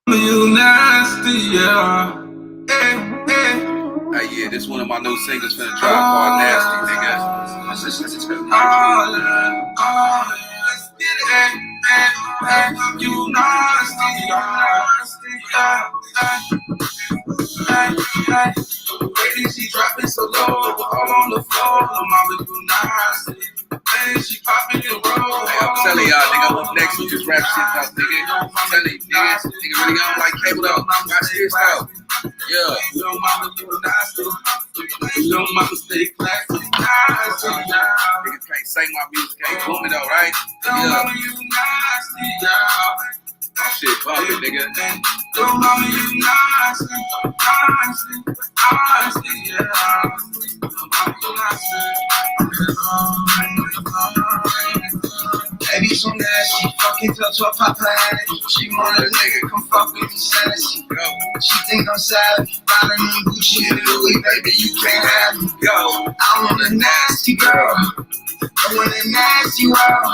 You nasty, yeah. Hey, yeah, this one of my new singles finna drop called Nasty, nigga. Let's listen to it. Let's get it. You nasty, yeah. Lady, she dropping so low, all on the floor. Mama, you nasty. Man, she popping and roll. Hey, I'm telling y'all, nigga, I'm up next with this rap shit, though, nigga. I'm telling you, nigga really got like cable though. Watch this, though. Yeah. Little mama, you nasty. Little mama, stay classy. Niggas can't sing my music, can't boom it, all right? Little mama, you nasty, yeah. That shit bumping, nigga. Little mama, you nasty, yeah. Little mama, you nasty. Baby, so nasty, fucking touch her papa addict. She want a nigga, come fuck with me, sanity. She think I'm savage, riding on Gucci and Louis, baby, you can't have me. Yo, I want a nasty girl, I want a nasty world.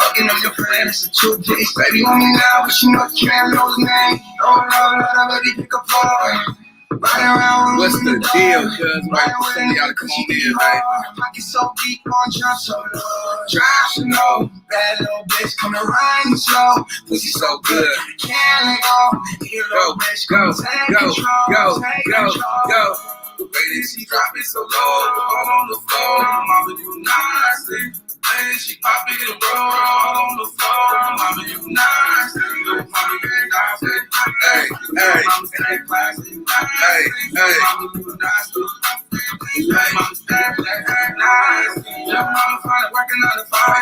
Fucking up your friend, it's a two-piece, baby, want me now, but you know you can't know his name. Oh, no, baby, pick up boy. What's the deal, cuz? Right, some of y'all come on in, right? Pocket so deep, on drop so low. Drive so low, bad little bitch coming riding slow. Pussy so good, can't let go. Here, little bitch, go. The way that she drop it so low, all on the floor. Mama, you nasty. Man, she popping and roll all on the floor. Mama, you nasty. Mama, you nasty. Hey. Mama, stay classy. Hey. Mama, you nasty. Mama, stay nasty. Your mama find it working out the fire.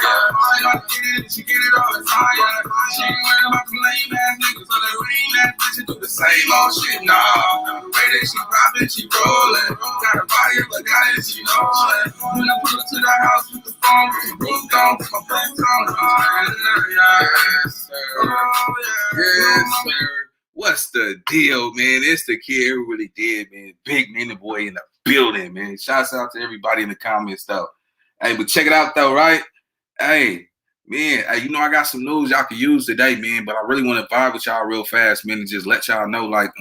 She got to get it, she get it all the time. She ain't worried about the lame ass niggas or the lame ass bitches do the same old shit. Nah, the way that she popping, she rolling. Got a body of a guy that she knowin'. When I pull up to the house with the phone, with the roof down, with my boots on. Yes, sir. Yes, sir. What's the deal, man? It's the kid who really did, man. Big man, the boy in the building, man. Shouts out to everybody in the comments, though. Hey, but check it out, though, right? Hey, man, you know I got some news y'all can use today, man, but I really want to vibe with y'all real fast, man, and just let y'all know, like,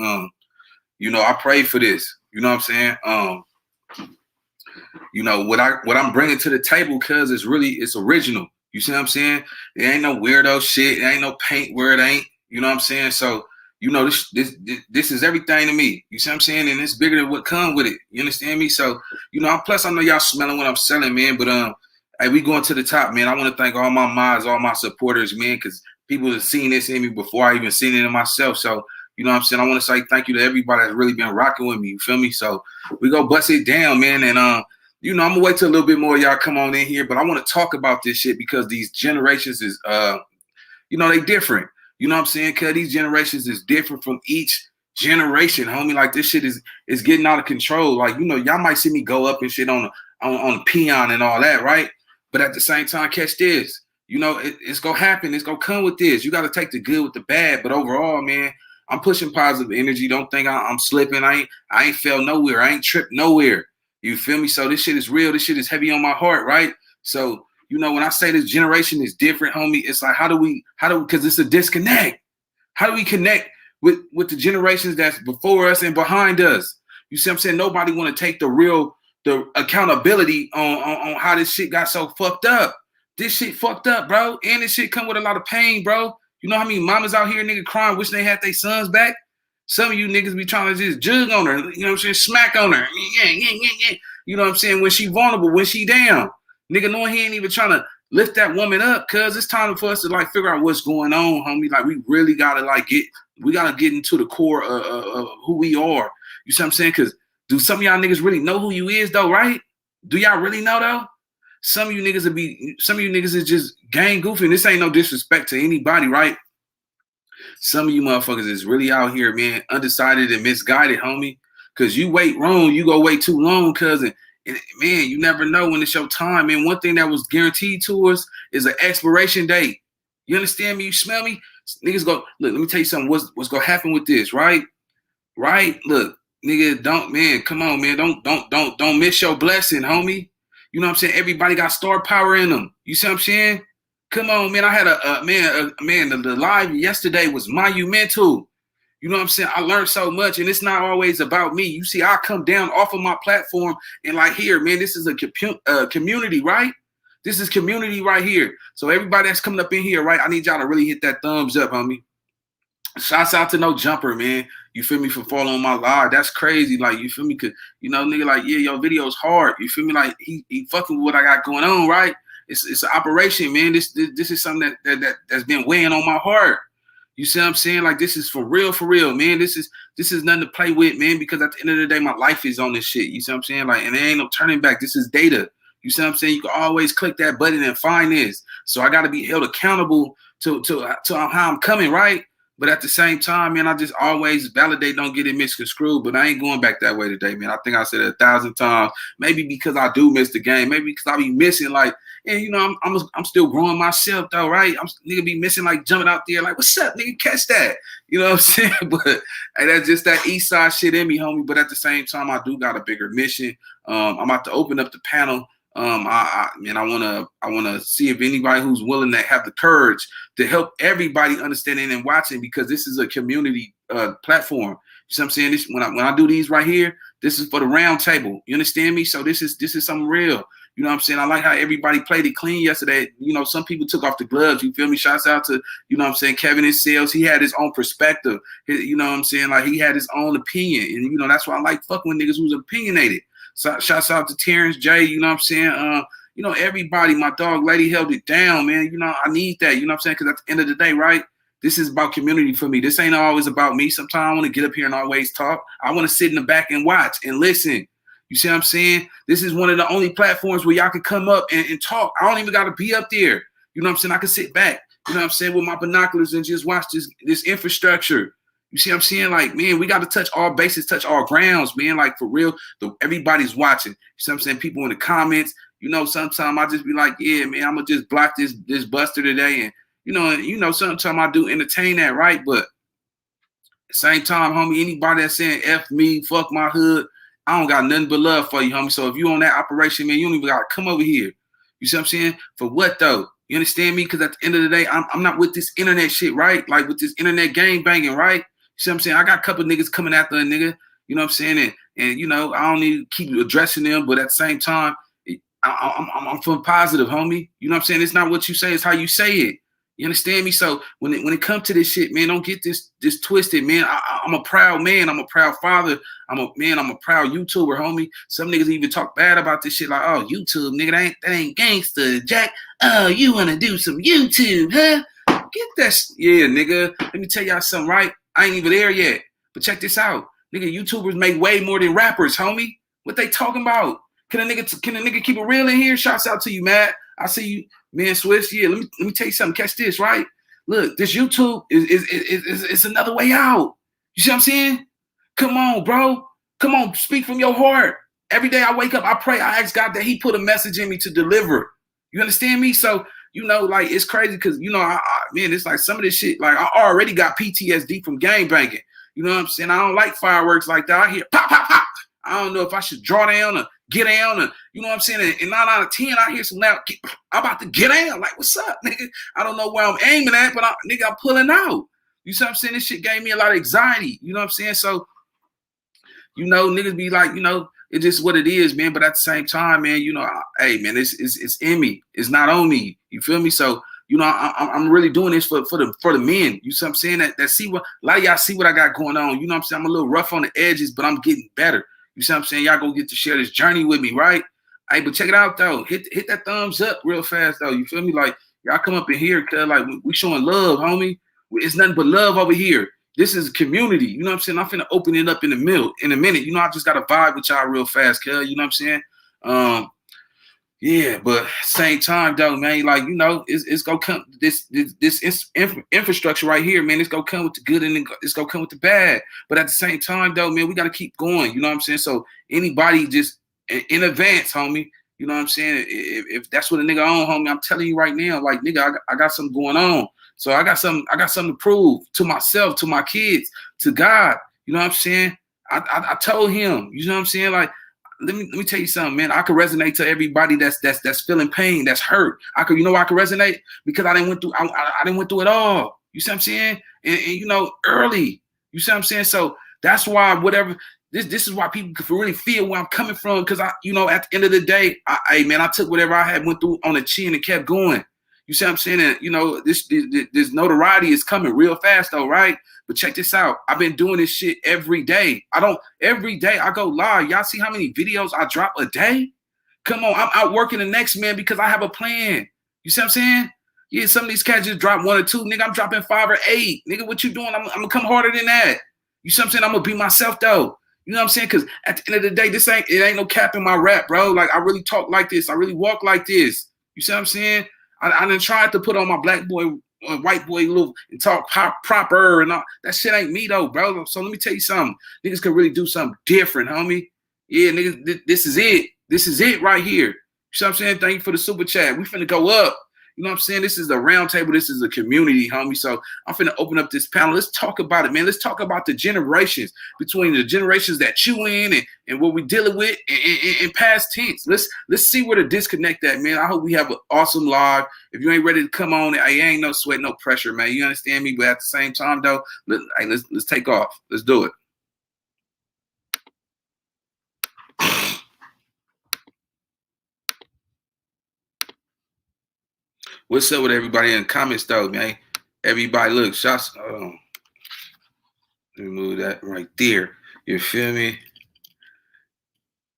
you know, I prayed for this. You know what I'm saying? You know, what I'm bringing to the table, cuz it's original. You see what I'm saying? There ain't no weirdo shit. There ain't no paint where it ain't. You know what I'm saying? So, you know, this is everything to me. You see what I'm saying? And it's bigger than what come with it. You understand me? So, you know, plus I know y'all smelling what I'm selling, man. But hey, we going to the top, man. I want to thank all my mods, all my supporters, man, because people have seen this in me before I even seen it in myself. So, you know what I'm saying? I want to say thank you to everybody that's really been rocking with me. You feel me? So we go bust it down, man. And you know, I'm gonna wait till a little bit more of y'all come on in here, but I want to talk about this shit because these generations is you know, they different. You know what I'm saying? Cause these generations is different from each generation, homie. Like this shit is getting out of control. Like, you know, y'all might see me go up and shit on the peon and all that, right? But at the same time, catch this. You know, it's gonna happen. It's gonna come with this. You got to take the good with the bad. But overall, man, I'm pushing positive energy. Don't think I'm slipping. I ain't fell nowhere. I ain't tripped nowhere. You feel me? So this shit is real. This shit is heavy on my heart, right? So, you know, when I say this generation is different, homie, it's like, how do we, because it's a disconnect. How do we connect with the generations that's before us and behind us? You see what I'm saying? Nobody want to take the accountability on how this shit got so fucked up. This shit fucked up, bro. And this shit come with a lot of pain, bro. You know how many mamas out here, nigga, crying, wishing they had their sons back? Some of you niggas be trying to just jug on her, you know what I'm saying? Smack on her. Yeah. You know what I'm saying? When she vulnerable, when she down. Nigga, knowing he ain't even trying to lift that woman up, cuz it's time for us to like figure out what's going on, homie. Like we really gotta get into the core of who we are. You see what I'm saying? Cause do some of y'all niggas really know who you is though, right? Do y'all really know though? Some of you niggas is just gang goofing. This ain't no disrespect to anybody, right? Some of you motherfuckers is really out here, man, undecided and misguided, homie. Cause you wait wrong, you go wait too long, cousin. And man, you never know when it's your time, man. One thing that was guaranteed to us is an expiration date. You understand me? You smell me? Niggas go, look, let me tell you something. What's gonna happen with this, right? Right? Look, nigga, come on, man. Don't miss your blessing, homie. You know what I'm saying? Everybody got star power in them. You see what I'm saying? Come on, man. I had the live yesterday was monumental. You know what I'm saying? I learned so much, and it's not always about me. You see, I come down off of my platform and like, here, man, this is a community, right? This is community right here. So everybody that's coming up in here, right? I need y'all to really hit that thumbs up, homie. Shouts out to No Jumper, man. You feel me, for following my live. That's crazy. Like, you feel me? Cause nigga, like, yeah, your video's hard. You feel me? Like he fucking with what I got going on, right? It's an operation, man. This is something that's been weighing on my heart. You see what I'm saying? Like, this is for real, man. This is nothing to play with, man, because at the end of the day, my life is on this shit. You see what I'm saying? Like, and there ain't no turning back. This is data. You see what I'm saying? You can always click that button and find this. So I got to be held accountable to how I'm coming, right? But at the same time, man, I just always validate, don't get it misconstrued. But I ain't going back that way today, man. I think I said it 1,000 times. Maybe because I do miss the game. Maybe because I be missing, like, and I'm still growing myself though, right? I'm nigga be missing, like, jumping out there, like, what's up, nigga? Catch that. You know what I'm saying? But hey, that's just that east side shit in me, homie. But at the same time, I do got a bigger mission. I'm about to open up the panel. I wanna see if anybody who's willing to have the courage to help everybody understanding and watching, because this is a community platform. You see what I'm saying? This when I do these right here, this is for the round table. You understand me? So this is something real. You know what I'm saying? I like how everybody played it clean yesterday. Some people took off the gloves. You feel me? Shouts out to, what I'm saying, Kevin and Sales. He had his own perspective. You know what I'm saying? Like, he had his own opinion. And, that's why I like fucking with niggas who's opinionated. So shouts out to Terrence J. You know what I'm saying? Everybody, my dog lady held it down, man. I need that. You know what I'm saying? Because at the end of the day, right? This is about community for me. This ain't always about me. Sometimes I want to get up here and always talk. I want to sit in the back and watch and listen. You see what I'm saying? This is one of the only platforms where y'all can come up and talk. I don't even got to be up there. You know what I'm saying? I can sit back, you know what I'm saying, with my binoculars and just watch this infrastructure. You see what I'm saying? Like, man, we got to touch all bases, touch all grounds, man. Like, for real, everybody's watching. You see what I'm saying? People in the comments, sometimes I just be like, yeah, man, I'm going to just block this buster today. And, sometimes I do entertain that, right? But at the same time, homie, anybody that's saying F me, fuck my hood, I don't got nothing but love for you, homie. So if you on that operation, man, you don't even got to come over here. You see what I'm saying? For what, though? You understand me? Because at the end of the day, I'm not with this internet shit, right? Like, with this internet game banging, right? You see what I'm saying? I got a couple of niggas coming after a nigga, you know what I'm saying? And I don't need to keep addressing them, but at the same time, I'm feeling positive, homie. You know what I'm saying? It's not what you say, it's how you say it. You understand me? So when it comes to this shit, man, don't get this twisted, man. I'm a proud man. I'm a proud father. I'm a proud YouTuber, homie. Some niggas even talk bad about this shit, like, oh, YouTube, nigga, that ain't gangster, Jack. Oh, you want to do some YouTube, huh? Get that, yeah, nigga. Let me tell y'all something, right? I ain't even there yet. But check this out. Nigga, YouTubers make way more than rappers, homie. What they talking about? Can a nigga keep it real in here? Shouts out to you, Matt. I see you, man, Swiss. Yeah, let me tell you something. Catch this, right? Look, this YouTube is another way out. You see what I'm saying? Come on, bro. Come on, speak from your heart. Every day I wake up, I pray, I ask God that he put a message in me to deliver. You understand me? So, like, it's crazy because, man, it's like some of this shit, like, I already got PTSD from gang banging. You know what I'm saying? I don't like fireworks like that. I hear pop, pop, pop. I don't know if I should draw down or get down, or, you know what I'm saying? And 9 out of 10, I hear some loud, I'm about to get down. Like, what's up, nigga? I don't know where I'm aiming at, but I'm pulling out. You see what I'm saying? This shit gave me a lot of anxiety. You know what I'm saying? So, niggas be like, it's just what it is, man. But at the same time, man, hey, man, it's in me. It's not on me. You feel me? So, I'm really doing this for the men. You see what I'm saying? That see what a lot of y'all see what I got going on. You know what I'm saying? I'm a little rough on the edges, but I'm getting better. You see what I'm saying? Y'all gonna get to share this journey with me, right? Hey, but check it out though. Hit that thumbs up real fast though. You feel me? Like, y'all come up in here, cause like we showing love, homie. It's nothing but love over here. This is a community. You know what I'm saying? I'm finna open it up in a minute. I just gotta vibe with y'all real fast, cuz. You know what I'm saying? Yeah, but same time though, man, like, it's gonna come this infrastructure right here, man. It's gonna come with the good and it's gonna come with the bad. But at the same time though, man, we gotta keep going. You know what I'm saying? So anybody just in advance, homie. You know what I'm saying? If that's what a nigga on, homie, I'm telling you right now, like, nigga, I got something going on. So I got something to prove to myself, to my kids, to God. You know what I'm saying? I told him, you know what I'm saying? Like, let me tell you something, man. I could resonate to everybody that's feeling pain, that's hurt. You know why I could resonate? Because I didn't went through I didn't went through it all. You see what I'm saying? And you know, early. You see what I'm saying? So that's why whatever this is why people can really feel where I'm coming from. Because you know, at the end of the day, I took whatever I had went through on the chin and kept going. You see what I'm saying? And you know, this notoriety is coming real fast though, right? But check this out. I've been doing this shit every day. Every day I go live. Y'all see how many videos I drop a day? Come on, I'm outworking the next man because I have a plan. You see what I'm saying? Yeah, some of these cats just drop 1 or 2. Nigga, I'm dropping 5 or 8. Nigga, what you doing? I'm gonna come harder than that. You see what I'm saying? I'm gonna be myself though. You know what I'm saying? Because at the end of the day, it ain't no cap in my rap, bro. Like I really talk like this. I really walk like this. You see what I'm saying? I done tried to put on my black boy, white boy look and talk proper and all. That shit ain't me though, bro. So let me tell you something. Niggas can really do something different, homie. Yeah, niggas, this is it. This is it right here. You see what I'm saying? Thank you for the super chat. We finna go up. You know what I'm saying? This is the round table. This is a community, homie. So I'm finna open up this panel. Let's talk about it, man. Let's talk about the generations, between the generations that you in and what we dealing with in past tense. Let's see where the disconnect at, man. I hope we have an awesome live. If you ain't ready to come on, ain't no sweat, no pressure, man. You understand me? But at the same time, though, let's take off. Let's do it. What's up with everybody in the comments, though, man? Everybody, look, shots. Let me move that right there. You feel me?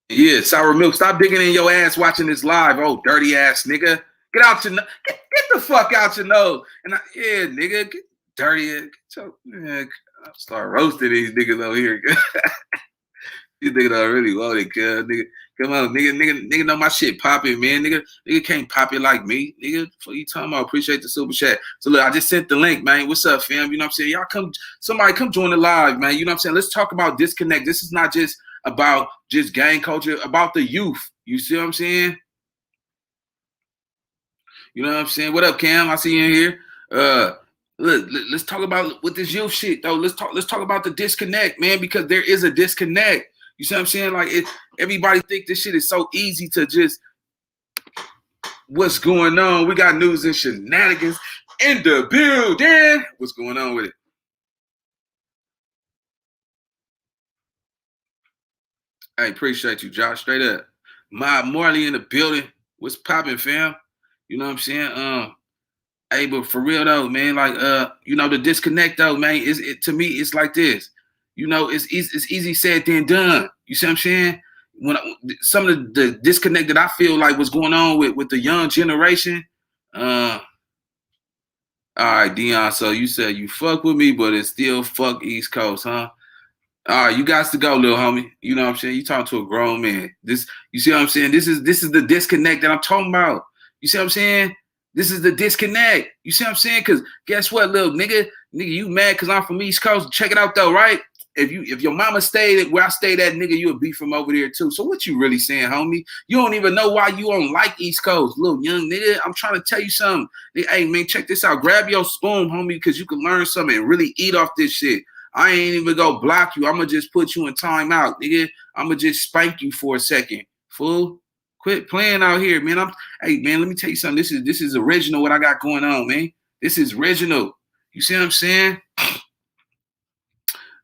Yeah, Sour Milk, stop digging in your ass watching this live. Oh, dirty ass nigga. Get out your get the fuck out your nose. And yeah, nigga, get dirty. I'll start roasting these niggas over here. These niggas already loaded, cuz nigga. Come on, nigga know my shit popping, man. Nigga can't pop it like me. Nigga, what you talking about? Appreciate the super chat. So look, I just sent the link, man. What's up, fam? You know what I'm saying? Y'all somebody come join the live, man. You know what I'm saying? Let's talk about disconnect. This is not just about just gang culture, about the youth. You see what I'm saying? You know what I'm saying? What up, Cam? I see you in here. Look, let's talk about with this youth shit though. Let's talk about the disconnect, man, because there is a disconnect. You see what I'm saying? Like everybody think this shit is so easy to just what's going on. We got news and shenanigans in the building. What's going on with it? I appreciate you, Josh. Straight up. My Marley in the building. What's popping, fam? You know what I'm saying? Hey, but for real though, man, like you know, the disconnect though, man, to me, it's like this. You know, it's easy said than done. You see what I'm saying? When some of the disconnect that I feel like was going on with the young generation. All right, Dion. So you said you fuck with me, but it's still fuck East Coast, huh? All right, you guys to go, little homie. You know what I'm saying? You talking to a grown man. You see what I'm saying? This is the disconnect that I'm talking about. You see what I'm saying? This is the disconnect. You see what I'm saying? Because guess what, little nigga, you mad because I'm from East Coast. Check it out though, right? If your mama stayed where I stayed at, nigga, you'll be from over there too. So what you really saying, homie? You don't even know why you don't like East Coast, little young nigga. I'm trying to tell you something. Hey, man, check this out. Grab your spoon, homie, because you can learn something and really eat off this shit. I ain't even gonna block you. I'm gonna just put you in timeout, nigga. I'm gonna just spank you for a second, fool. Quit playing out here, man. Hey, man, let me tell you something. This is original. What I got going on, man. This is original. You see what I'm saying?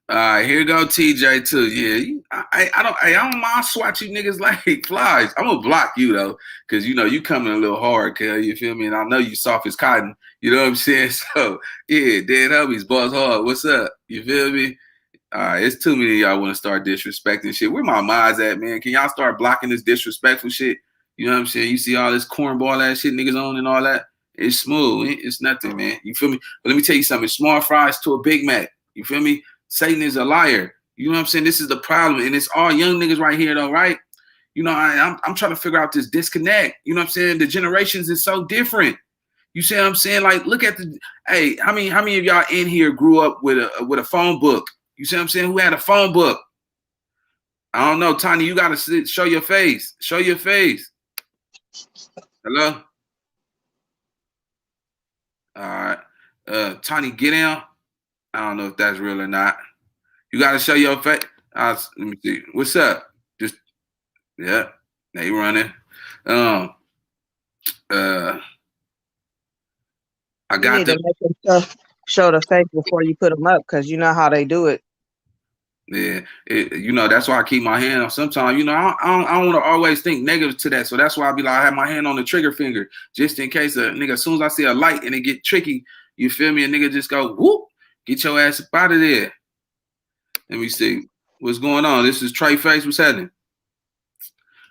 All right, here go TJ too. Yeah, I don't mind swat you niggas like flies. I'm gonna block you though, cause you know you coming a little hard, cuz you feel me? And I know you soft as cotton. You know what I'm saying? So yeah, dead homies, boss hard. What's up? You feel me? All right, it's too many of y'all want to start disrespecting shit. Where my minds at, man? Can y'all start blocking this disrespectful shit? You know what I'm saying? You see all this cornball ass shit niggas on and all that. It's smooth. It's nothing, man. You feel me? But let me tell you something. Small fries to a Big Mac. You feel me? Satan is a liar. You know what I'm saying? This is the problem. And it's all young niggas right here, though, right? You know, I'm trying to figure out this disconnect. You know what I'm saying? The generations is so different. You see what I'm saying? Like, look at hey, how many of y'all in here grew up with a phone book? You see what I'm saying? Who had a phone book? I don't know, Tiny. You gotta show your face. Show your face. Hello. All right. Tiny, get down. I don't know if that's real or not. You gotta show your face. Let me see. What's up? Just Yeah, they running. Um, I You got need to the make them show the fake before you put them up, because you know how they do it. yeah. That's why I keep my hand on. Sometimes, I don't want to always think negative to that. So that's why I be like, I have my hand on the trigger finger just in case a nigga. As soon as I see a light and it get tricky, you feel me? A nigga just go whoop, get your ass up out of there. Let me see what's going on. This is Trey Face. What's happening?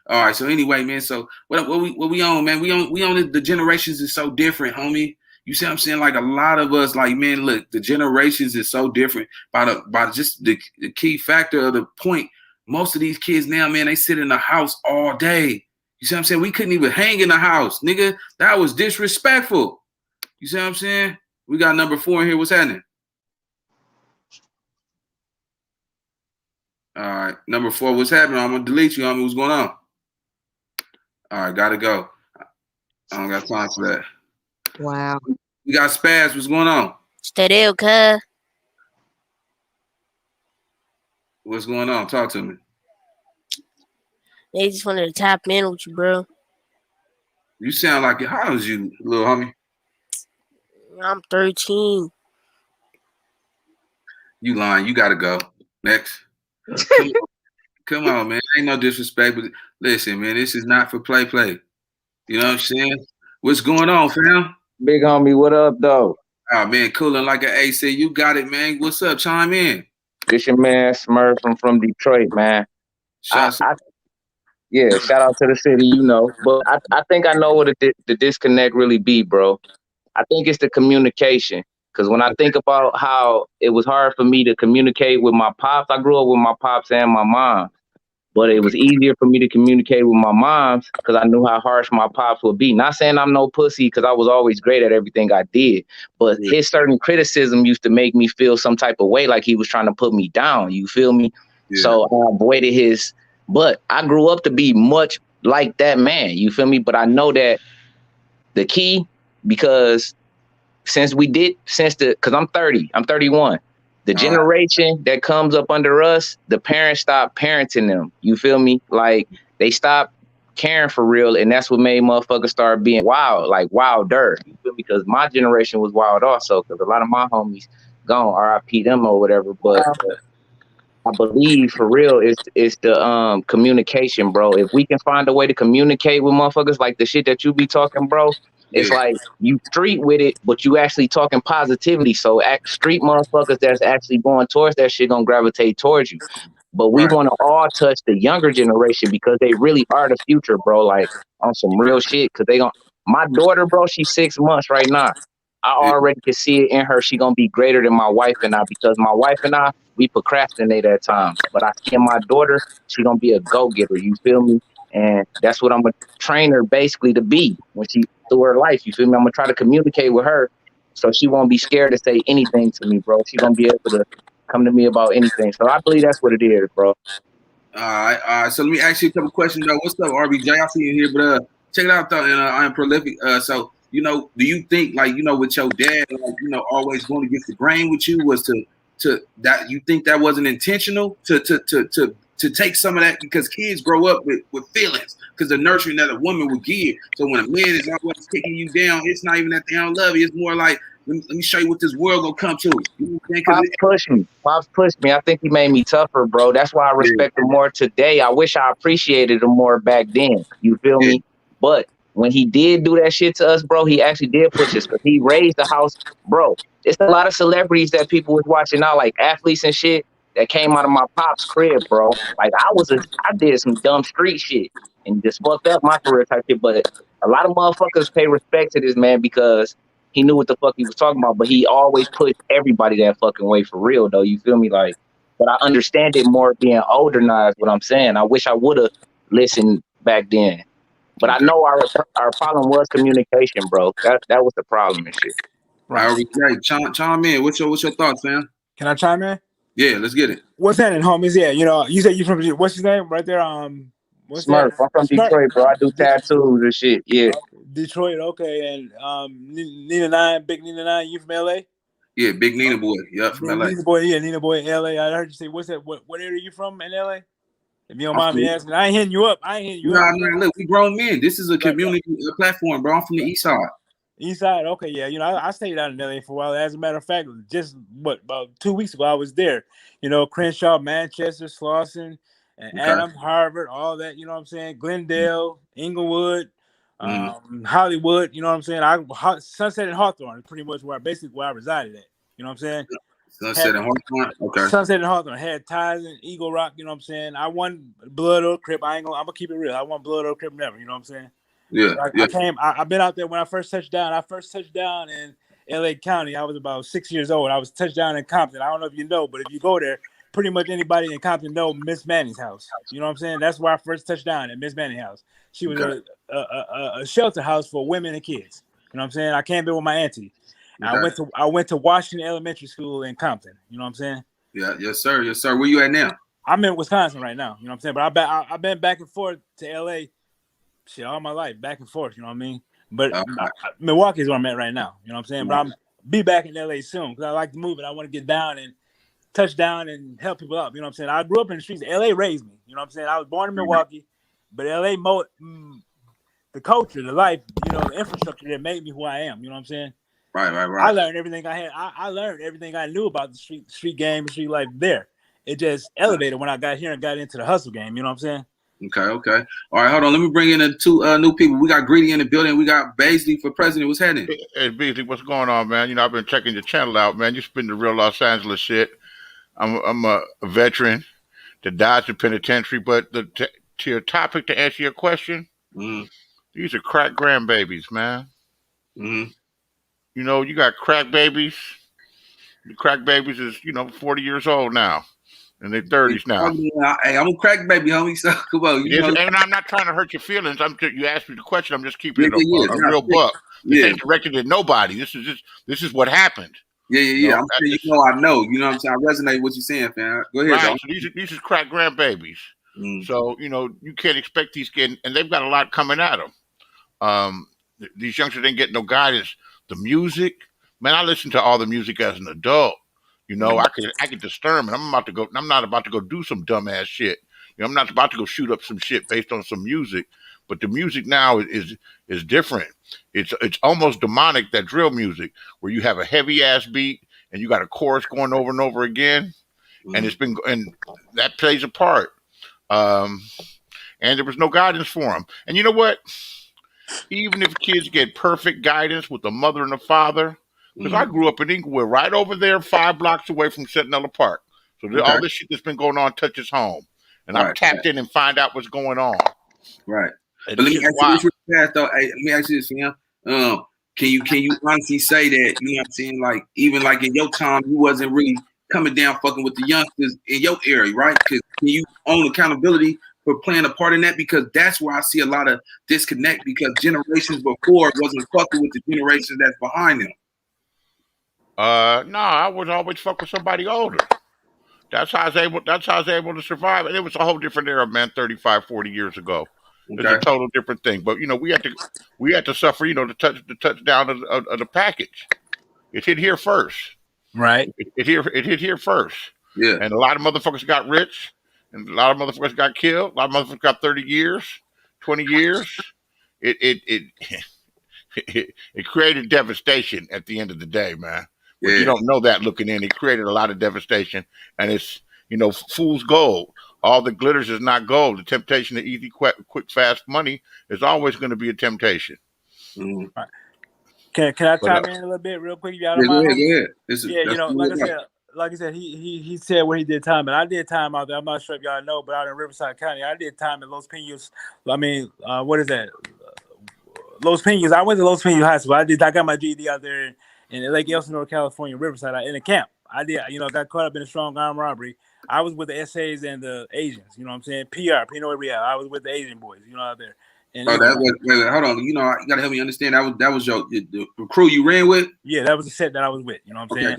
All right. So anyway, man. So what we on, man? We on the generations is so different, homie. You see what I'm saying? Like a lot of us, like, man, look, the generations is so different by just the key factor of the point. Most of these kids now, man, they sit in the house all day. You see what I'm saying? We couldn't even hang in the house, nigga. That was disrespectful. You see what I'm saying? We got number 4 in here. What's happening? All right, number 4. What's happening? I'm gonna delete you. Homie, what's going on? All right, gotta go. I don't got time for that. Wow. We got Spaz. What's going on? Stay cuz. What's going on? Talk to me. They just wanted to tap in with you, bro. You sound like it. How old is you, little homie? I'm 13. You lying. You gotta go. Next. Come on, come on, man. Ain't no disrespect, but listen, man, this is not for play. You know what I'm saying? What's going on, fam? Big homie, what up, though? Oh man, cooling like an AC. You got it, man. What's up? Chime in. This your man Smurf from Detroit, man. I, Shots. I yeah, shout out to the city, But I think I know what the disconnect really be, bro. I think it's the communication. Because when I think about how it was hard for me to communicate with my pops, I grew up with my pops and my mom. But it Okay. was easier for me to communicate with my moms because I knew how harsh my pops would be. Not saying I'm no pussy because I was always great at everything I did, but Yeah. his certain criticism used to make me feel some type of way, like he was trying to put me down. You feel me? Yeah. So I avoided his. But I grew up to be much like that man. You feel me? But I know that the key, because because I'm 30, I'm 31. The All right. generation that comes up under us, the parents stop parenting them. You feel me? Like they stop caring for real, and that's what made motherfuckers start being wild, like wilder. You feel me? Because my generation was wild also, because a lot of my homies gone, RIP them or whatever. But I believe for real it's the communication, bro. If we can find a way to communicate with motherfuckers like the shit that you be talking, bro, Yeah. it's like you street with it, but you actually talking positivity. So street motherfuckers that's actually going towards that shit gonna gravitate towards you. But we Right. want to all touch the younger generation because they really are the future, bro. Like on some real shit. Cause they gon' my daughter, bro, she's 6 months right now. I Yeah. already can see it in her. She gonna be greater than my wife and I, because my wife and I, we procrastinate at times. But I see in my daughter, she gonna be a go-getter. You feel me? And that's what I'm gonna train her basically to be when she through her life. You feel me? I'm gonna try to communicate with her so she won't be scared to say anything to me, bro. She gonna be able to come to me about anything. So I believe that's what it is, bro. All right. So let me ask you a couple questions though. What's up, RBJ? I see you here, but check it out though. And I am prolific. So do you think like with your dad, like always going against the grain with you was to that you think that wasn't intentional to take some of that because kids grow up with feelings because the nurturing that a woman would give. So when a man is always kicking you down, it's not even that they don't love you. It's more like let me show you what this world gonna come to. You know what I'm saying? Pops pushed me. Pops pushed me. I think he made me tougher, bro. That's why I respect him more today. I wish I appreciated him more back then. You feel Yeah, me? But when he did do that shit to us, bro, he actually did push us because he raised the house, bro. It's a lot of celebrities that people was watching now, like athletes and shit, that came out of my pop's crib, bro. Like I did some dumb street shit and just fucked up my career type shit. But a lot of motherfuckers pay respect to this man because he knew what the fuck he was talking about, but he always pushed everybody that fucking way for real, though. You feel me? Like, but I understand it more being older now, is what I'm saying. I wish I would have listened back then. But I okay. know our problem was communication, bro. That was the problem and shit. I Right. already chime in. What's your thoughts, man? Can I chime in? Yeah, let's get it. What's that in homies? Yeah, you said you from what's his name right there? What's that? Smurf, I'm from Smart. Detroit, bro. I do tattoos and shit. Yeah. Detroit. Okay, and Nina Nine, Big Nina Nine. You from LA? Yeah, Big Nina boy. Yep, from LA. Nina boy. Yeah, Nina boy in LA. I heard you say what's that? What area you from in LA? If you don't mind me asking, I ain't hitting you up. Nah, look, we grown men. This is a community platform, bro. I'm from the East Side. East Side, okay, yeah. You know, I stayed out in LA for a while. As a matter of fact, just about 2 weeks ago, I was there. You know, Crenshaw, Manchester, Slauson, and Adams, Harvard, all that. You know what I'm saying? Glendale, Inglewood, Hollywood. You know what I'm saying? Sunset and Hawthorne is pretty much where I resided at. You know what I'm saying? Sunset and Hawthorne. Okay. Sunset and Hawthorne had ties in Eagle Rock. You know what I'm saying? I won Blood or Crip. I'm gonna keep it real. I won Blood or Crip never. You know what I'm saying? Yeah, I've been out there when I first touched down. I first touched down in LA County. I was about 6 years old. I was touched down in Compton. I don't know if you know, but if you go there, pretty much anybody in Compton know Miss Manning's house. You know what I'm saying? That's where I first touched down at Miss Manning's house. She was a shelter house for women and kids. You know what I'm saying? I came there with my auntie. I went to Washington Elementary School in Compton. You know what I'm saying? Yeah, yes, sir. Yes, sir. Where you at now? I'm in Wisconsin right now. You know what I'm saying? But I've been back and forth to LA shit all my life, back and forth, you know what I mean? But Milwaukee is where I'm at right now, you know what I'm saying? But I'm be back in LA soon because I like to move and I want to get down and touch down and help people up, you know what I'm saying? I grew up in the streets. LA raised me, you know what I'm saying? I was born in Milwaukee, but LA, the culture, the life, you know, the infrastructure that made me who I am, you know what I'm saying? Right. I learned everything I had. I learned everything I knew about the street game, the street life there. It just elevated when I got here and got into the hustle game, you know what I'm saying? Okay. All right, hold on. Let me bring in the two new people. We got Greedy in the building. We got Baisley for president. What's happening? Hey, Beasley, what's going on, man? You know, I've been checking your channel out, man. You spin the real Los Angeles shit. I'm a veteran that dodged the penitentiary, but to your topic, to answer your question, these are crack grandbabies, man. You know, you got crack babies. The crack babies is, 40 years old now. In their 30s now. Hey, I'm a crack baby, homie. So come on, and I'm not trying to hurt your feelings. You asked me the question. I'm just keeping it a real buck. This ain't directed at nobody. This is what happened. Yeah. I'm sure I know. You know what I'm saying? I resonate with what you're saying, fam. Go ahead. Right. So these are crack grandbabies. So you can't expect these kids, and they've got a lot coming at them. These youngsters didn't get no guidance. The music, man. I listened to all the music as an adult. You know, I could disturb, and I'm not about to go do some dumbass shit. I'm not about to go shoot up some shit based on some music. But the music now is different. It's almost demonic, that drill music, where you have a heavy ass beat and you got a chorus going over and over again, and that plays a part. And there was no guidance for them. And you know what? Even if kids get perfect guidance with a mother and a father. Because I grew up in Inglewood, right over there, 5 blocks away from Centinela Park. So all this shit that's been going on touches home. And I'm tapped in and find out what's going on. Right. But let me ask you this, though. Hey, let me ask you this, fam. Can you honestly say that, you know what I'm saying, like, even like in your time, you wasn't really coming down fucking with the youngsters in your area, right? Because can you own accountability for playing a part in that? Because that's where I see a lot of disconnect, because generations before wasn't fucking with the generation that's behind them. No, I would always fuck with somebody older. That's how I was able to survive. And it was a whole different era, man, 35, 40 years ago. It's a total different thing. But we had to suffer, the touchdown of the package. It hit here first. Right. It hit here first. Yeah. And a lot of motherfuckers got rich, and a lot of motherfuckers got killed. A lot of motherfuckers got 30 years, 20 years. It created devastation at the end of the day, man. But you don't know that looking in. It created a lot of devastation, and it's fool's gold. All that glitters is not gold. The temptation to easy, quick, fast money is always going to be a temptation. Right. Can I chime in a little bit real quick? If y'all don't mind? Like I said, he said where he did time, and I did time out there. I'm not sure if y'all know, but out in Riverside County, I did time in Los Pinos. I mean, what is that? Los Pinos. I went to Los Pinos High School. I got my GED out there in Lake Elsinore, California, Riverside, in a camp. I did, got caught up in a strong arm robbery. I was with the SAs and the Asians, you know what I'm saying? PR, Pino Real. I was with the Asian boys, out there. And wait, hold on. You gotta help me understand. That was the crew you ran with? Yeah, that was the set that I was with, you know what I'm saying?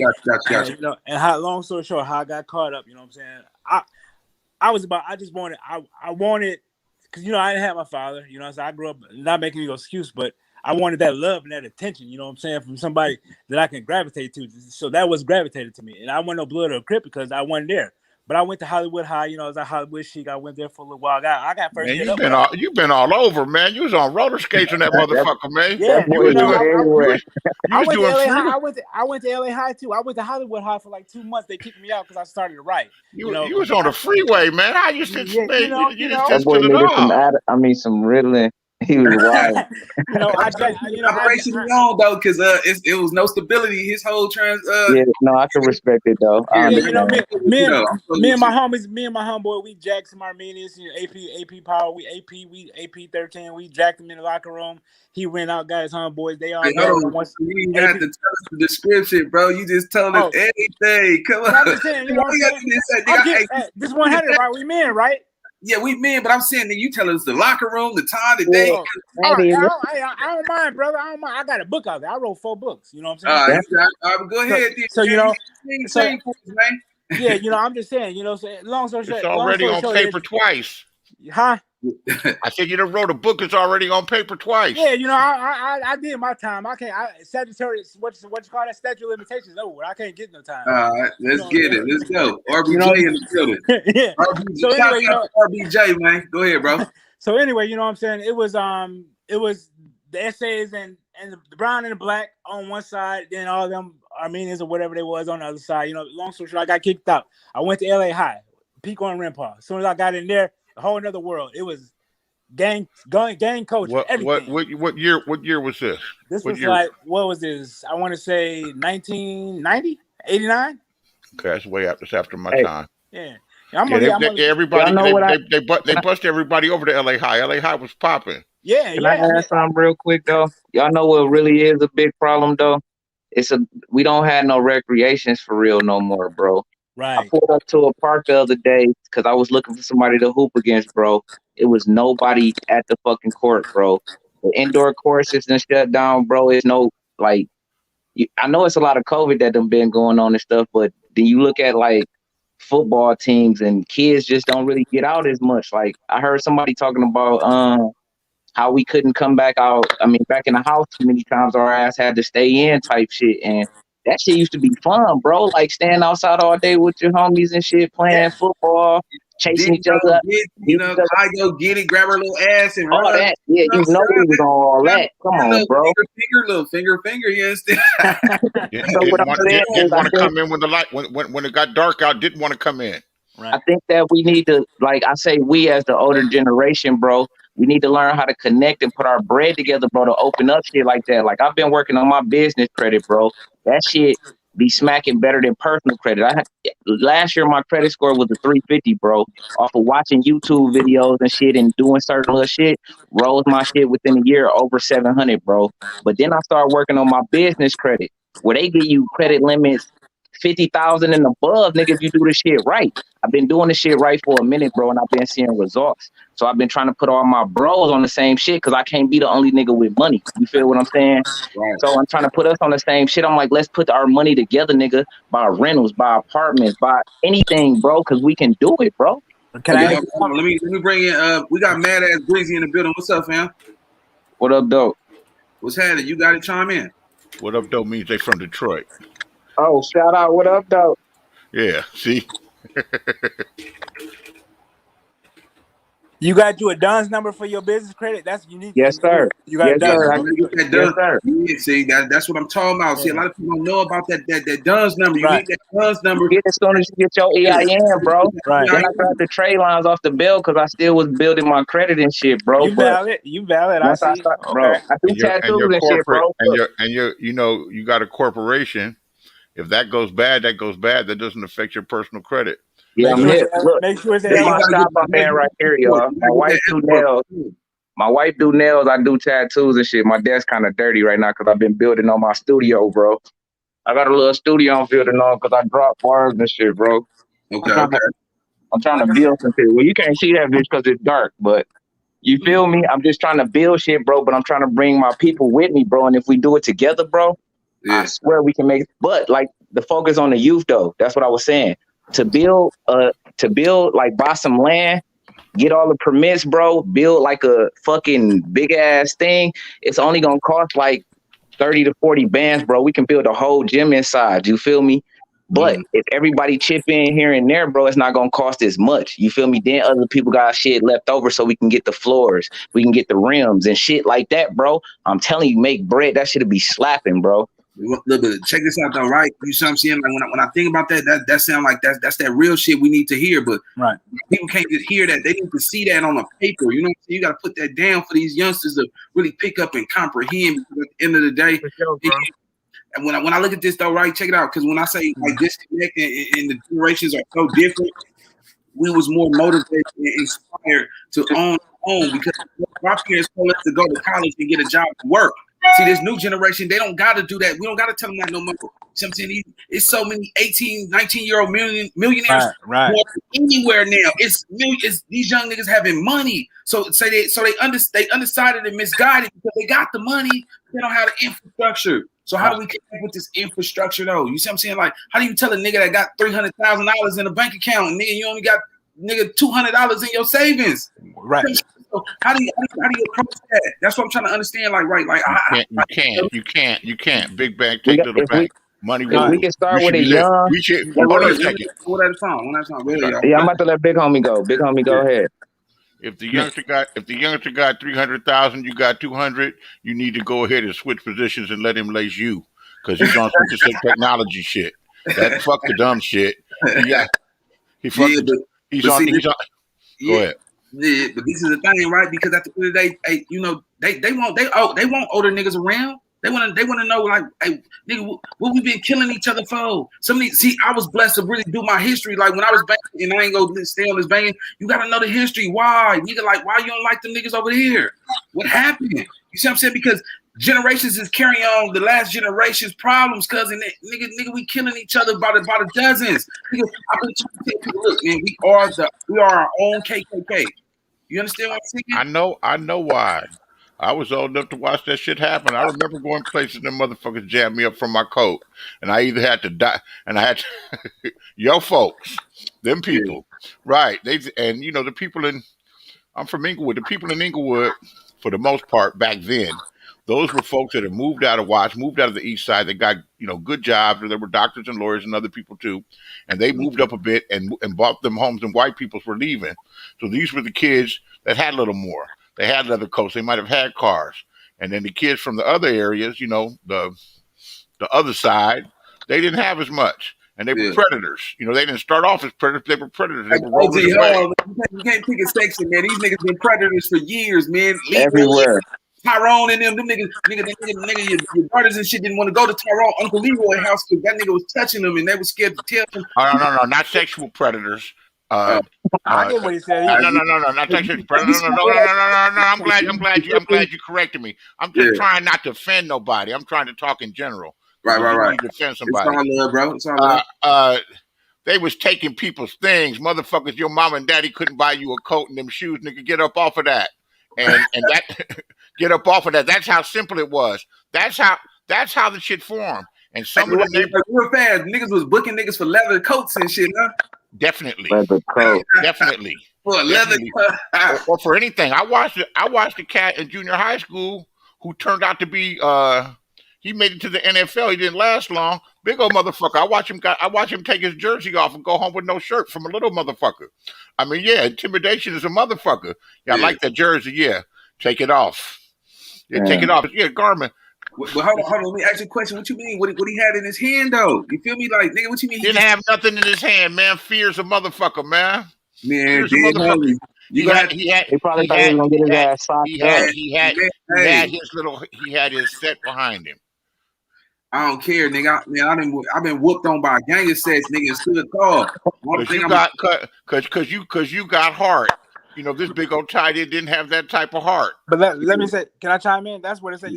Gotcha. And long story short, how I got caught up, you know what I'm saying? I wanted, because, I didn't have my father, so I grew up, not making any excuse, but I wanted that love and that attention, you know what I'm saying, from somebody that I can gravitate to. So that was gravitated to me. And I wasn't no blood or crip because I wasn't there. But I went to Hollywood High. You know, it was at Hollywood Chic. I went there for a little while. I got first Man, hit you've up. been all over, man. You was on roller skates in that motherfucker, man. Yeah, That boy You was you know, was doing everywhere. you I was went to doing LA free. High. I went to LA High too. I went to Hollywood High for like 2 months. They kicked me out because I started to write. You know, You was on the freeway, man. How you sit, yeah, man? You just That sit boy to it needed all. some riddling. He was wild. you know, I'm trying to keep the operation on though, because it was no stability. His whole Yeah, no, I can respect it though. I yeah, yeah, man. you know, understand. me and my homies, me and my homeboy, we jacked some Armenians, you know, AP Power, we AP 13, we jacked him in the locker room. He ran out, got his homeboys, they all Hey, got hold on. once. You ain't got to tell us the description, bro. You just told us everything. Come on. I'm just saying, you know what I'm saying? This 100, right? We men, right? Yeah, we men, but I'm saying that you tell us the locker room, the time, the day. Oh, all right. I don't mind, brother. I don't mind. I got a book out there. I wrote 4 books. You know what I'm saying? Go ahead. So you know, sing for us, man. Yeah, you know, I'm just saying, you know, so long story short, It's already on paper twice. Huh? I said you done wrote a book. It's already on paper twice. Yeah, you know, I did my time. I can't. Sagittarius, what you call that? Statute of limitations over. I can't get no time. All right, let's get it. Let's go. RBJ you know, in the building. Yeah. RBJ, So anyway, you know, RBJ, man, go ahead, bro. So anyway, you know what I'm saying? It was the essays and the brown and the black on one side, then all them Armenians or whatever they was on the other side. You know, long story short, I got kicked out. I went to LA High, Pico and Rimpar. As soon as I got in there, a whole another world. It was gang culture. Everything. What year was this? This was like, what was this? I want to say 1990, 89. Okay, that's way after. That's after my time. Yeah. Everybody, they bust everybody over to LA High. LA High was popping. Yeah, Can I add something real quick though? Y'all know what really is a big problem though? We don't have no recreations for real no more, bro. Right. I pulled up to a park the other day because I was looking for somebody to hoop against, bro. It was nobody at the fucking court, bro. The indoor courses and shut down, bro. It's no like. I know it's a lot of COVID that done been going on and stuff, but then you look at like football teams and kids just don't really get out as much. Like I heard somebody talking about how we couldn't come back out. I mean, back in the house too many times our ass had to stay in type shit. And that shit used to be fun, bro. Like staying outside all day with your homies and shit, playing football, chasing each other up. I go get it, grab her little ass and all run that. Yeah, you know we was on all that. Come on, bro. Little finger, you understand? Didn't want to come in when the light when it got dark out. Didn't want to come in. Right. I think that we need to, like I say, we as the older generation, bro, we need to learn how to connect and put our bread together, bro, to open up shit like that. Like I've been working on my business credit, bro. That shit be smacking better than personal credit. Last year my credit score was a 350, bro. Off of watching YouTube videos and shit and doing certain little shit, rose my shit within a year over 700, bro. But then I started working on my business credit, where they give you credit limits 50,000 and above, nigga, if you do this shit right. I've been doing this shit right for a minute, bro, and I've been seeing results. So I've been trying to put all my bros on the same shit because I can't be the only nigga with money. You feel what I'm saying? Right. So I'm trying to put us on the same shit. I'm like, let's put our money together, nigga, buy rentals, buy apartments, buy anything, bro, because we can do it, bro. Let me bring in we got Mad Ass Breezy in the building. What's up, fam? What up, dope? What's happening? You got to chime in. What up, dope means they from Detroit. Oh, shout out. What up, dope? Yeah, see? You got you a DUNS number for your business credit? That's unique. Yes, sir. You got yes, sir. Yes, sir. Yeah, see, that's what I'm talking about. Yeah. See, a lot of people don't know about that DUNS number. You need that DUNS number. You get it as soon as you get your EIN, bro. Right. Then I got the trade lines off the bill because I still was building my credit and shit, bro. You valid. I see. Bro, I do tattoos and shit, bro. And you got a corporation. If that goes bad, that goes bad. That doesn't affect your personal credit. Yeah, I'm hit. Look, make sure it's my shop I'm in right here, y'all. My wife do nails. My wife do nails. I do tattoos and shit. My desk kind of dirty right now because I've been building on my studio, bro. I got a little studio I'm building on because I drop bars and shit, bro. Okay. I'm trying to build some shit. Well, you can't see that bitch because it's dark, but you feel me? I'm just trying to build shit, bro. But I'm trying to bring my people with me, bro. And if we do it together, bro, I swear we can make it. But like the focus on the youth, though. That's what I was saying. To build, like buy some land, get all the permits, bro, build like a fucking big ass thing. It's only gonna cost like 30 to 40 bands, bro. We can build a whole gym inside. You feel me? But if everybody chip in here and there, bro, it's not gonna cost as much. You feel me? Then other people got shit left over so we can get the floors, we can get the rims and shit like that, bro. I'm telling you, make bread. That shit'll be slapping, bro. Look, check this out though, right? You see what I'm saying? Like when I think about that sound like that's that real shit we need to hear. But right, people can't just hear that; they need to see that on a paper. You know what I'm saying? You got to put that down for these youngsters to really pick up and comprehend. Because at the end of the day, and when I look at this though, right? Check it out, because when I say like disconnect and the generations are so different, we was more motivated and inspired to own because our parents told us to go to college and get a job to work. See, this new generation, they don't got to do that. We don't got to tell them that no more. You know what I'm saying? It's so many 18, 19-year-old millionaires right. anywhere now. It's these young niggas having money. So they undecided and misguided because they got the money. They don't have the infrastructure. So how do we connect with this infrastructure though? You see what I'm saying? Like, how do you tell a nigga that got $300,000 in a bank account and nigga you only got $200 in your savings? Right. So how do you approach that? That's what I'm trying to understand. Like, right, like you can't. Big bag, take little bag. Money. We can start with a young. We should. Hold on a second. One at a time. Yeah, I'm about to let Big Homie go. Big Homie, go ahead. If the youngster got 300,000, you got 200. You need to go ahead and switch positions and let him lace you, because he's on some technology shit. That fuck the dumb shit. He's on. Go ahead. Yeah, but this is the thing, right? Because at the end of the day, hey, you know, they want older niggas around. They want to know, like, hey, nigga, what we been killing each other for? I was blessed to really do my history. Like when I was banging, and I ain't gonna stay on this banging. You gotta know the history. Why, nigga? Like, why you don't like them niggas over here? What happened? You see what I'm saying? Because generations is carrying on the last generation's problems, cousin. Nigga, we killing each other by the dozens. Nigga, I've been trying to tell people, look, man, we are our own KKK. You understand what I'm saying? I know why. I was old enough to watch that shit happen. I remember going places and them motherfuckers jammed me up from my coat, and I either had to die, and I had to, yo folks, them people, right? And you know the people I'm from Inglewood. The people in Inglewood, for the most part, back then, those were folks that had moved out of Watts, moved out of the East Side. They got good jobs. There were doctors and lawyers and other people too, and they moved up a bit and bought them homes. And white people were leaving, so these were the kids that had a little more. They had leather coats. They might have had cars. And then the kids from the other areas, the other side, they didn't have as much. And they were predators. They didn't start off as predators. They were predators. They were roving away. You can't pick a section, man. These niggas been predators for years, man. Everywhere. Tyrone and them niggas, your brothers and shit didn't want to go to Tyrone, Uncle Leroy house because that nigga was touching them and they were scared to tell them. No, not sexual predators. I get what he said. No, not sexual predators. No. I'm glad you corrected me. I'm just trying not to offend nobody. I'm trying to talk in general. Right. Defend somebody. It's all love, bro. It's all love. They was taking people's things, motherfuckers. Your mom and daddy couldn't buy you a coat and them shoes, nigga. Get up off of that, and that get up off of that. That's how simple it was. That's how the shit formed. And some of the neighbors real fast. Niggas was booking niggas for leather coats and shit, huh? Definitely. Leather coat. Definitely. For leather coat. or for anything. I watched a cat in junior high school who turned out to be he made it to the NFL. He didn't last long. Big old motherfucker. I watch him take his jersey off and go home with no shirt from a little motherfucker. I mean, yeah, intimidation is a motherfucker. Yeah, I like that jersey. Yeah, take it off. Yeah, take it off. Yeah, garment. But hold on. Let me ask you a question. What you mean? What he had in his hand, though? You feel me? Like, nigga, what you mean? He didn't have nothing in his hand, man. Fear's a motherfucker, man. Man, He probably thought he was gonna get his ass socked up. He had his set behind him. I don't care, nigga. I've been whooped on by a gang of sets, nigga. And stood tall. Cause you got heart. This big old tight end didn't have that type of heart. But let me say, can I chime in? That's what it said.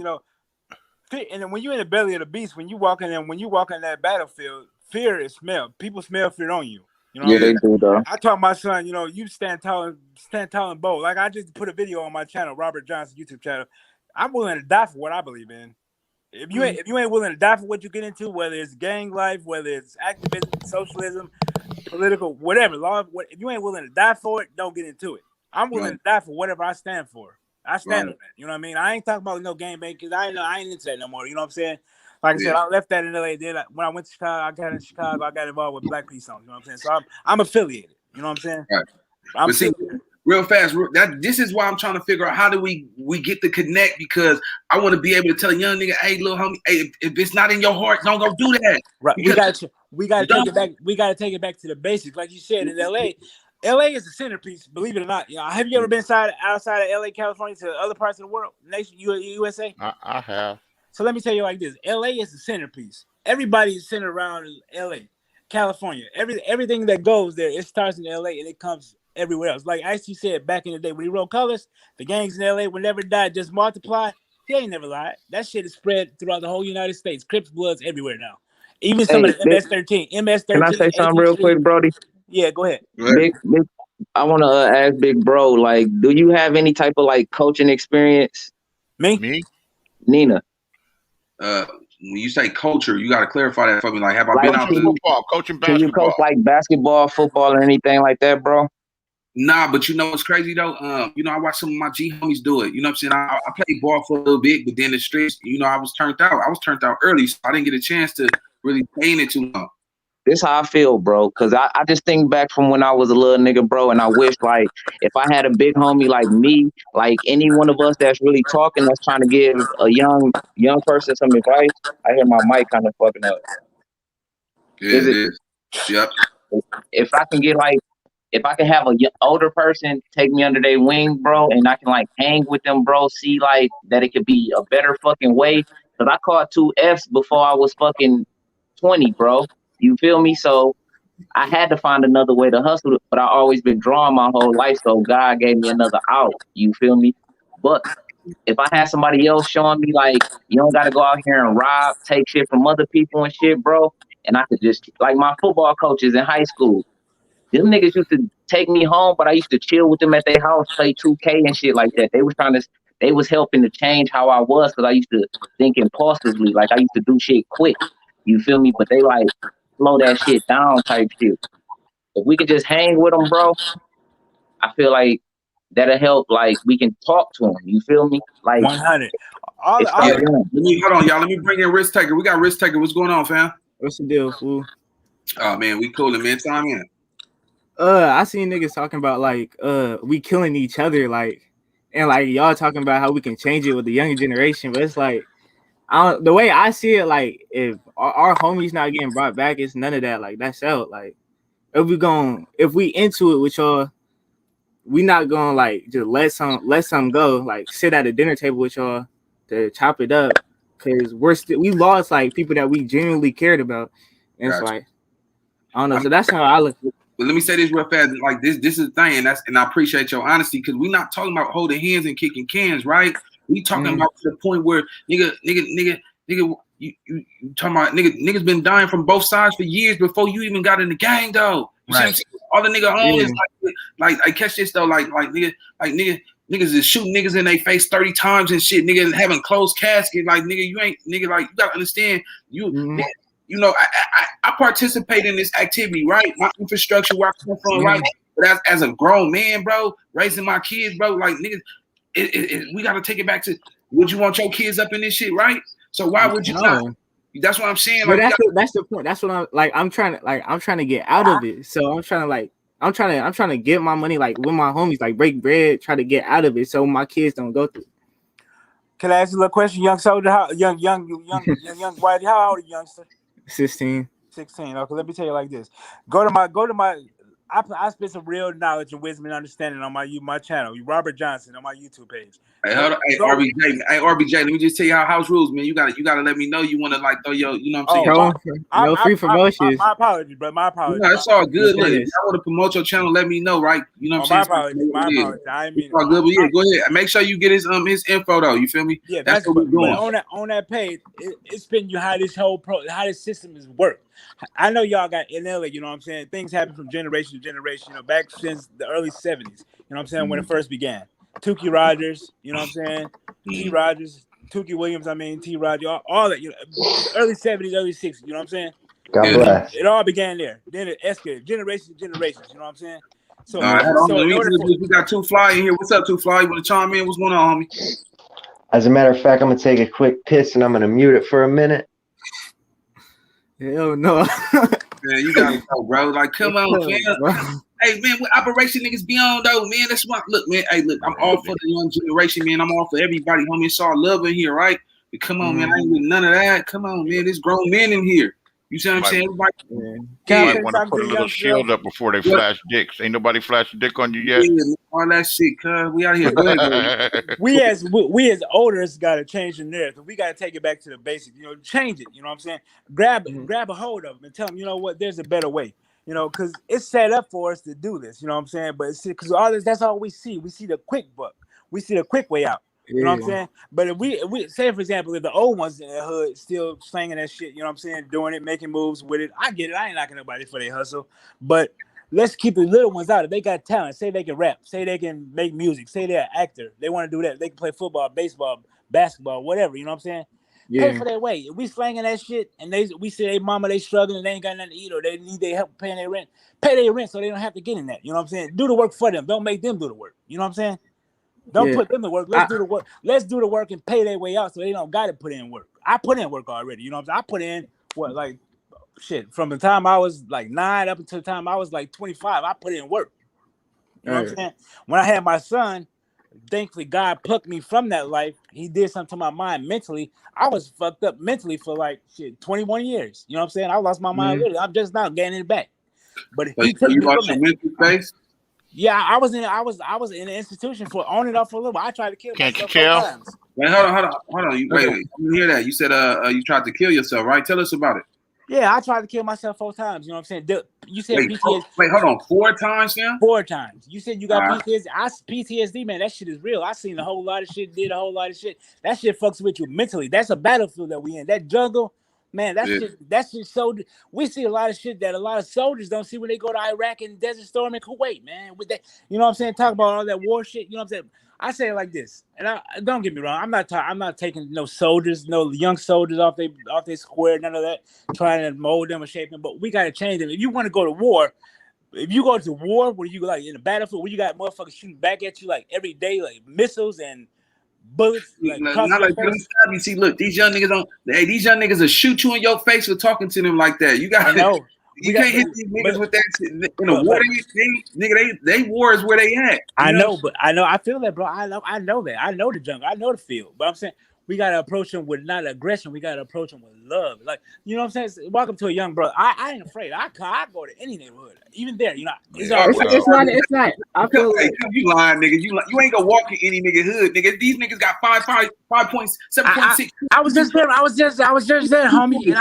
And then when you're in the belly of the beast, when you walk in that battlefield, fear is smell. People smell fear on you. They do though. I taught my son, you stand tall and bold. Like I just put a video on my channel, Robert Johnson YouTube channel. I'm willing to die for what I believe in. If you ain't willing to die for what you get into, whether it's gang life, whether it's activism, socialism, political, whatever, if you ain't willing to die for it, don't get into it. I'm willing to die for whatever I stand for. I stand on that. You know what I mean? I ain't talking about no game bang because I ain't into that no more. You know what I'm saying? Like I said, I left that in LA. Then when I went to Chicago, I got in Chicago. I got involved with Black Peace songs. You know what I'm saying? So I'm affiliated. You know what I'm saying? Right. I'm see, real fast. This is why I'm trying to figure out how do we get the connect, because I want to be able to tell a young nigga, hey, little homie, hey, if it's not in your heart, don't go do that. Right. We got to take it back. We got to take it back to the basics, like you said. In LA is the centerpiece. Believe it or not. Have you ever been outside of LA, California, to other parts of the world, nation, USA? I have. So let me tell you like this: LA is the centerpiece. Everybody is centered around LA, California. Everything that goes there, it starts in LA and it comes everywhere else. Like Ice-T said back in the day when he wrote Colors, the gangs in LA will never die, just multiply. He ain't never lied. That shit is spread throughout the whole United States. Crips, Bloods everywhere now. Even some of the MS-13. Can I say something real quick, Brody? Yeah, go ahead. Big, I want to ask Big Bro, like, do you have any type of like coaching experience? Me? Nina. When you say culture, you got to clarify that for me. Like, have I been out there? Coaching basketball. Can you coach like basketball, football, or anything like that, bro? Nah, but you know what's crazy though? I watched some of my G homies do it. You know what I'm saying? I played ball for a little bit, but then the streets, I was turned out. I was turned out early, so I didn't get a chance to really play in it too long. This how I feel, bro, because I just think back from when I was a little nigga, bro, and I wish, like, if I had a big homie like me, like any one of us that's really talking, that's trying to give a young person some advice. I hear my mic kind of fucking up. Yeah, it is. Yep. If I can have a older person take me under their wing, bro, and I can like hang with them, bro, see like that it could be a better fucking way. Because I caught 2 Fs before I was fucking 20, bro. You feel me? So I had to find another way to hustle, but I always been drawing my whole life. So God gave me another out. You feel me? But if I had somebody else showing me like, you don't got to go out here and rob, take shit from other people and shit, bro. And I could just, like my football coaches in high school, them niggas used to take me home, but I used to chill with them at their house, play 2K and shit like that. They was helping to change how I was, because I used to think impulsively. Like I used to do shit quick. You feel me? But they like slow that shit down type shit. If we could just hang with them, bro, I feel like that'll help. Like we can talk to them. You feel me? Like 100. Hold on, y'all. Let me bring in Risk Taker. We got Risk Taker. What's going on, fam? What's the deal, fool? Oh man, we coolin', man. Time in. I seen niggas talking about like we killing each other, like, and like y'all talking about how we can change it with the younger generation, but it's like the way I see it, like if our homies not getting brought back, it's none of that. Like that's out. Like if we into it with y'all, we not gonna like just let some go. Like sit at a dinner table with y'all to chop it up, because we lost like people that we genuinely cared about. And it's like I don't know. So that's how I look. But let me say this real fast. Like this is the thing, and I appreciate your honesty, because we're not talking about holding hands and kicking cans, right? We talking about to the point where nigga, you talking about niggas been dying from both sides for years before you even got in the gang, though. You see what I'm saying? All the nigga own is like I catch this though, niggas is shooting niggas in their face 30 times and shit, nigga having closed casket, like nigga, you ain't nigga, like you gotta understand nigga, I participate in this activity, right? My infrastructure where I come from, right? But as a grown man, bro, raising my kids, bro, like niggas, we gotta take it back to, would you want your kids up in this shit, right? So why would you not? That's what I'm saying. Like, that's the point. That's what I'm trying to get out of it. So I'm trying to get my money like with my homies, like break bread, try to get out of it so my kids don't go through. Can I ask you a question, young soldier? Young white? How old are you, youngster? 16. Okay, let me tell you like this. Go to my. I spit some real knowledge and wisdom and understanding on my channel. Robert Johnson on my YouTube page. Hey, hold on. Hey, RBJ, let me just tell you how house rules, man. You gotta let me know you want to like throw your, you know what I'm saying? No free promotions. My apologies, bro. My apologies. No, it's all good. Look, if I want to promote your channel, let me know, right? You know what I'm saying? My apologies. I mean, it's all good, but yeah, go ahead. Make sure you get his info though. You feel me? Yeah, that's what we're doing. On that page, it's been how this system is work. I know y'all got in LA, you know what I'm saying? Things happen from generation to generation, back since the early 70s, you know what I'm saying, when it first began. Tukey Rogers, you know what I'm saying? T. Rogers, Tukey Williams, T. Rogers, all that, early 70s, early 60s, you know what I'm saying? God bless. It all began there. Then it escalated, generations to generations, you know what I'm saying? So, we got Two Fly in here. What's up, Two Fly? You want to chime in? What's going on, homie? As a matter of fact, I'm going to take a quick piss and I'm going to mute it for a minute. Hell no. Man, you gotta go, bro. Like, come on, man. Hey, man, what operation niggas be on, though, man? That's why. Look, man. Hey, look, I'm all for the young generation, man. I'm all for everybody, homie. It's all love in here, right? But come on, man. I ain't with none of that. Come on, man. There's grown men in here. You see what I'm saying? Everybody, Might want to put a little shield up before they flash dicks. Ain't nobody flash a dick on you yet? Yeah, all that shit, cuz. We out here. Go ahead, we as olders got to change the narrative. We got to take it back to the basics. You know, change it. You know what I'm saying? Grab a hold of them and tell them, you know what? There's a better way. You know, because it's set up for us to do this. You know what I'm saying? But it's because all this, that's all we see. We see the quick buck. We see the quick way out. You know what I'm saying? But if we say, for example, if the old ones in the hood still slanging that shit, you know what I'm saying, doing it, making moves with it, I get it. I ain't knocking nobody for their hustle. But let's keep the little ones out. If they got talent, say they can rap, say they can make music, say they're an actor, they want to do that. They can play football, baseball, basketball, whatever. You know what I'm saying? Pay for their way. If we slanging that shit and we see their mama, they struggling and they ain't got nothing to eat or they need their help paying their rent, pay their rent so they don't have to get in that. You know what I'm saying? Do the work for them. Don't make them do the work. You know what I'm saying? Don't put them to work. Let's do the work. Let's do the work and pay their way out so they don't got to put in work. I put in work already. You know what I'm saying? I put in from the time I was like 9 up until the time I was like 25. I put in work. You know what I'm saying? When I had my son, thankfully God plucked me from that life. He did something to my mind mentally. I was fucked up mentally for 21 years. You know what I'm saying? I lost my mind literally. I'm just now gaining it back. But he took me from that. Mental space? Yeah, I was in an institution for on and off for a little while. I tried to kill myself. Can't you tell? Wait, hold on. Wait. I didn't hear that. You said you tried to kill yourself, right? Tell us about it. Yeah, I tried to kill myself 4 times. You know what I'm saying? You said PTSD. Wait, hold on. 4 times, Sam? 4 times. You said you got PTSD. PTSD, man. That shit is real. I seen a whole lot of shit. Did a whole lot of shit. That shit fucks with you mentally. That's a battlefield that we in. That jungle. Man, that's just so. We see a lot of shit that a lot of soldiers don't see when they go to Iraq and Desert Storm and Kuwait, man. With that, you know what I'm saying? Talk about all that war shit. You know what I'm saying? I say it like this, and don't get me wrong. I'm not taking no soldiers, no young soldiers off they square, none of that. Trying to mold them or shape them, but we gotta change them. If you want to go to war, if you go to war where you like in the battlefield where you got motherfuckers shooting back at you like every day, like missiles and bullets. Not like you see, look, these young niggas these young niggas will shoot you in your face for talking to them like that. You got I know. You can't hit these niggas with that shit. In a war, they war is where they at. I know. I feel that, bro. I know that. I know the jungle. I know the field. But I'm saying we gotta approach them with not aggression. We gotta approach them with love. Like, you know what I'm saying? Welcome to a young brother. I ain't afraid. I go to any neighborhood, even there. You know, it's not. I feel like you lying, nigga. You ain't gonna walk in any nigga hood, nigga. These niggas got 5.7.6. I was just there. I was just there, homie. And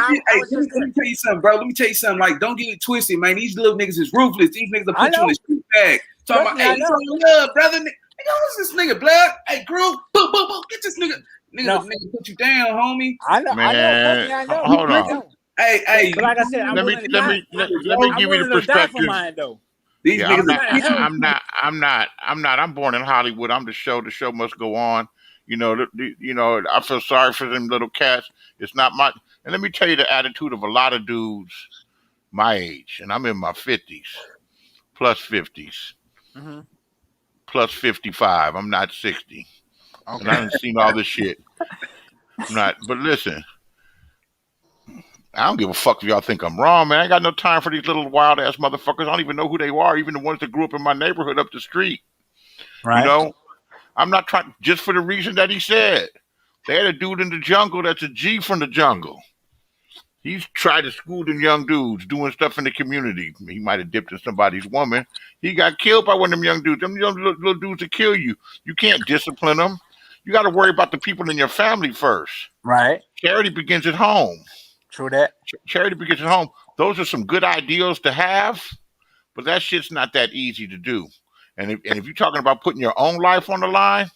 let me tell you something, bro. Let me tell you something. Like, don't get it twisted, man. These little niggas is ruthless. These niggas will put you in a street bag. Talking about, hey, love, brother. Nigga, who's this nigga, blood? Hey, Groove, boom, get this nigga. Nigga put you down, homie. I know. Hold on. Hey. But like I said, let me give you the perspective. These niggas I'm born in Hollywood. I'm the show. The show must go on. You know, I feel sorry for them little cats. It's not my. And let me tell you the attitude of a lot of dudes my age, and I'm in my 50s, plus 50s, plus 55. I'm not 60. Okay. And I haven't seen all this shit. But listen, I don't give a fuck if y'all think I'm wrong, man. I ain't got no time for these little wild ass motherfuckers. I don't even know who they are, even the ones that grew up in my neighborhood up the street. Right. You know, I'm not trying just for the reason that he said. They had a dude in the jungle that's a G from the jungle. He's tried to school them young dudes doing stuff in the community. He might have dipped in somebody's woman. He got killed by one of them young dudes. Them young little dudes will kill you. You can't discipline them. You got to worry about the people in your family first. Right. Charity begins at home. True that. Charity begins at home. Those are some good ideals to have, but that shit's not that easy to do. And if you're talking about putting your own life on the line,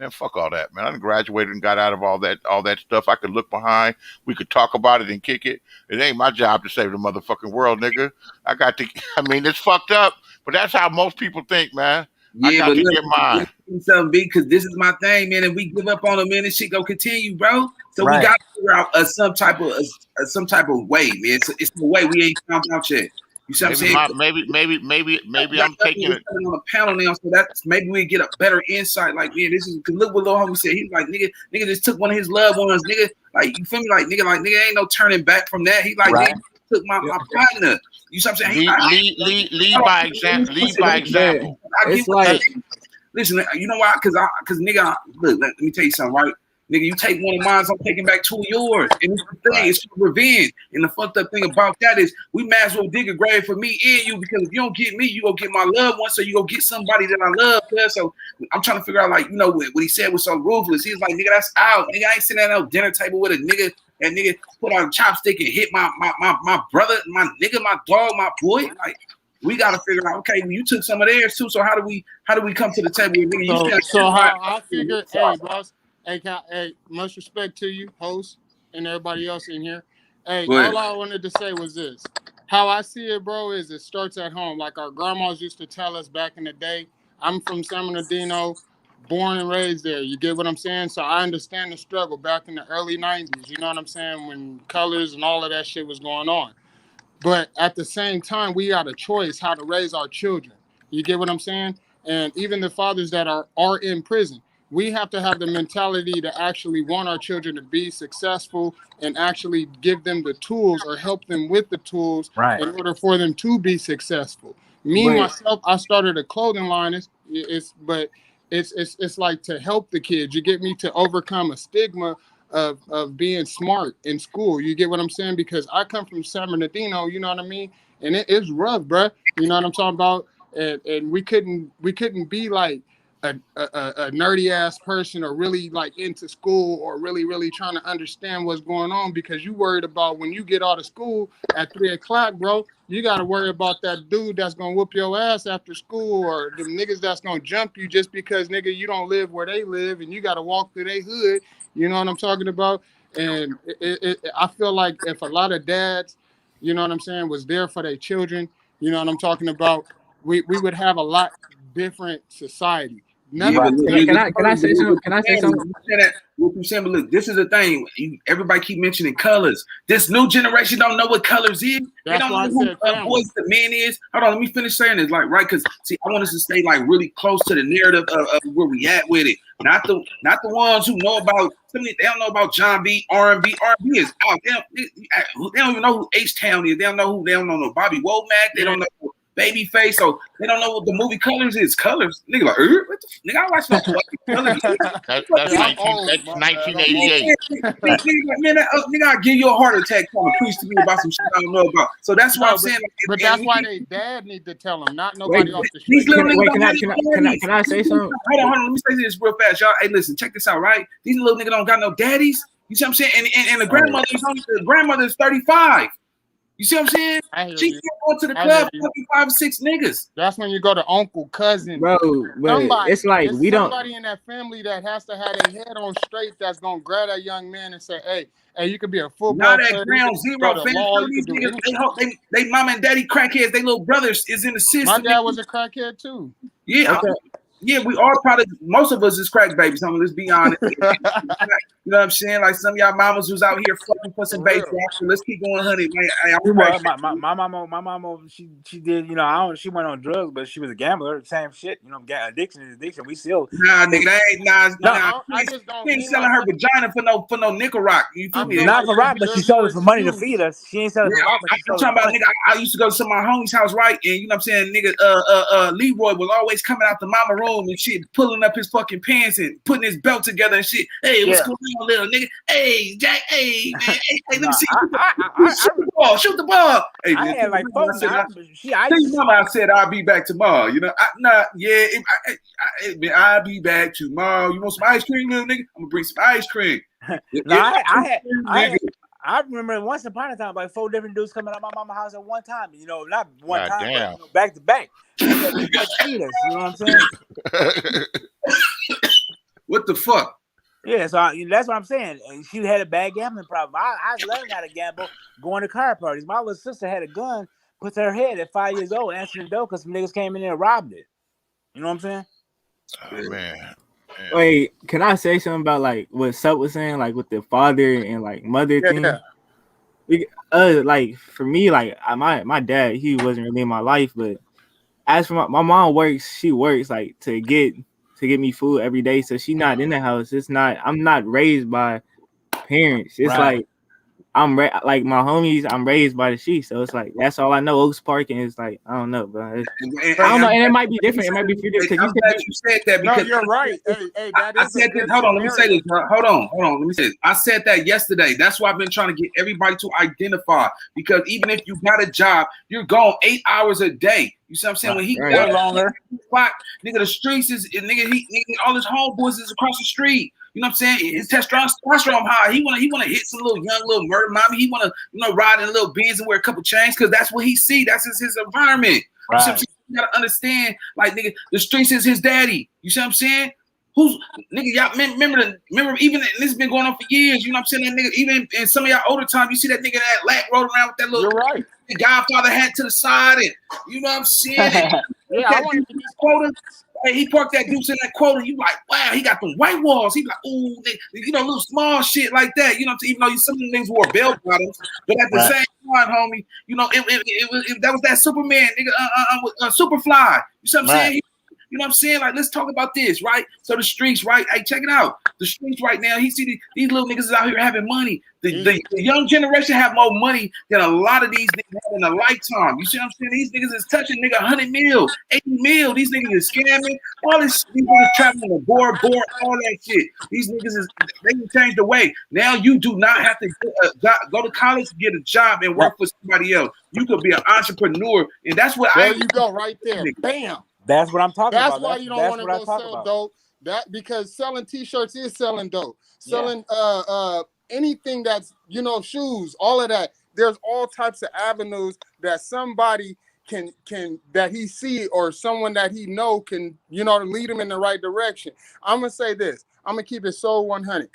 man, fuck all that, man. I done graduated and got out of all that stuff. I could look behind. We could talk about it and kick it. It ain't my job to save the motherfucking world, nigga. It's fucked up, but that's how most people think, man. Yeah, I got to get mine. Something big, because this is my thing, man. And we give up on them, man. This shit go continue, bro. So we got to figure out some type of way, man. It's the way we ain't found out yet. You see what I'm saying? Maybe I'm taking it on the panel now, so that's maybe we get a better insight. Like, man, this is, cause look what Lil Homie said. He's like, nigga just took one of his loved ones, nigga. Like you feel me? Like nigga ain't no turning back from that. He like nigga took my partner. You see what I'm saying? Lead by example. Lead by example. It's like, listen, you know why? Cause nigga, look, let me tell you something, right? Nigga, you take one of mine, I'm taking back two of yours. And it's the thing, it's revenge. And the fucked up thing about that is we might as well dig a grave for me and you, because if you don't get me, you go get my loved one, so you go get somebody that I love. So I'm trying to figure out, like, you know, what he said was so ruthless. He was like, nigga, that's out. Nigga, I ain't sitting at no dinner table with a nigga. That nigga put on a chopstick and hit my brother, my nigga, my dog, my boy. Like, we gotta figure out, okay, you took some of theirs too. So how do we come to the table with nigga? So how I figured, hey, boss. Hey, much respect to you, host, and everybody else in here. Hey, all I wanted to say was this. How I see it, bro, is it starts at home. Like our grandmas used to tell us back in the day. I'm from San Bernardino, born and raised there. You get what I'm saying? So I understand the struggle back in the early 90s. You know what I'm saying? When colors and all of that shit was going on. But at the same time, we got a choice how to raise our children. You get what I'm saying? And even the fathers that are in prison, we have to have the mentality to actually want our children to be successful and actually give them the tools or help them with the tools in order for them to be successful. Myself, I started a clothing line. It's like to help the kids. You get me, to overcome a stigma of being smart in school. You get what I'm saying? Because I come from San Bernardino, you know what I mean? And it's rough, bro. You know what I'm talking about? And we couldn't be like a nerdy ass person or really like into school or really trying to understand what's going on, because you worried about when you get out of school at 3 o'clock, bro, you got to worry about that dude that's going to whoop your ass after school, or the niggas that's going to jump you just because, nigga, you don't live where they live and you got to walk through their hood. You know what I'm talking about? And I feel like if a lot of dads, you know what I'm saying, was there for their children, you know what I'm talking about, we would have a lot different society. Can I say something? Can I say something? What you saying? But look, this is the thing. Everybody keep mentioning colors. This new generation don't know what colors is. They don't know who boys the man is. Hold on, let me finish saying this. Like, right? Because see, I want us to stay like really close to the narrative of where we at with it. Not the ones who know about. They don't know about John B. R&B. R&B is out. They don't even know who H-Town is. They don't know no Bobby Womack. They don't know Babyface, so they don't know what the movie Colors is. Colors, nigga, like, what the nigga, I watch no Colors. That's 1988. Nigga, I give you a heart attack trying to preach to me about some shit I don't know about. So that's why I'm saying. But that's why they dad need to tell them, not nobody off the street. Can I say something? Hold on, let me say this real fast, y'all. Hey, listen, check this out, right? These little niggas don't got no daddies. You see what I'm saying? And the grandmother is 35. You see what I'm saying? She can't go to the club fucking 5 or 6 niggas. That's when you go to uncle, cousin. Bro, it's like it's we don't. Somebody in that family that has to have their head on straight that's gonna grab that young man and say, hey, you could be a football player. Not that ground zero. These niggas, they mama and daddy crackheads. They little brothers is in the system. My dad was a crackhead too. Yeah. Okay. Yeah, we all probably, most of us is crack babies. So let's be honest. You know what I'm saying? Like some of y'all mamas who's out here fucking for some bass. Let's keep going, honey. My mama, she did. You know, she went on drugs, but she was a gambler. Same shit. You know, addiction is addiction. We still. Nah, nigga, that ain't she ain't selling her vagina for no nickel rock. You feel me? Not for rock, but she sold it for money to feed us. She ain't selling for rock. I'm talking about, nigga. I used to go to some of my homie's house, right? And you know what I'm saying, nigga. Leroy was always coming out the mama room and shit, pulling up his fucking pants and putting his belt together and shit. Hey, what's going on, little nigga? Hey, Jack. Hey, man. Hey, let me see. Shoot the ball. Hey, I had like 4 I said I'll be back tomorrow. You know, I'll be back tomorrow. You want some ice cream, little nigga? I'm gonna bring some ice cream. I remember once upon a time, like 4 different dudes coming out of my mama's house at one time. You know, not one time, but, you know, back to back. You know what I'm saying? What the fuck? Yeah, so that's what I'm saying. She had a bad gambling problem. I learned how to gamble going to car parties. My little sister had a gun put to her head at 5 years old, answering the door because some niggas came in there and robbed it. You know what I'm saying? Oh, man. Wait, can I say something about like what Sup was saying, like with the father and like mother thing? Like for me, like my dad, he wasn't really in my life, but as for my mom works, she works like to get me food every day, so she's not in the house. I'm not raised by parents. It's like like my homies. I'm raised by the streets, so it's like that's all I know. Oaks Park, and it's like I don't know, bro. I don't know, and it might be different. It might be different because I'm glad you said that because you're right. Hey, I said this. Hold on, let me say this. Bro. Hold on. Let me say this. I said that yesterday. That's why I've been trying to get everybody to identify because even if you got a job, you're gone 8 hours a day. You see what I'm saying? When he got longer, nigga, the streets is nigga. All his homeboys is across the street. You know what I'm saying? His testosterone high. He wanna hit some young murder mommy. He wanna ride in a little Benz and wear a couple chains because that's what he see. That's his environment. Right. You see what I'm saying? You gotta understand, like nigga, the streets is his daddy. You see what I'm saying? Who's nigga? Y'all remember even this has been going on for years. You know what I'm saying? That nigga, even in some of y'all older time, you see that nigga that lack rode around with that little Godfather hat to the side, and you know what I'm saying? I want to quota. Hey, he parked that deuce in that quota. You like, wow, he got them white walls. He like, ooh, little small shit like that. You know, even though some of the things wore bell bottoms, but at the same time, homie, that was that Superman nigga, Superfly. You see what I'm saying? You know what I'm saying? Like, let's talk about this, right? So the streets, right? Hey, check it out. The streets right now, he see these little niggas is out here having money. The young generation have more money than a lot of these niggas have in a lifetime. You see what I'm saying? These niggas is touching 100 mil, 80 mil. These niggas is scamming. All this, these niggas traveling the board, all that shit. These niggas they can change the way. Now you do not have to go to college to get a job and work for somebody else. You could be an entrepreneur, and that's what there you go right there. Bam. That's what I'm talking about. That's why you don't want to go sell dope. Because selling t-shirts is selling dope. Selling anything that's shoes, all of that. There's all types of avenues that somebody can that he see or someone that he know can lead him in the right direction. I'm gonna say this. I'm gonna keep it so 100.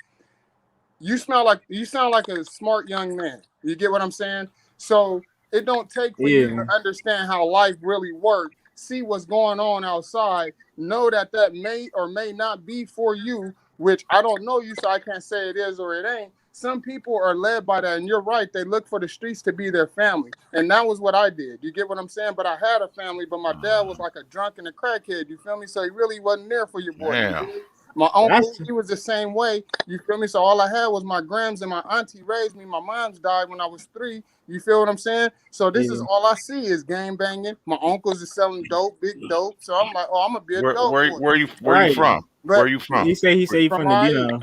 You sound like a smart young man. You get what I'm saying? So it don't take for you to understand how life really works. See what's going on outside, know that may or may not be for you, which I don't know you, so I can't say it is or it ain't. Some people are led by that, and you're right. They look for the streets to be their family, and that was what I did. You get what I'm saying? But I had a family, but my dad was like a drunk and a crackhead. You feel me? So he really wasn't there for your boy. Yeah. My uncle, he was the same way. You feel me? So all I had was my grams and my auntie raised me. My mom's died when I was 3. You feel what I'm saying? So this is all I see is gang banging. My uncles is selling dope, big dope. So I'm like, I'm gonna be a dope. Where are you from? Where are you from? He say you from the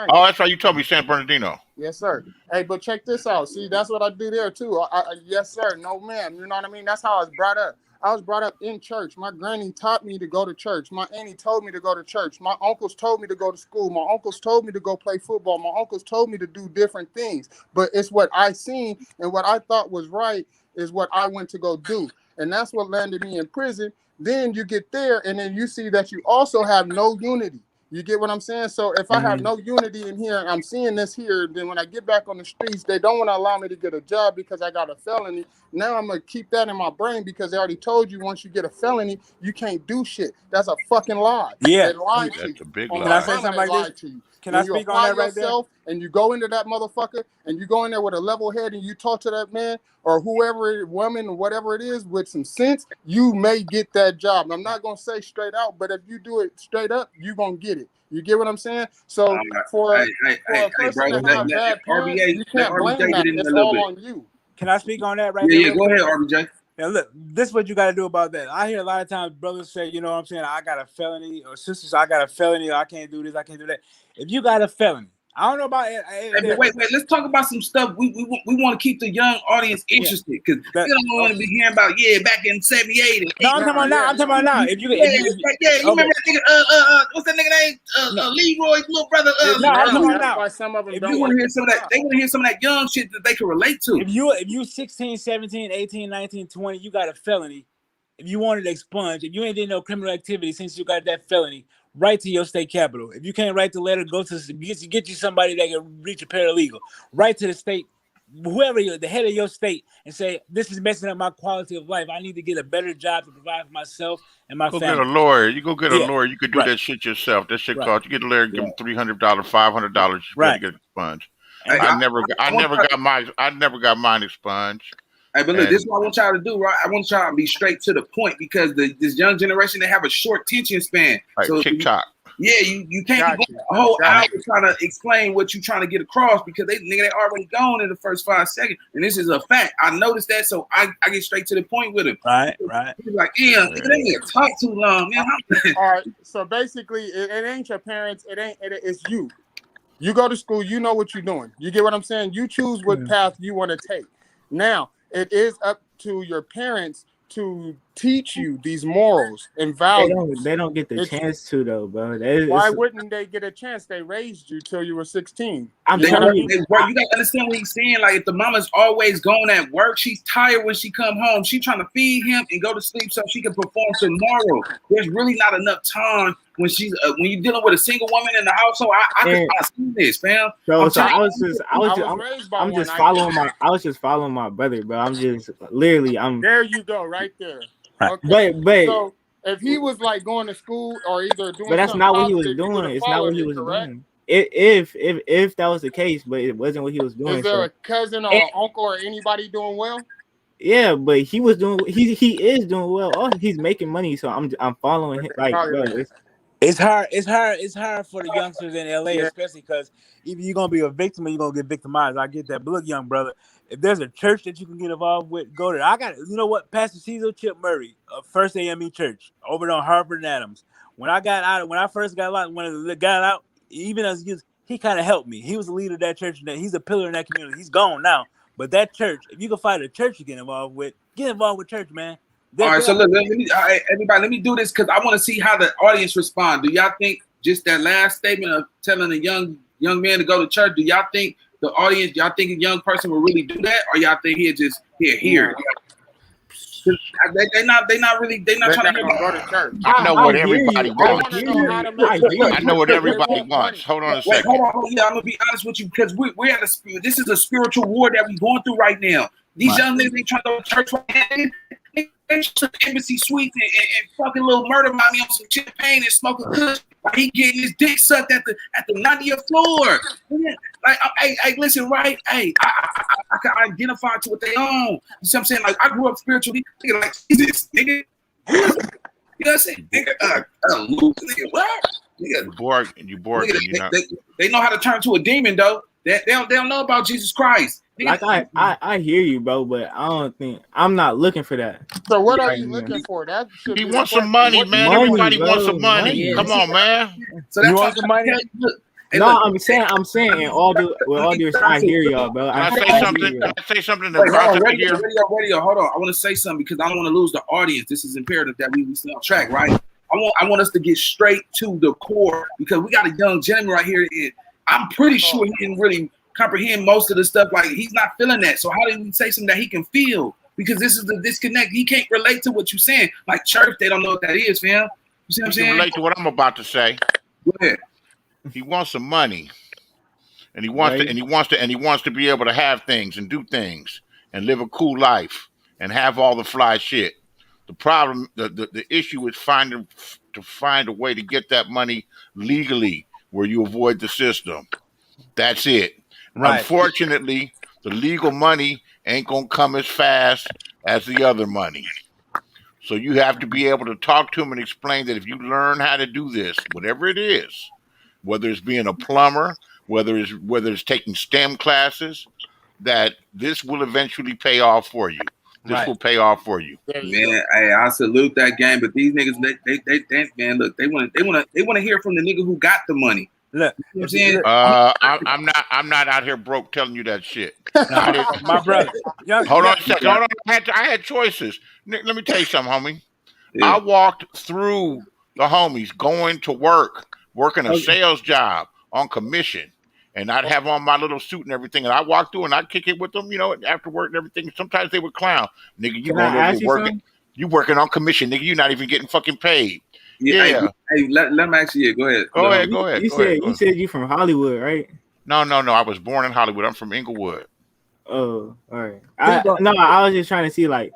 Oh, that's right. You told me San Bernardino. Yes, sir. Hey, but check this out. See, that's what I do there too. Yes, sir. No, ma'am. You know what I mean? That's how I was brought up. I was brought up in church. My granny taught me to go to church. My auntie told me to go to church. My uncles told me to go to school. My uncles told me to go play football. My uncles told me to do different things. But it's what I seen and what I thought was right is what I went to go do. And that's what landed me in prison. Then you get there and then you see that you also have no unity. You get what I'm saying? So if I have no unity in here, I'm seeing this here, then when I get back on the streets, they don't want to allow me to get a job because I got a felony. Now I'm going to keep that in my brain because they already told you once you get a felony, you can't do shit. That's a fucking lie. Yeah. They lied to you. That's a big Can lie. I say something like this? Can I speak on that right there? And you go into that motherfucker and you go in there with a level head and you talk to that man or whoever, woman or whatever it is with some sense, you may get that job. And I'm not going to say straight out, but if you do it straight up, you're going to get it. You get what I'm saying? So for a person to have bad parents, you can't blame that. It's all on you. Can I speak on that right there? Yeah, go ahead, RBJ. Now look, this is what you got to do about that. I hear a lot of times brothers say, you know what I'm saying, I got a felony, or sisters, I got a felony, or I can't do this, I can't do that. If you got a felony, I don't know about it. But wait, let's talk about some stuff. We want to keep the young audience interested because they don't want to be hearing about back in '78. No, I'm talking about now. If you remember that nigga? What's that nigga name? Leroy's little brother. No, I'm talking about now. Some of them if you want to hear some of that, they want to hear some of that young shit that they can relate to. If you 16, 17, 18, 19, 20, you got a felony. If you wanted to expunge, if you ain't did no criminal activity since you got that felony, write to your state capital. If you can't write the letter, go to get you somebody that can reach a paralegal. Write to the state, whoever the head of your state, and say, this is messing up my quality of life. I need to get a better job to provide for myself and my family. Go get a lawyer. You go get a lawyer. You could do that shit yourself. That shit costs. You get a lawyer, give them $300, $500. You get expunged. I never got mine expunged. Hey, but look, this is what I want y'all to do, right? I want y'all to be straight to the point because this young generation, they have a short attention span. Right, so TikTok. Yeah, you can't be a whole hour trying to explain what you're trying to get across because they already gone in the first 5 seconds. And this is a fact. I noticed that, so I get straight to the point with him. Right. He's like, yeah, they didn't talk too long, man. All right. So basically, it ain't your parents. It's you. You go to school. You know what you're doing. You get what I'm saying? You choose what path you want to take. Now, it is up to your parents to teach you these morals and values. They don't get the chance to though, bro. Why wouldn't they get a chance? They raised you till you were 16. I'm telling you, you gotta understand what he's saying. Like if the mama's always going at work, she's tired when she come home. She's trying to feed him and go to sleep so she can perform tomorrow. There's really not enough time when she's when you're dealing with a single woman in the household. I can see this, fam. So I was just following my brother, bro. I'm just literally there you go, right there. Okay. But so if he was like going to school or either doing, but that's not what he was doing. It's not what he was doing. If that was the case, but it wasn't what he was doing. Is there a cousin or uncle or anybody doing well? Yeah, but he was doing. He is doing well. Oh, he's making money, so I'm following him. Like, bro, it's hard. It's hard for the youngsters in LA, especially because either you're gonna be a victim or you're gonna get victimized. I get that. But look, young brother, if there's a church that you can get involved with, go there. I got, you know what, Pastor Cecil Chip Murray of First AME Church over on Harvard and Adams. When I first got out, even as a youth, he kind of helped me. He was the leader of that church, and he's a pillar in that community. He's gone now, but that church, if you can find a church you get involved with church, man. All right, so look, everybody, let me do this because I want to see how the audience respond. Do y'all think just that last statement of telling a young man to go to church? Do y'all think the audience, y'all think a young person will really do that, or y'all think he'll just hear? They're not trying to go to church. I know what everybody wants. I know what everybody wants. Hold on a second. Hold on. Yeah, I'm gonna be honest with you because we're at this is a spiritual war that we're going through right now. These young niggas ain't trying to go to church right now. They took embassy suites and fucking little murder mommy on some champagne and smoking kush. Like he getting his dick sucked at the 90th floor. Like, hey, listen, right? Hey, I can identify to what they own. You see what I'm saying? Like, I grew up spiritually. Nigga, like, Jesus, nigga. You know what I'm saying? Nigga, nigga, what? Nigga, you bored. They know how to turn to a demon, though. They don't know about Jesus Christ. Like I hear you, bro, but I'm not looking for that. So what are you looking for? He wants some money, man. Everybody wants some money. Come on, man. So you want some money? No, I'm saying, in all due respect, I hear y'all, bro. Can I say something? Radio. Hold on. I want to say something because I don't want to lose the audience. This is imperative that we stay on track, right? I want us to get straight to the core because we got a young gentleman right here. I'm pretty sure he didn't really comprehend most of the stuff. Like he's not feeling that. So how do we say something that he can feel? Because this is the disconnect. He can't relate to what you're saying. Like church, they don't know what that is, fam. You see what I'm saying? Relate to what I'm about to say. Go ahead. He wants some money, and he wants to be able to have things and do things and live a cool life and have all the fly shit. The problem, the issue is find a way to get that money legally where you avoid the system. That's it. Right. Unfortunately, the legal money ain't gonna come as fast as the other money. So you have to be able to talk to him and explain that if you learn how to do this, whatever it is, whether it's being a plumber, whether it's taking STEM classes, that this will eventually pay off for you. This will pay off for you. Man, hey, I salute that game, but these niggas, they man, look, they want to hear from the nigga who got the money. Look, you know what I'm not out here broke telling you that shit. My brother. Hold on a second. Hold on. I had choices. Nick, let me tell you something, homie. Yeah. I walked through the homies going to work, working a sales job on commission, and I'd have on my little suit and everything, and I walked through and I'd kick it with them, after work and everything. Sometimes they would clown, nigga. You going over working? You working on commission, nigga? You're not even getting fucking paid. Yeah. Hey, let me ask you. Go ahead. Go ahead. You said you from Hollywood, right? No. I was born in Hollywood. I'm from Inglewood. Oh, all right. I was just trying to see like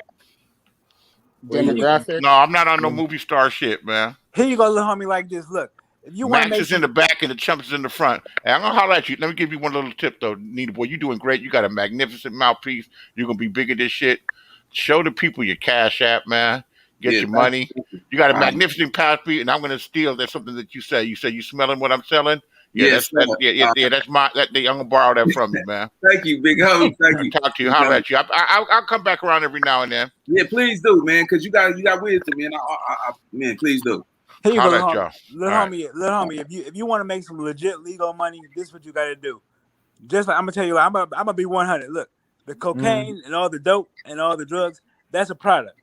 demographic. No, I'm not on no movie star shit, man. Here you go, little homie. Like this. Look, if you want Max is in the back and the Chump is in the front. Hey, I'm gonna holler at you. Let me give you one little tip though, Nita boy. You doing great. You got a magnificent mouthpiece. You're gonna be big at this shit. Show the people your Cash App, man. get your money. You got a magnificent copy, and I'm going to steal. That's something that you say. You say you smelling what I'm selling. Yeah, Yes, that's my. I'm going to borrow that from you, man. Thank you, big homie. Thank you. Talk to you. Holler at you. I'll come back around every now and then. Yeah, please do, man, because you got wisdom, man. Man, please do. Here you go, y'all. Little homie. If you want to make some legit legal money, this is what you got to do. Just like I'm gonna tell you, I'm gonna be 100. Look, the cocaine and all the dope and all the drugs, that's a product.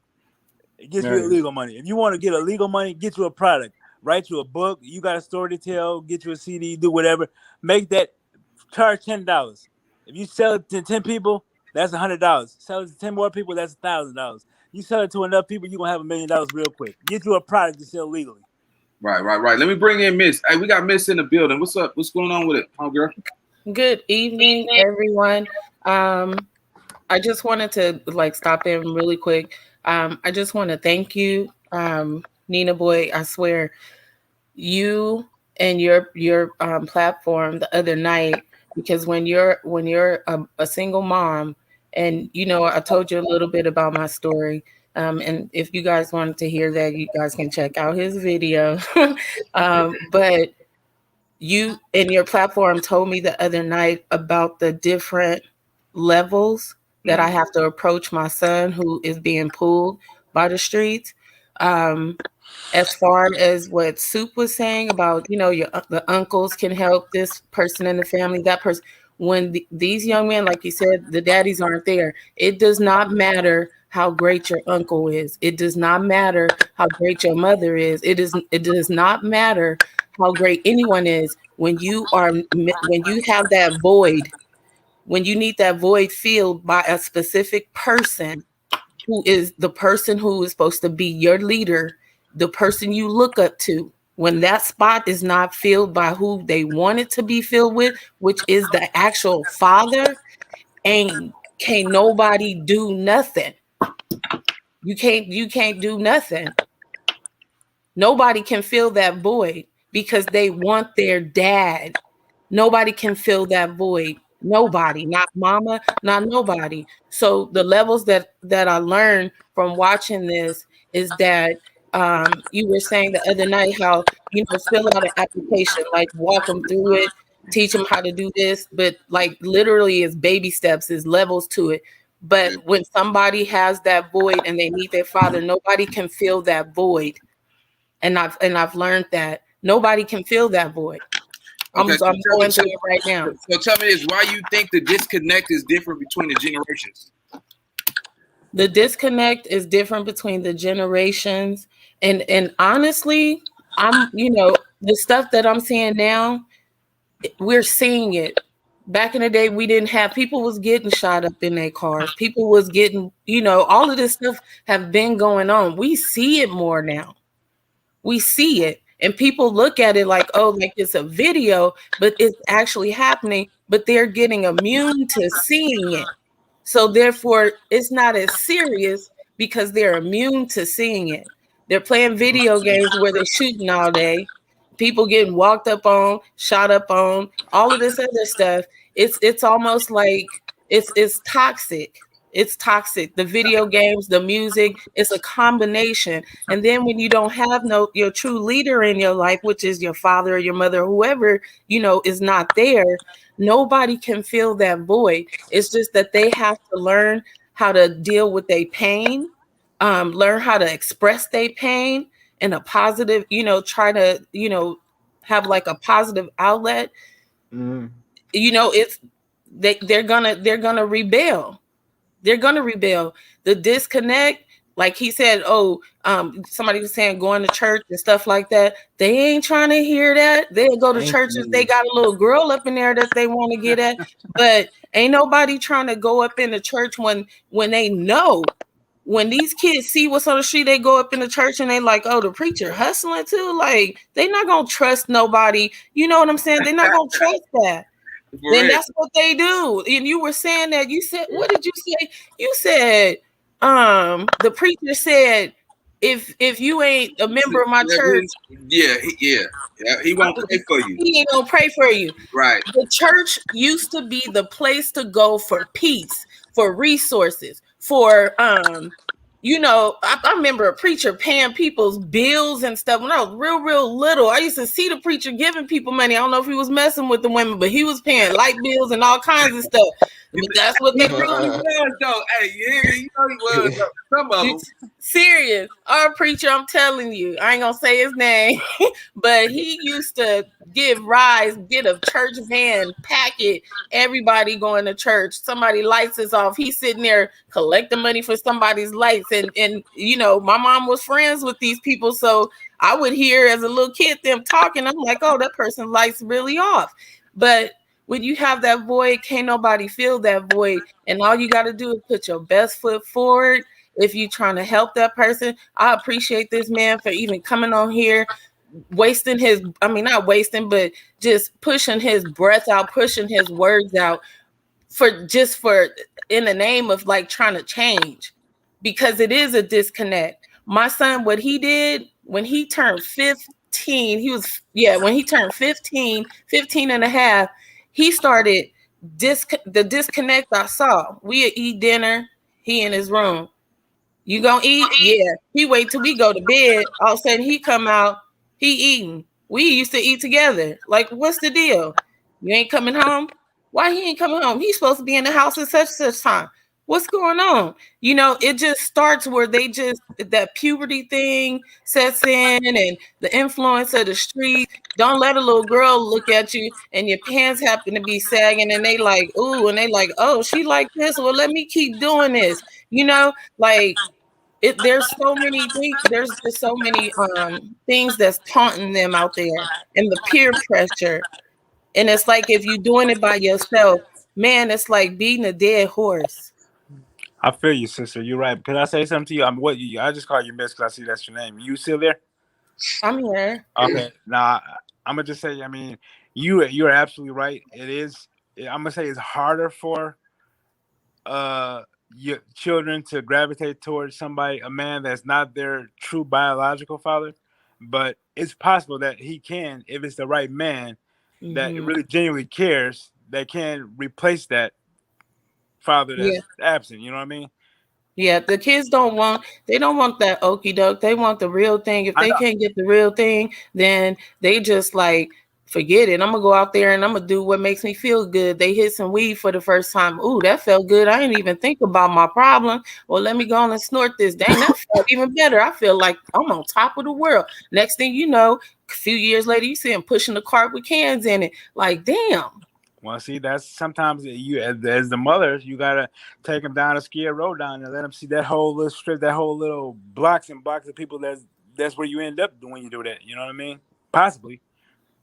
It gets you illegal money. If you want to get illegal money, get you a product. Write you a book. You got a story to tell. Get you a CD. Do whatever. Make that. Charge $10. If you sell it to 10 people, that's $100. Sell it to 10 more people, that's $1,000. You sell it to enough people, you're gonna have $1 million real quick. Get you a product to sell legally. Right. Let me bring in Miss. Hey, we got Miss in the building. What's up? What's going on with it, girl? Good evening, everyone. I just wanted to stop in really quick. I just want to thank you, Nina Boy. I swear, you and your platform the other night, because when you're a single mom, and I told you a little bit about my story. And if you guys wanted to hear that, you guys can check out his video. But you and your platform told me the other night about the different levels that I have to approach my son who is being pulled by the streets. As far as what Soup was saying about, the uncles can help this person in the family, that person. When these young men, like you said, the daddies aren't there. It does not matter how great your uncle is. It does not matter how great your mother is. It does not matter how great anyone is. When you have that void, when you need that void filled by a specific person who is the person who is supposed to be your leader, the person you look up to, when that spot is not filled by who they want it to be filled with, which is the actual father, can't nobody do nothing. You can't do nothing. Nobody can fill that void because they want their dad. Nobody can fill that void. Nobody, not mama, not nobody. So the levels that I learned from watching this is that you were saying the other night how, fill out an application, like walk them through it, teach them how to do this, but like literally is baby steps, is levels to it. But when somebody has that void and they need their father, nobody can fill that void. And I've learned that nobody can fill that void. Okay, I'm going through it right now. So tell me this, why you think the disconnect is different between the generations? The disconnect is different between the generations. And honestly, the stuff that I'm seeing now, we're seeing it. Back in the day, we didn't have, people was getting shot up in their cars. People was getting, all of this stuff have been going on. We see it more now. We see it. And people look at it like, oh, like it's a video, but it's actually happening, but they're getting immune to seeing it. So therefore, it's not as serious because they're immune to seeing it. They're playing video games where they're shooting all day. People getting walked up on, shot up on, all of this other stuff. It's almost like it's toxic. It's toxic. The video games, the music, it's a combination. And then when you don't have your true leader in your life, which is your father or your mother, whoever, is not there, nobody can fill that void. It's just that they have to learn how to deal with their pain, learn how to express their pain in a positive, try to, have like a positive outlet. It's they're gonna rebel. They're gonna rebel. The disconnect, like he said, somebody was saying going to church and stuff like that. They ain't trying to hear that. They'll go to churches. They got a little girl up in there that they want to get at, but ain't nobody trying to go up in the church when they know. When these kids see what's on the street, they go up in the church and they like, oh, the preacher hustling too. Like, they not gonna trust nobody. You know what I'm saying? They're not gonna trust that. Then that's what they do. And you were saying that, you said, what did you say? You said, the preacher said, if you ain't a member of my church, he won't pray for you. He ain't gonna pray for you. Right. The church used to be the place to go for peace, for resources, for you know, I remember a preacher paying people's bills and stuff when I was real little. I used to see the preacher giving people money. I don't know if he was messing with the women, but he was paying light bills and all kinds of stuff. But that's what they really was though. Hey, you know he was though. Some of them. Serious. Our preacher, I'm telling you, I ain't gonna say his name, but he used to get a church van, pack it, everybody going to church. Somebody lights is off. He's sitting there collecting money for somebody's lights. And you know, my mom was friends with these people, so I would hear as a little kid them talking. I'm like, oh, that person's lights really off. But when you have that void, can't nobody fill that void. And all you got to do is put your best foot forward. If you're trying to help that person, I appreciate this man for even coming on here, wasting not wasting, but just pushing his breath out, pushing his words out for in the name of like trying to change, because it is a disconnect. My son, what he did when he turned 15, when he turned 15 and a half, he started the disconnect I saw. We eat dinner, he in his room. You gonna eat? Yeah. He wait till we go to bed. All of a sudden he come out, he eating. We used to eat together. Like, what's the deal? You ain't coming home? Why he ain't coming home? He's supposed to be in the house at such time. What's going on? You know, it just starts where that puberty thing sets in, and the influence of the street. Don't let a little girl look at you and your pants happen to be sagging and they like, ooh, and they like, oh, she like this. Well, let me keep doing this. You know, like there's so many things, there's just so many things that's taunting them out there, and the peer pressure. And it's like if you're doing it by yourself, man, it's like beating a dead horse. I feel you, sister. You're right. Can I say something to you? I just call you Miss because I see that's your name. You still there? I'm here. Okay. Now I'm gonna just say, I mean, you're absolutely right. It is. I'm gonna say it's harder for your children to gravitate towards a man that's not their true biological father, but it's possible that he can, if it's the right man that really genuinely cares, that can replace that father that's absent. You know what I mean? Yeah, the kids don't want that okie doke. They want the real thing. If they can't get the real thing, then they just like forget it. I'm gonna go out there and I'm gonna do what makes me feel good. They hit some weed for the first time. Ooh, that felt good. I didn't even think about my problem. Well, let me go on and snort this. Dang, that felt even better. I feel like I'm on top of the world. Next thing you know, a few years later, you see him pushing the cart with cans in it. Like, damn. Well, see, that's sometimes you as the mother, you gotta take them down a Skid Row down and let them see that whole little strip, that whole little blocks and blocks of people. That's where you end up when you do that. You know what I mean? Possibly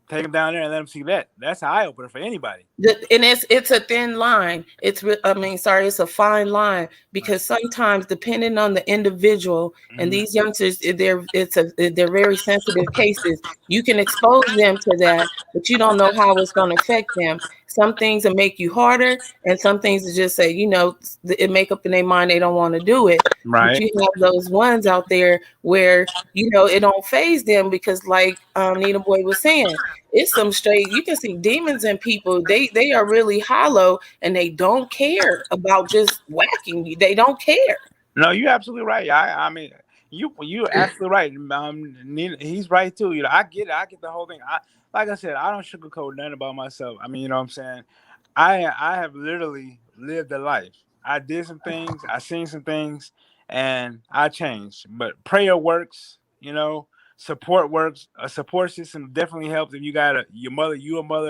take them down there and let them see that. That's an eye opener for anybody. And it's a thin line. It's a fine line, because sometimes depending on the individual and these youngsters, they're very sensitive cases. You can expose them to that, but you don't know how it's going to affect them. Some things will make you harder, and some things will just say, you know, it make up in their mind they don't want to do it. Right. But you have those ones out there where, you know, it don't phase them, because like Nina Boy was saying, it's some straight, you can see demons in people. They are really hollow, and they don't care about just whacking you. They don't care. No, you're absolutely right. I mean, you're absolutely right. Nina, he's right too. You know, I get it. I get the whole thing. Like I said, I don't sugarcoat nothing about myself. I mean, you know what I'm saying? I have literally lived a life. I did some things, I seen some things, and I changed. But prayer works, you know, support works. A support system definitely helps. If you got a mother,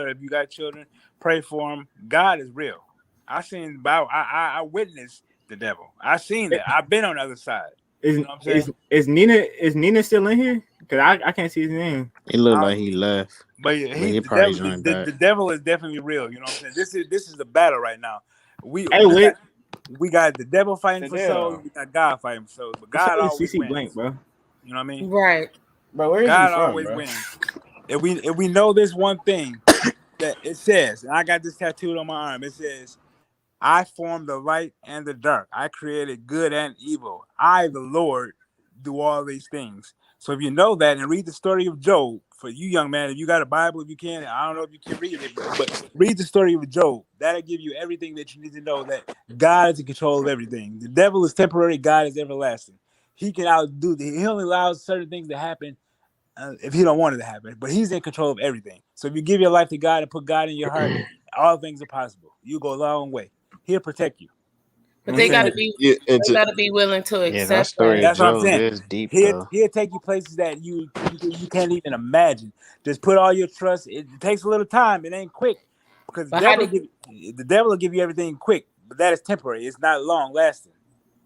if you got children, pray for them. God is real. I witnessed the devil. I seen that. I've been on the other side. You know what I'm saying? Is Nina still in here? Because I can't see his name. It looked like he left. But the devil is definitely real. You know what I'm saying? This is the battle right now. We got the devil fighting for souls. We got God fighting for souls. But God always wins. Blank, bro. You know what I mean? Right. Bro, where is God he from, always bro? wins. If we know this one thing that it says, and I got this tattooed on my arm. It says, I formed the light and the dark. I created good and evil. I, the Lord, do all these things. So if you know that and read the story of Job, for you, young man, if you got a Bible, if you can, I don't know if you can read it, but read the story of Job. That'll give you everything that you need to know, that God is in control of everything. The devil is temporary, God is everlasting. He can outdo. He only allows certain things to happen if he don't want it to happen, but he's in control of everything. So if you give your life to God and put God in your heart, all things are possible. You go a long way. He'll protect you. But they gotta be willing to accept that story That's of what I'm Job saying. is deep He'll though. take you places that you can't even imagine. Just put all your trust. It takes a little time. It ain't quick, because the devil will give you everything quick, but that is temporary. It's not long lasting.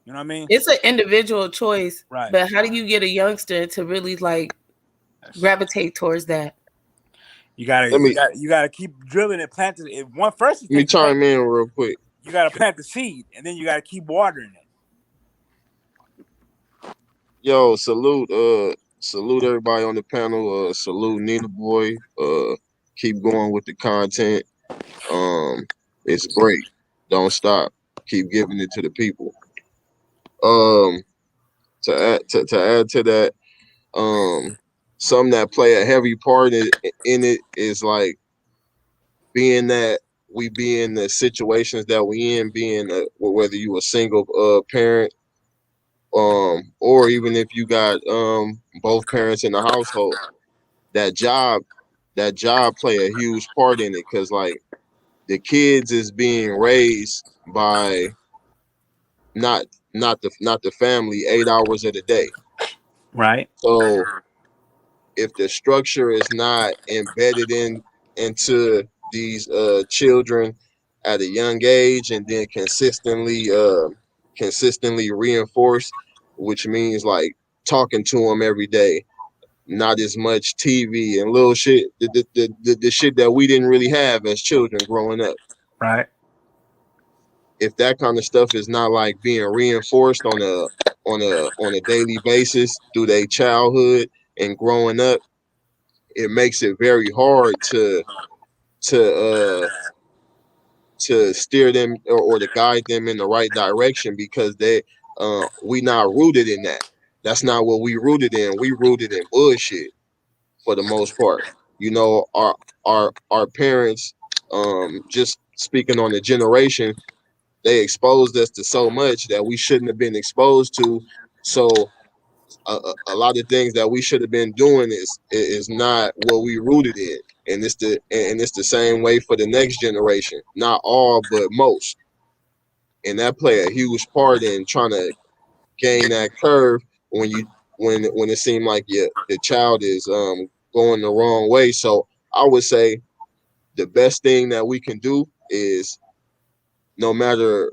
You know what I mean? It's an individual choice, right? But how do you get a youngster to really like gravitate towards that? You gotta keep drilling and planting it. First, let me chime in real quick. You gotta plant the seed, and then you gotta keep watering it. Yo, salute everybody on the panel. Salute Nina Boy. Keep going with the content. It's great. Don't stop. Keep giving it to the people. To add to that, something that play a heavy part in it is like being that we be in the situations that we in, being whether you a single parent, or even if you got both parents in the household, that job play a huge part in it, because like the kids is being raised by not the family 8 hours of the day. Right. So if the structure is not embedded into these children at a young age, and then consistently reinforced, which means like talking to them every day, not as much TV and little shit, the shit that we didn't really have as children growing up. Right. If that kind of stuff is not like being reinforced on a daily basis through their childhood and growing up, it makes it very hard to steer them or to guide them in the right direction, because we not rooted in that. That's not what we rooted in. We rooted in bullshit for the most part. You know, our parents, just speaking on the generation, they exposed us to so much that we shouldn't have been exposed to. So a lot of things that we should have been doing is not what we rooted in, and it's the same way for the next generation. Not all, but most, and that play a huge part in trying to gain that curve when it seemed like the child is going the wrong way. So I would say the best thing that we can do is, no matter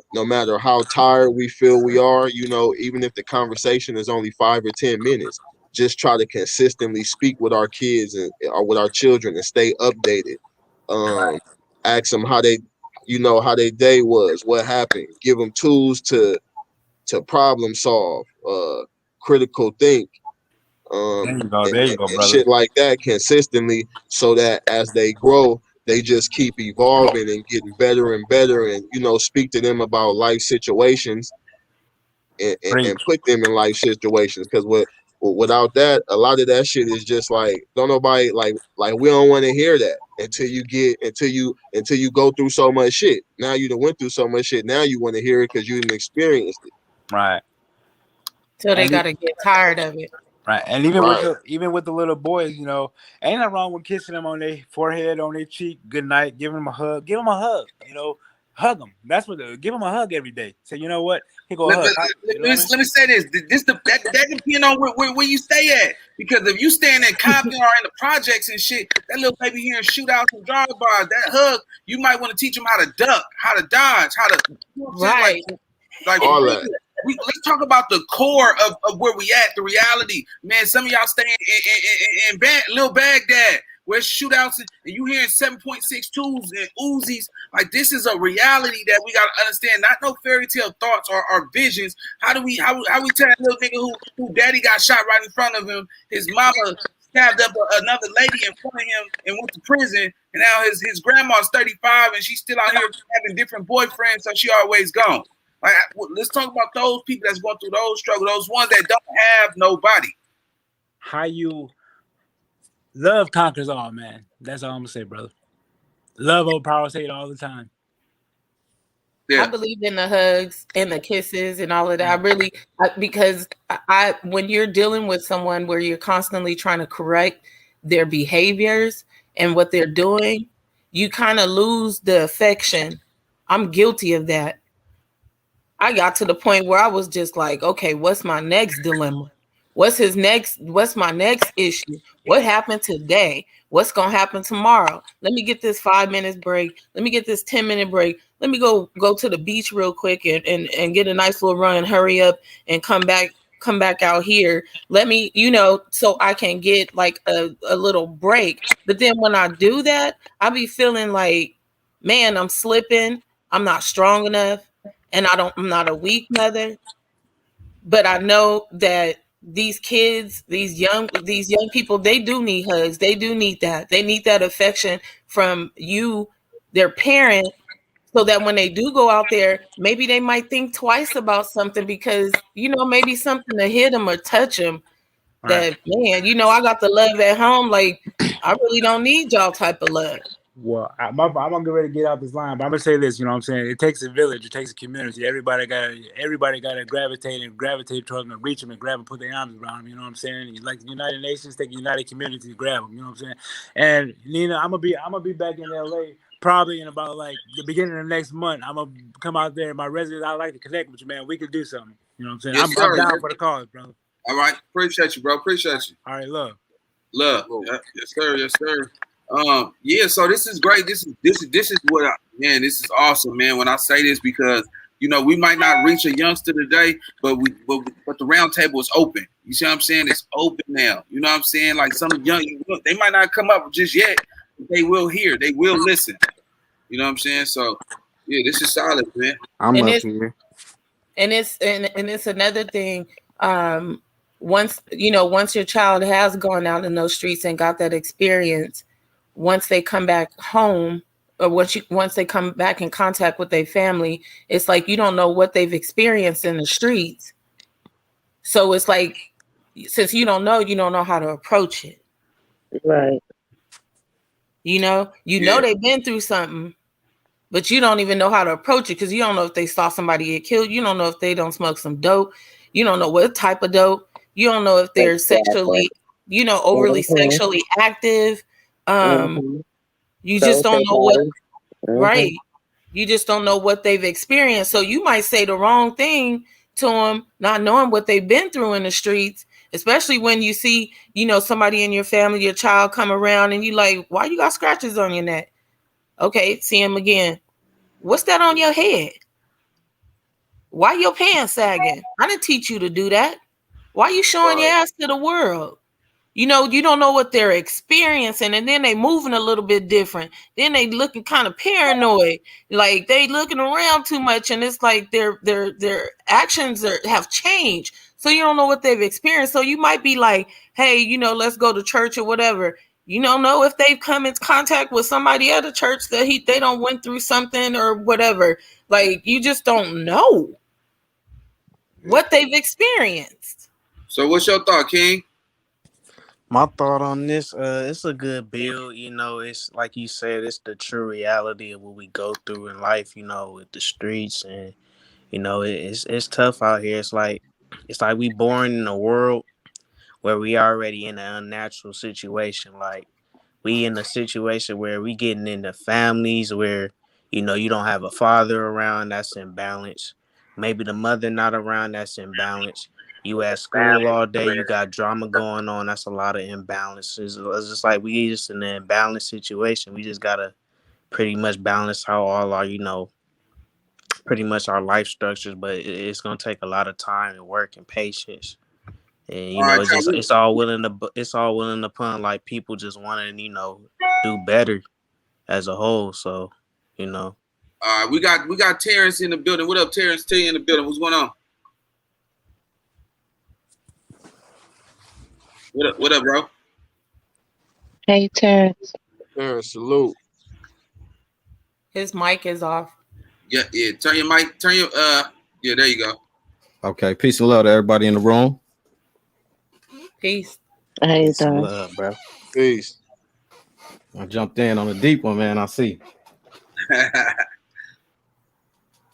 how tired we feel we are, you know, even if the conversation is only 5 or 10 minutes, just try to consistently speak with our kids or with our children and stay updated. Ask them how how their day was, what happened. Give them tools to problem solve, critical think, There you go, and brother. shit like that consistently, so that as they grow, they just keep evolving and getting better and better, and speak to them about life situations and put them in life situations. Because without that, a lot of that shit is just like, don't nobody like we don't want to hear that until you go through so much shit. Now you done went through so much shit. Now you want to hear it because you didn't experienced it. Right. So they gotta get tired of it. Right. And even with the little boys, ain't nothing wrong with kissing them on their forehead, on their cheek, good night, giving them a hug. Give them a hug, hug them. That's give them a hug every day. Say, you know what? Here go a hug. Let me say this. That depends on where you stay at. Because if you staying in Compton or in the projects and shit, that little baby hearing shootouts and drive-bys, that hug, you might want to teach them how to duck, how to dodge, how to right. Like all that. Let's talk about the core of where we at, the reality. Man, some of y'all staying in Little Baghdad, where shootouts and you hearing 7.62s and Uzis. Like, this is a reality that we gotta understand. Not no fairy tale thoughts or visions. How we tell that little nigga who daddy got shot right in front of him, his mama stabbed up another lady in front of him and went to prison, and now his grandma's 35 and she's still out here having different boyfriends, so she always gone. Like, let's talk about those people that's going through those struggles, those ones that don't have nobody. How you love conquers all, man. That's all I'm gonna say, brother. Love overpowers hate all the time. I believe in the hugs and the kisses and all of that. I really, because I, when you're dealing with someone where you're constantly trying to correct their behaviors and what they're doing, you kind of lose the affection. I'm guilty of that. I got to the point where I was just like, okay, what's my next dilemma? What's my next issue? What happened today? What's gonna happen tomorrow? Let me get this 5 minutes break. Let me get this 10-minute break. Let me go to the beach real quick and get a nice little run, hurry up and come back out here. Let me, so I can get like a little break. But then when I do that, I be feeling like, man, I'm slipping. I'm not strong enough. And I'm not a weak mother, but I know that these kids, these young people, they do need hugs. They do need that. They need that affection from you, their parent, so that when they do go out there, maybe they might think twice about something because, maybe something to hit them or touch them. That, man, I got the love at home. Like, I really don't need y'all type of love. Well, I'm gonna get ready to get out this line, but I'm gonna say this. You know what I'm saying? It takes a village. It takes a community. Everybody gotta gravitate towards them, and reach them, and grab them, put their arms around them. You know what I'm saying? Like the United Nations, take a united community to grab them. You know what I'm saying? And Nina, I'm gonna be back in LA probably in about like the beginning of next month. I'm gonna come out there. My residents, I'd like to connect with you, man. We could do something. You know what I'm saying? Yes, I'm down for the cause, brother. All right, appreciate you, bro. Appreciate you. All right, love. Yeah, yes, sir. Yes, sir. Yeah, so this is great. This is what this is awesome, man. When I say this, because we might not reach a youngster today, but the round table is open. You see what I'm saying? It's open now. You know what I'm saying? Like some young, they might not come up just yet, but they will hear, they will listen. You know what I'm saying? So yeah, this is solid, man. I'm up here. And it's another thing. Once your child has gone out in those streets and got that experience, once they come back home, or once they come back in contact with their family, it's like you don't know what they've experienced in the streets. So it's like, since you don't know how to approach it. Right. They've been through something, but you don't even know how to approach it because you don't know if they saw somebody get killed. You don't know if they don't smoke some dope. You don't know what type of dope. You don't know if they're sexually, overly sexually active. You just don't know what, right? You just don't know what they've experienced. So you might say the wrong thing to them, not knowing what they've been through in the streets, especially when you see, somebody in your family, your child come around and you like, why you got scratches on your neck? Okay, see him again. What's that on your head? Why your pants sagging? I didn't teach you to do that. Why you showing your ass to the world? You don't know what they're experiencing, and then they moving a little bit different. Then they looking kind of paranoid, like they looking around too much, and it's like their actions have changed. So you don't know what they've experienced. So you might be like, hey, let's go to church or whatever. You don't know if they've come in contact with somebody at a church that they don't went through something or whatever. Like, you just don't know what they've experienced. So what's your thought, King? My thought on this, it's a good build. It's like you said, it's the true reality of what we go through in life. With the streets, and it's tough out here. It's like we born in a world where we already in an unnatural situation. Like, we in a situation where we getting into families where you don't have a father around, that's imbalance. Maybe the mother not around, that's imbalance. You at school all day, you got drama going on, that's a lot of imbalances. It's just like we just in an imbalanced situation. We just gotta pretty much balance how all our pretty much our life structures, but it's gonna take a lot of time and work and patience. And it's all willing upon like people just wanting do better as a whole. So we got Terrence in the building. What up, Terrence? T in the building. What's going on? What up, bro? Hey, Terrence. Terrence, salute. His mic is off. Yeah. Turn your mic. Yeah, there you go. Okay, peace and love to everybody in the room. Peace. How you Peace and doing? love, bro. Peace. I jumped in on a deep one, man. I see.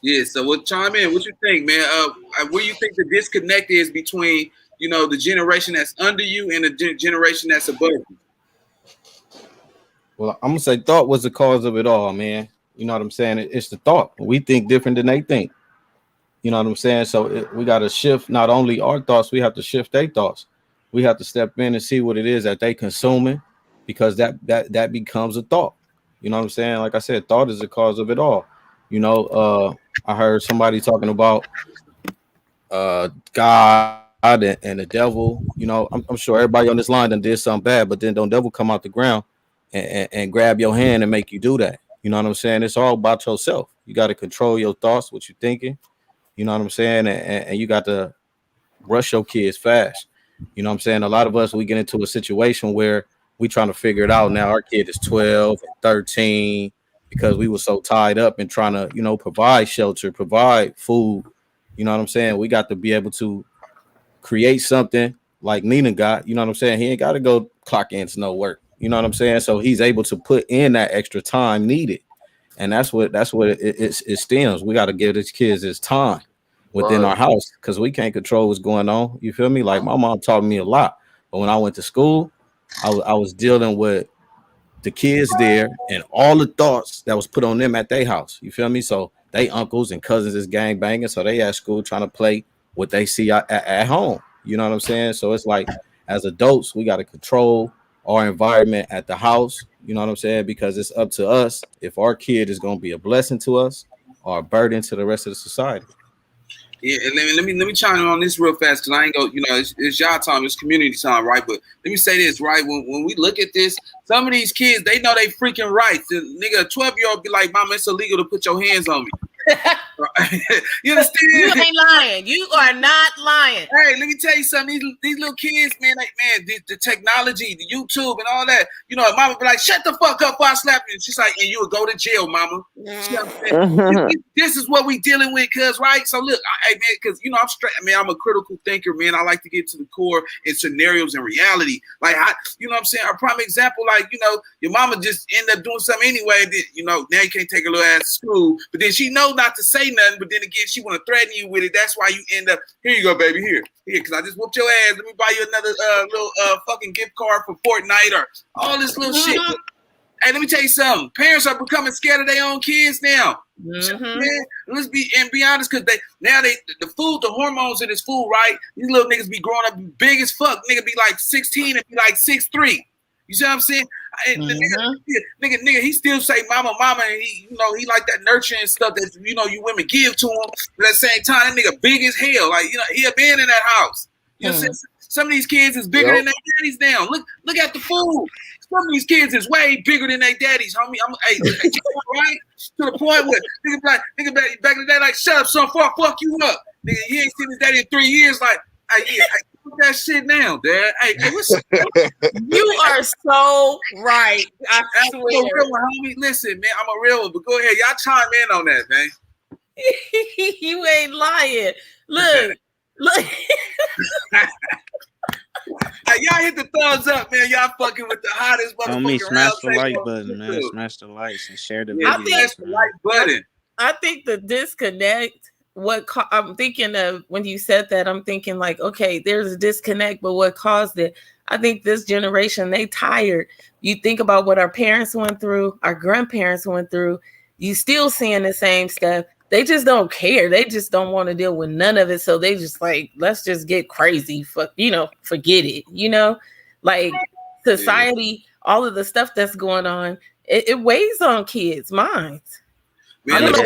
Yeah, so what chime in? What you think, man? Where you think the disconnect is between, you know, the generation that's under you and the generation that's above you? Well, I'm gonna say thought was the cause of it all, man. You know what I'm saying? It's the thought. We think different than they think. You know what I'm saying? So we got to shift not only our thoughts, we have to shift their thoughts. We have to step in and see what it is that they consuming, because that becomes a thought. You know what I'm saying? Like I said, thought is the cause of it all. You know, I heard somebody talking about God and the devil. You know, I'm sure everybody on this line done did something bad, but then don't devil come out the ground and grab your hand and make you do that. You know what I'm saying? It's all about yourself. You got to control your thoughts, what you're thinking. You know what I'm saying? And you got to rush your kids fast. You know what I'm saying? A lot of us, we get into a situation where we trying to figure it out. Now our kid is 12 and 13 because we were so tied up in trying to, you know, provide shelter, provide food. You know what I'm saying? We got to be able to create something like Nina got. You know what I'm saying? He ain't got to go clock in to no work. You know what I'm saying? So he's able to put in that extra time needed. And that's what it stems. We got to give these kids this time within our house, because we can't control what's going on. You feel me? Like my mom taught me a lot, but when I went to school, I was dealing with the kids there and all the thoughts that was put on them at their house. You feel me? So they uncles and cousins is gang banging, so they at school trying to play what they see at home. You know what I'm saying? So it's like, as adults, we got to control our environment at the house. You know what I'm saying? Because it's up to us if our kid is going to be a blessing to us or a burden to the rest of the society. Yeah, and let me chime in on this real fast, because I ain't go, you know, it's y'all time, it's community time, right? But let me say this, right? When we look at this, some of these kids, they know they freaking rights. The nigga, a 12-year-old be like, Mama, it's illegal to put your hands on me. You understand? You ain't lying. You are not lying. Hey, let me tell you something. These little kids, man, like, man, the technology, the YouTube and all that. You know, Mama be like, shut the fuck up before I slap you. And she's like, and you would go to jail, Mama. This is what we dealing with, cuz, right? So look, hey, man, because, you know, I'm straight, man, I'm a critical thinker, man. I like to get to the core in scenarios and reality. Like, you know what I'm saying? A prime example, like, you know, your mama just end up doing something anyway that, you know, now you can't take her little ass to school, but then she know not to say nothing, but then again, she want to threaten you with it. That's why you end up, here you go, baby, here, because I just whooped your ass. Let me buy you another little fucking gift card for Fortnite or all this little shit. Hey, let me tell you something. Parents are becoming scared of their own kids now. Man, let's be honest, because the food, the hormones in this food, right? These little niggas be growing up big as fuck. Nigga be like 16 and be like 6'3". You see what I'm saying? Nigga, he still say mama, and he, you know, he like that nurturing stuff that, you know, you women give to him. But at the same time, that nigga big as hell. Like, you know, he a been in that house. You know, some of these kids is bigger than their daddies now. Look at the food. Some of these kids is way bigger than their daddies, homie. Right? To the point where nigga back in the day, like, shut up, son, fuck you up. Nigga, he ain't seen his daddy in 3 years, like, hey, put that shit down, Dad. Hey, what's up? You are so right. I swear. I'm a real one, homie. Listen, man, I'm a real one, but go ahead. Y'all chime in on that, man. You ain't lying. Look. Hey, y'all hit the thumbs up, man. Y'all fucking with the hottest motherfucking. On me, smash the like button, man. Smash the likes and share the video. Smash the like button. I think the disconnect. I'm thinking of when you said that, I'm thinking like, okay, there's a disconnect, but what caused it? I think this generation, they tired. You think about what our parents went through, our grandparents went through. You still seeing the same stuff. They just don't care. They just don't want to deal with none of it. So they just like, let's just get crazy. Forget it. You know, like society, all of the stuff that's going on, it weighs on kids' minds. Man, let me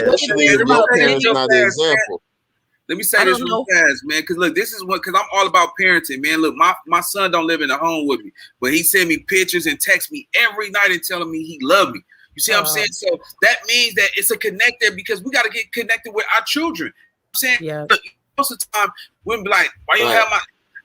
say this real fast, man. Because look, this is because I'm all about parenting, man. Look, my son don't live in the home with me, but he send me pictures and text me every night and telling me he love me. You see what I'm saying? So that means that it's a connector, because we got to get connected with our children. You know what I'm saying? Look, most of the time, women be like, why you have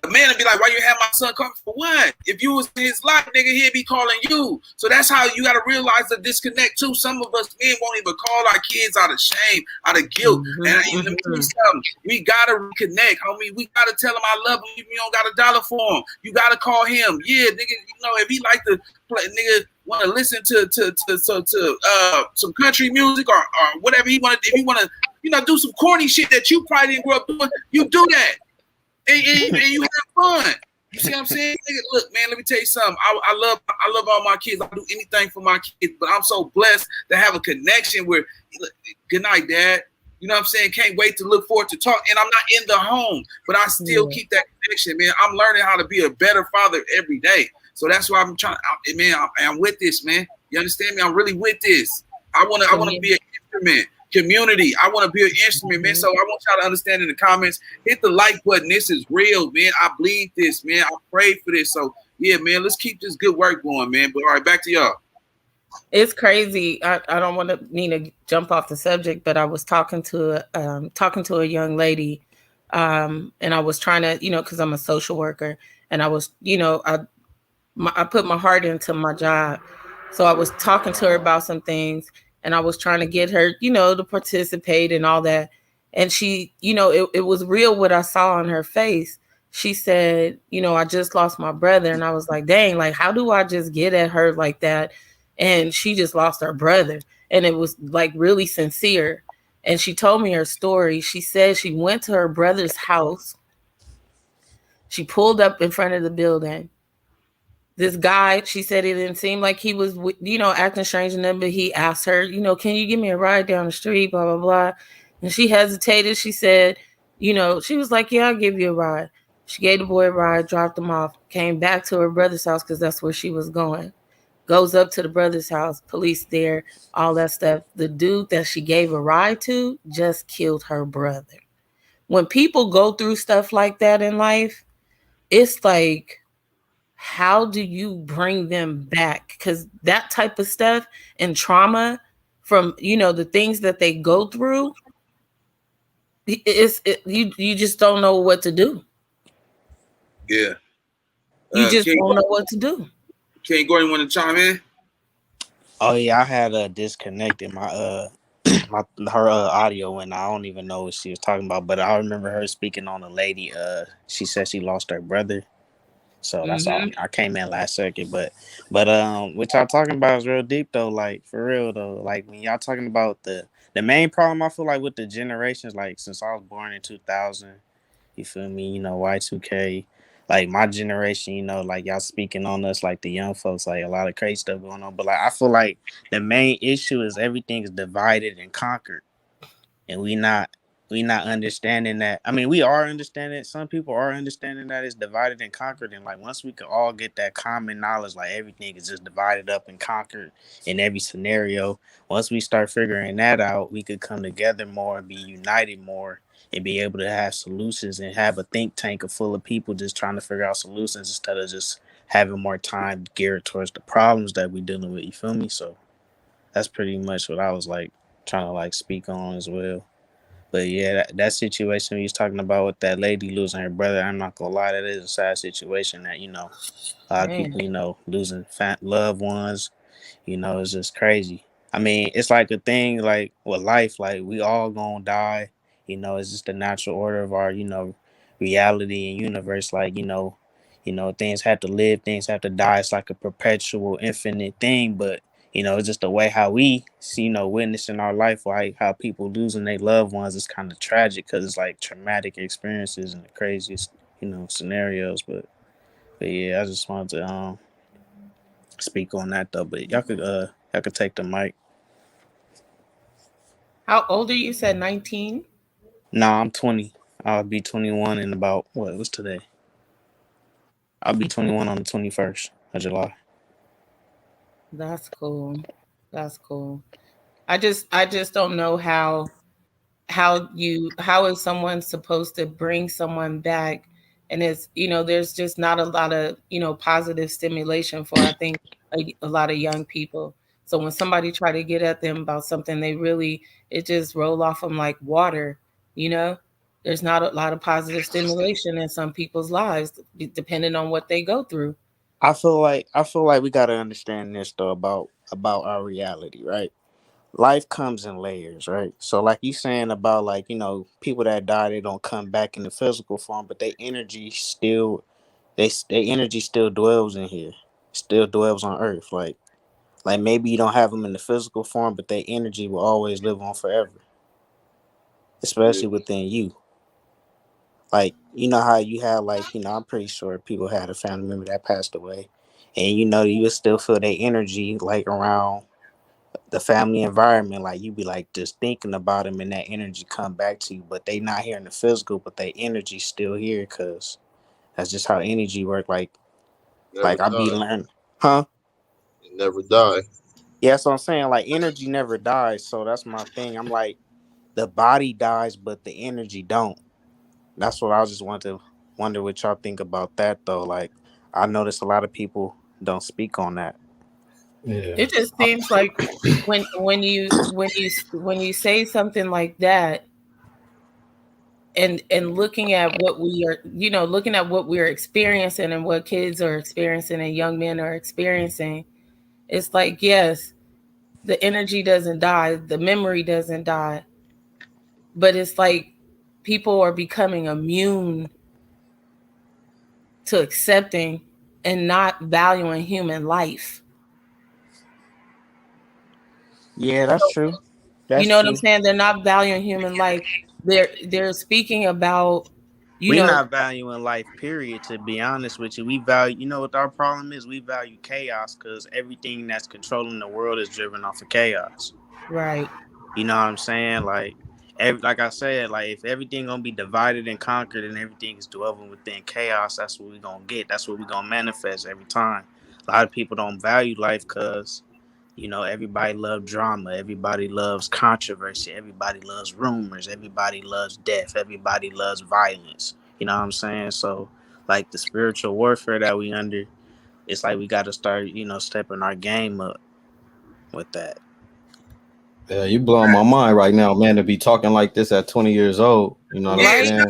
The man would be like, why you have my son come for what? If you was in his life, nigga, he'd be calling you. So that's how you got to realize the disconnect too. Some of us men won't even call our kids out of shame, out of guilt. And let me tell you something. We got to reconnect, homie. We got to tell him I love him even if you don't got a dollar for him. You got to call him. Yeah, nigga, you know, if he like to play, nigga, want to listen to some country music or whatever he want to, if he want to, you know, do some corny shit that you probably didn't grow up doing, you do that. And you have fun. You see what I'm saying? Nigga, look, man, let me tell you something. I love all my kids. I do anything for my kids, but I'm so blessed to have a connection where, good night, Dad. You know what I'm saying? Can't wait to look forward to talk. And I'm not in the home, but I still keep that connection, man. I'm learning how to be a better father every day. So that's why I'm trying, man, I'm with this, man. You understand me? I'm really with this. I want to be an instrument. Community. I want to be an instrument, man. So I want y'all to understand in the comments. Hit the like button. This is real, man. I believe this, man. I pray for this. So yeah, man. Let's keep this good work going, man. But all right, back to y'all. It's crazy. I don't want to need to jump off the subject, but I was talking to a young lady, and I was trying to, you know, because I'm a social worker, and I was, you know, I put my heart into my job, so I was talking to her about some things. And I was trying to get her, you know, to participate and all that. And she, you know, it was real what I saw on her face. She said, you know, I just lost my brother. And I was like, dang, like, how do I just get at her like that? And she just lost her brother. And it was like really sincere. And she told me her story. She said she went to her brother's house. She pulled up in front of the building. This guy, she said it didn't seem like he was, you know, acting strange enough, but he asked her, you know, can you give me a ride down the street, blah, blah, blah. And she hesitated. She said, you know, she was like, yeah, I'll give you a ride. She gave the boy a ride, dropped him off, came back to her brother's house because that's where she was going. Goes up to the brother's house, police there, all that stuff. The dude that she gave a ride to just killed her brother. When people go through stuff like that in life, it's like, how do you bring them back? Because that type of stuff and trauma from, you know, the things that they go through, you just don't know what to do. Yeah. You just don't know what to do. King Gordon want to chime in? Oh yeah, I had disconnected my her audio, and I don't even know what she was talking about, but I remember her speaking on a lady. She said she lost her brother. So that's all. I came in last second, but what y'all talking about is real deep though. Like for real though. Like when y'all talking about the main problem, I feel like with the generations, like since I was born in 2000, you feel me? You know, Y2K, like my generation, you know, like y'all speaking on us, like the young folks, like a lot of crazy stuff going on. But like I feel like the main issue is everything is divided and conquered, and we not understanding that. I mean, we are understanding it. Some people are understanding that it's divided and conquered. And like once we can all get that common knowledge, like everything is just divided up and conquered in every scenario. Once we start figuring that out, we could come together more and be united more and be able to have solutions and have a think tank full of people just trying to figure out solutions instead of just having more time geared towards the problems that we're dealing with. You feel me? So that's pretty much what I was like trying to like speak on as well. But yeah, that situation we was talking about with that lady losing her brother, I'm not gonna lie, that is a sad situation that, you know, a lot of people, you know, losing loved ones, you know, it's just crazy. I mean, it's like a thing like with life, like we all gonna die, you know, it's just the natural order of our, you know, reality and universe. Like, you know, things have to live, things have to die. It's like a perpetual, infinite thing, but you know, it's just the way how we see, you know, witness in our life, like how people losing their loved ones is kind of tragic because it's like traumatic experiences and the craziest, you know, scenarios. But yeah, I just wanted to speak on that though. But y'all could take the mic. How old are you? Said 19? Nah, I'm 20. I'll be 21 in about what's today? I'll be 21 on the 21st of July. That's cool. That's cool. I just don't know how is someone supposed to bring someone back, and it's, you know, there's just not a lot of, you know, positive stimulation for, I think, a lot of young people. So when somebody try to get at them about something, it just roll off them like water, you know. there's not a lot of positive stimulation in some people's lives, depending on what they go through. I feel like we gotta understand this though about our reality, right? Life comes in layers, right? So like you saying about like, you know, people that die, they don't come back in the physical form, but their energy still dwells in here, still dwells on earth. Like maybe you don't have them in the physical form, but their energy will always live on forever, Yeah, especially within you. Like, you know how you have like, you know, I'm pretty sure people had a family member that passed away. And you know, you would still feel their energy like around the family environment. Like you be like just thinking about them and that energy come back to you. But they not here in the physical, but their energy still here because that's just how energy work. never I be die. learning. Huh? It never die. Yeah, that's what I'm saying. Like energy never dies. So that's my thing. I'm like, the body dies, but the energy don't. That's what I just want to wonder what y'all think about that though. Like I notice a lot of people don't speak on that. Yeah. It just seems like when you say something like that, and looking at what we are, you know, looking at what we're experiencing and what kids are experiencing and young men are experiencing, it's like, yes, the energy doesn't die, the memory doesn't die, but it's like people are becoming immune to accepting and not valuing human life. Yeah, that's true. You That's know what I'm true. saying? They're not valuing human life. They're speaking about, you We know, not valuing life, period. To be honest with you, we value. You know what our problem is? We value chaos because everything that's controlling the world is driven off of chaos. right. You know what I'm saying? Like I said, like if everything gonna be divided and conquered, and everything is dwelling within chaos, that's what we gonna get. That's what we gonna manifest every time. A lot of people don't value life because, you know, everybody loves drama, everybody loves controversy, everybody loves rumors, everybody loves death, everybody loves violence. You know what I'm saying? So, like the spiritual warfare that we under, it's like we got to start, you know, stepping our game up with that. Yeah, you blowing my mind right now, man, to be talking like this at 20 years old. You know what I'm Yeah, Right. saying?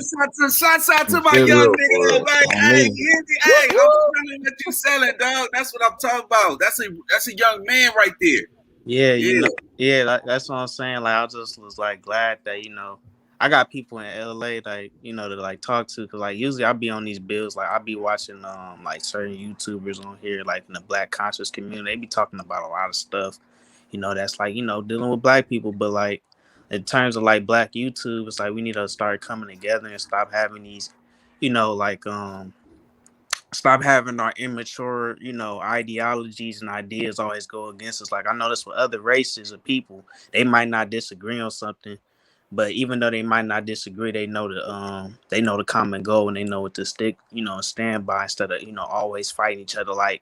shouts out to You my feel me? young Real nigga. for real. Like, On hey, me. hey, I'm selling what you selling, dog. That's what I'm talking about. That's a young man right there. Yeah, you Yeah, know, yeah, that's what I'm saying. Like, I just was like glad that, you know, I got people in LA like, you know, to like talk to, cause like usually I be on these bills, like I be watching like certain YouTubers on here, like in the Black conscious community. They be talking about a lot of stuff, you know, that's like, you know, dealing with Black people. But like in terms of like Black YouTube, it's like we need to start coming together and stop having these, you know, like stop having our immature, you know, ideologies and ideas always go against us. Like I notice with other races of people, they might not disagree on something, but even though they might not disagree, they know the common goal and they know what to stick, you know, stand by instead of, you know, always fighting each other. Like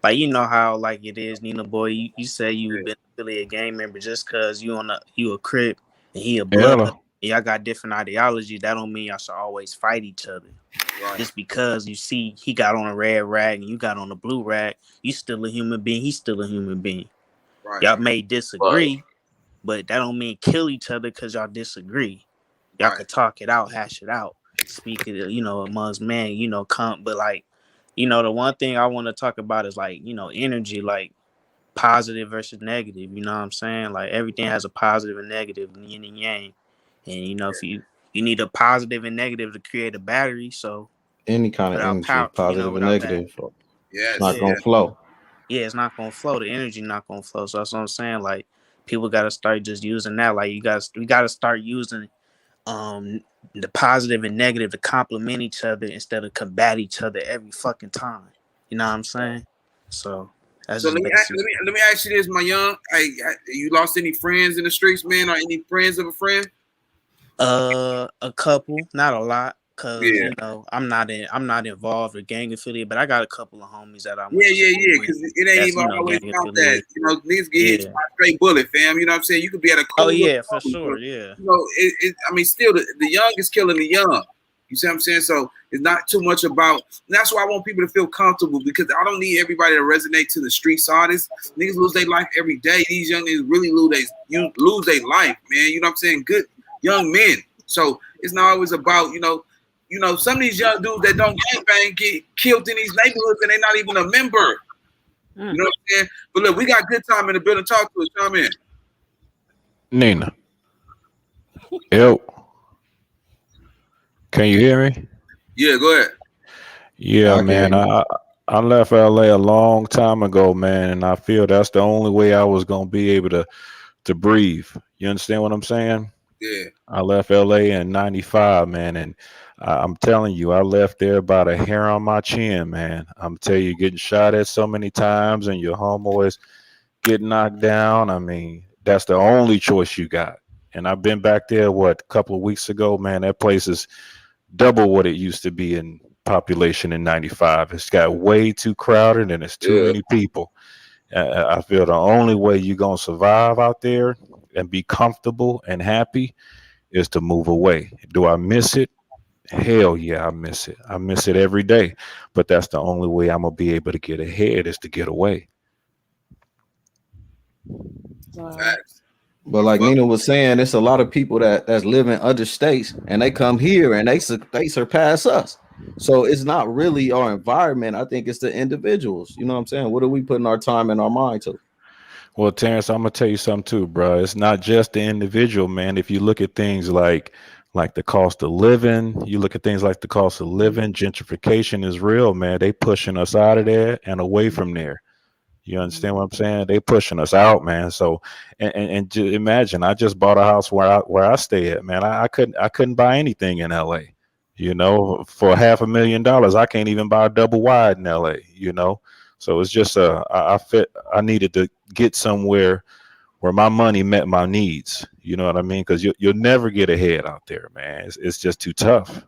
you know how like it is, Nina boy, you say you been affiliate gang member just cause you a Crip and he a blood. Yeah. Y'all got different ideologies. That don't mean y'all should always fight each other. right, Just because you see he got on a red rag and you got on a blue rag, you still a human being. He's still a human being. right, Y'all may Right. disagree, but that don't mean kill each other because y'all disagree. Y'all right. could talk it out, hash it out, speak it, you know, amongst man, you know, come. But like, you know, the one thing I want to talk about is like, you know, energy, like positive versus negative. You know what I'm saying? Like everything has a positive and negative, yin and yang. And you know, if you need a positive and negative to create a battery, so Any kind of without energy, power, you know, positive and without that, negative, it's Yes, not yeah, gonna yes. flow. yeah, it's not gonna flow. The energy not gonna flow. So that's what I'm saying. Like people gotta start just using that. Like we gotta start using um the positive and negative to complement each other instead of combat each other every fucking time. You know what I'm saying? So that's So just basically let me ask you this, my young. You lost any friends in the streets, man, or any friends of a friend? a couple, not a lot, cause Yeah. you know I'm not involved with gang affiliate, but I got a couple of homies that I went Yeah, to yeah, school yeah. with. Because it ain't That's, even you know, always gang about that. affiliate. You know, niggas get hit Yeah. by a straight bullet, fam. You know what I'm saying? You could be at a Oh cool. yeah, for You sure. Yeah. know, I mean, still, the young is killing the young. You see what I'm saying? So it's not too much about. That's why I want people to feel comfortable because I don't need everybody to resonate to the streets artists. Niggas lose their life every day. These young niggas really lose their life, man. You know what I'm saying? Good young men. So It's not always about, some of these young dudes that don't gangbang get killed in these neighborhoods and they're not even a member. You know what I'm saying? But look, we got good time in the building. Talk to us. Come in. Nina. Yo. Can you hear me? Yeah, go ahead. Yeah, man. I left LA a long time ago, man, and I feel that's the only way I was gonna be able to breathe. You understand what I'm saying? Yeah. I left LA in '95, man, and I'm telling you, I left there by the hair on my chin, man. I'm telling you, getting shot at so many times and your homeboys get knocked down. I mean, that's the only choice you got. And I've been back there, a couple of weeks ago, man. That place is double what it used to be in population in '95. It's got way too crowded and it's too many people. I feel the only way you're going to survive out there and be comfortable and happy is to move away. Do I miss it? Hell yeah, I miss it. I miss it every day. But that's the only way I'm going to be able to get ahead is to get away. Facts. But like Nina was saying, it's a lot of people that's live in other states and they come here and they surpass us. So it's not really our environment. I think it's the individuals. You know what I'm saying? What are we putting our time and our mind to? Well, Terrence, I'm gonna tell you something too, bro. It's not just the individual, man. If you look at things like the cost of living, gentrification is real, man. They pushing us out of there and away from there. You understand what I'm saying? They pushing us out, man. So, and imagine, I just bought a house where I stay at, man. I couldn't buy anything in LA, for $500,000. I can't even buy a double wide in LA, So it's just I needed to get somewhere where my money met my needs. You know what I mean? Because you'll never get ahead out there, man. It's just too tough.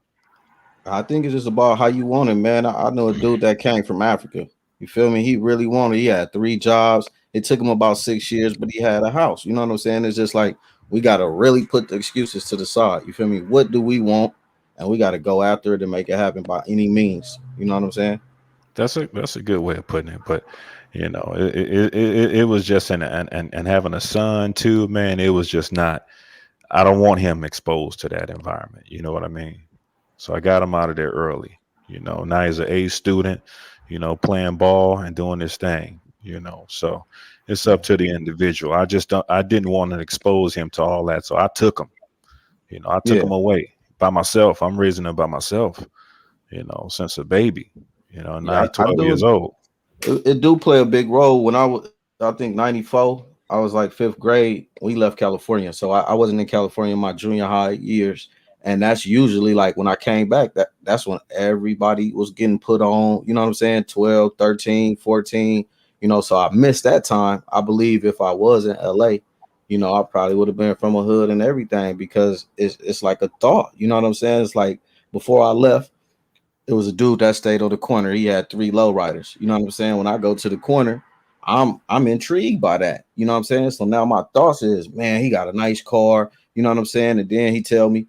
I think it's just about how you want it, man. I know a dude that came from Africa. You feel me? He really wanted. He had 3 jobs. It took him about 6 years, but he had a house. You know what I'm saying? It's just like we got to really put the excuses to the side. You feel me? What do we want? And we got to go after it and make it happen by any means. You know what I'm saying? That's a good way of putting it. But it was just and having a son too, man. It was just not. I don't want him exposed to that environment. You know what I mean? So I got him out of there early. Now he's an A student. Playing ball and doing this thing, so it's up to the individual. I didn't want to expose him to all that. So I took him, I took him away by myself. I'm raising him by myself, since a baby, now he's 12 years old. It do play a big role. When I think 94, I was like 5th grade. We left California. So I wasn't in California in my junior high years. And that's usually like when I came back, that's when everybody was getting put on, you know what I'm saying? 12, 13, 14, so I missed that time. I believe if I was in LA, I probably would have been from a hood and everything because it's like a thought, you know what I'm saying? It's like before I left, it was a dude that stayed on the corner. He had 3 lowriders. You know what I'm saying? When I go to the corner, I'm intrigued by that. You know what I'm saying? So now my thoughts is, man, he got a nice car. You know what I'm saying? And then he tell me,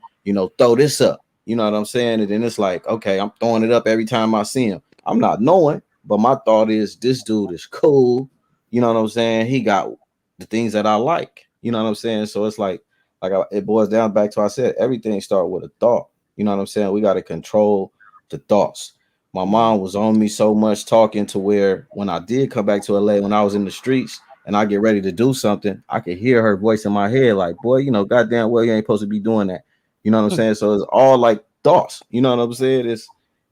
throw this up. You know what I'm saying? And then it's like, okay, I'm throwing it up every time I see him. I'm not knowing, but my thought is this dude is cool. You know what I'm saying? He got the things that I like. You know what I'm saying? So it's like it boils down back to I said, everything starts with a thought. You know what I'm saying? We got to control the thoughts. My mom was on me so much talking to where when I did come back to LA, when I was in the streets and I get ready to do something, I could hear her voice in my head like, boy, goddamn well, you ain't supposed to be doing that. You know what I'm saying? So it's all like thoughts. You know what I'm saying?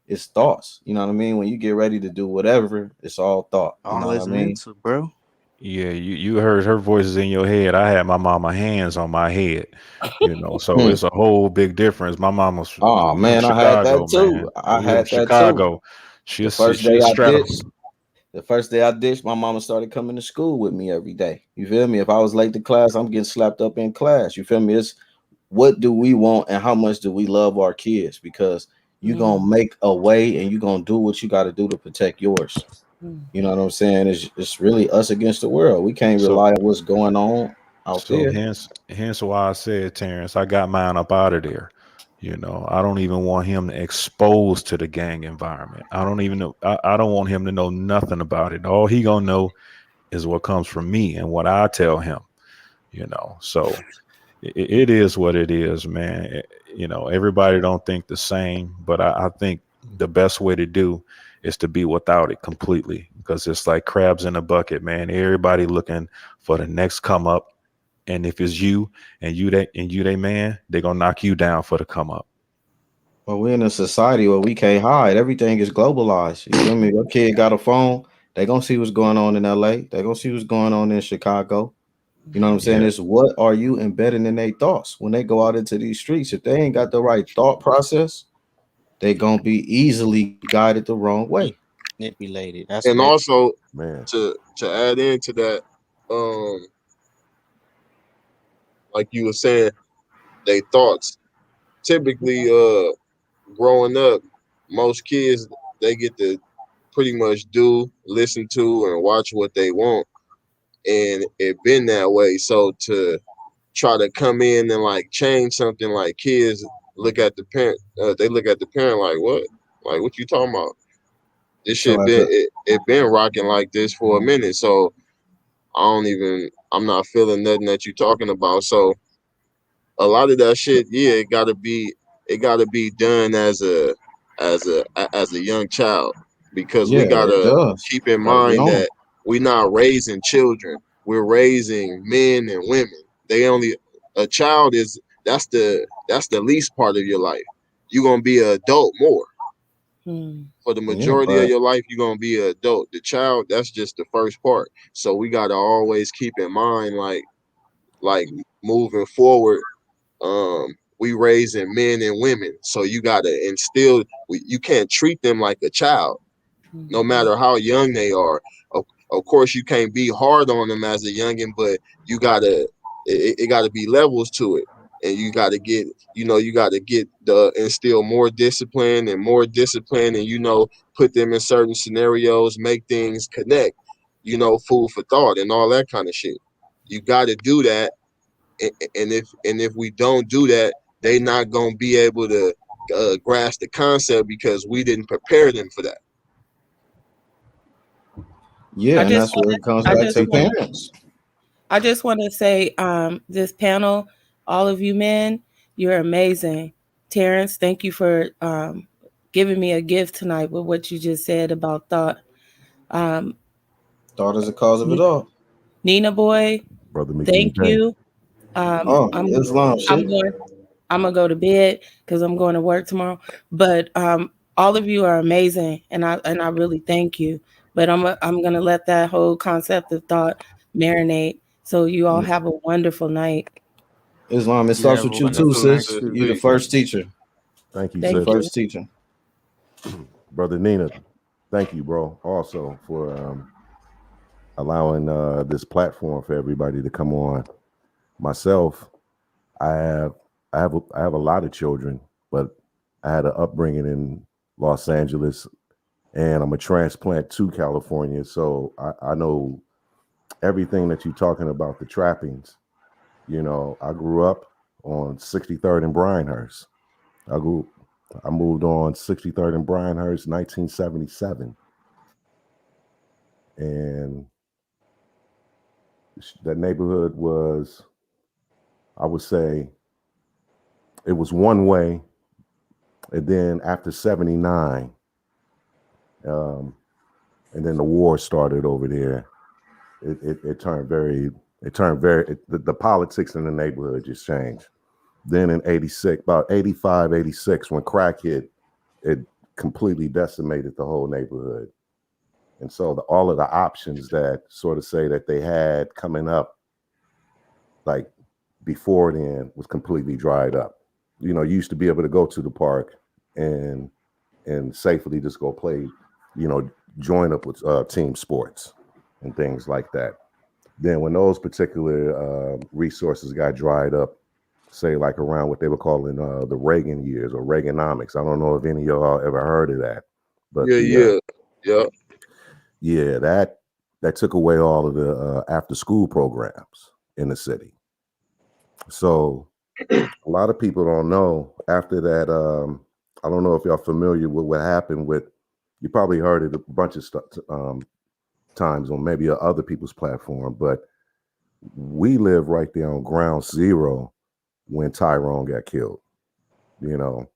It's thoughts. You know what I mean? When you get ready to do whatever, it's all thought. You know what I mean? Mental, bro. Yeah, you heard her voices in your head. I had my mama hands on my head, so it's a whole big difference. My mama's from man, Chicago, I had that too. man. I had that Chicago. too. The first day I ditched, my mama started coming to school with me every day. You feel me? If I was late to class, I'm getting slapped up in class. You feel me? It's what do we want and how much do we love our kids? Because you're going to make a way and you're going to do what you got to do to protect yours. You know what I'm saying? It's really us against the world. We can't rely on what's going on out there. Hence why I said, Terrence, I got mine up out of there. I don't even want him exposed to the gang environment. I don't even know. I don't want him to know nothing about it. All he gonna know is what comes from me and what I tell him. So it is what it is, man. You know, everybody don't think the same, but I think the best way to do is to be without it completely, because it's like crabs in a bucket, man. Everybody looking for the next come up, and if it's you and you they man, they're gonna knock you down for the come up. Well, we're in a society where we can't hide. Everything is globalized. You feel me? Your kid got a phone. They gonna see what's going on in LA. They gonna see what's going on in Chicago. You know what I'm saying? Yeah. It's what are you embedding in their thoughts when they go out into these streets? If they ain't got the right thought process, they gonna be easily guided the wrong way. Manipulated. That's And what they also Man. to add into that, like you were saying, they thoughts. Typically, growing up, most kids they get to pretty much do, listen to, and watch what they want, and it been that way. So to try to come in and like change something, like kids look at the parent, they look at the parent like, what? Like, what you talking about? This So shit at been the it been rocking like this for a minute. So I'm not feeling nothing that you talking about. So a lot of that shit, yeah, it gotta be done as a young child, because we yeah, it gotta does. keep in Gotta be mind on. that we're not raising children, we're raising men and women. They only A child is that's the least part of your life. You're gonna be an adult more. For the Yeah, majority of but your life, you're gonna be an adult. The child, that's just the first part. So we gotta always keep in mind, like moving forward, we raising men and women, so you gotta instill. You can't treat them like a child, no matter how young they are. Of course, you can't be hard on them as a youngin, but you gotta it gotta be levels to it, and you gotta get the instill more discipline and more discipline, and put them in certain scenarios, make things connect, food for thought and all that kind of shit. You got to do that, and if we don't do that, they not gonna be able to grasp the concept, because we didn't prepare them for that. yeah, I and just that's where want it comes I back just to want parents. I just want to say, this panel, all of you men, you're amazing. Terrence, thank you for giving me a gift tonight with what you just said about thought. Thought is the cause of it all. Nina boy, Brother thank McGee. you. Oh, I'm Islam I'm shit. going I'm gonna go to bed because I'm going to work tomorrow. But all of you are amazing, and I really thank you. But I'm gonna let that whole concept of thought marinate. So you all have a wonderful night. Islam, it You starts have with a you too, wonderful night sis. too. You the first teacher. Thank you, You the Thank sis. you. first teacher. Brother Nina, thank you, bro, also for allowing this platform for everybody to come on. Myself, I have a lot of children, but I had an upbringing in Los Angeles, and I'm a transplant to California, so I know everything that you're talking about, the trappings. I grew up on 63rd and Bryanhurst. I moved on 63rd and Bryanhurst, 1977, and that neighborhood was, I would say, it was one way, and then after 79, and then the war started over there. It turned very, the politics in the neighborhood just changed. Then in 86, about 85, 86, when crack hit, it completely decimated the whole neighborhood. And so all of the options that sort of say that they had coming up, like before then, was completely dried up. You used to be able to go to the park and safely just go play, join up with team sports and things like that. Then when those particular resources got dried up, say like around what they were calling the Reagan years or Reaganomics. I don't know if any of y'all ever heard of that, but Yeah. that took away all of the after school programs in the city. So a lot of people don't know after that. I don't know if y'all familiar with what happened with. You probably heard it a bunch of times on maybe other people's platform, but we live right there on ground zero when Tyrone got killed. you know,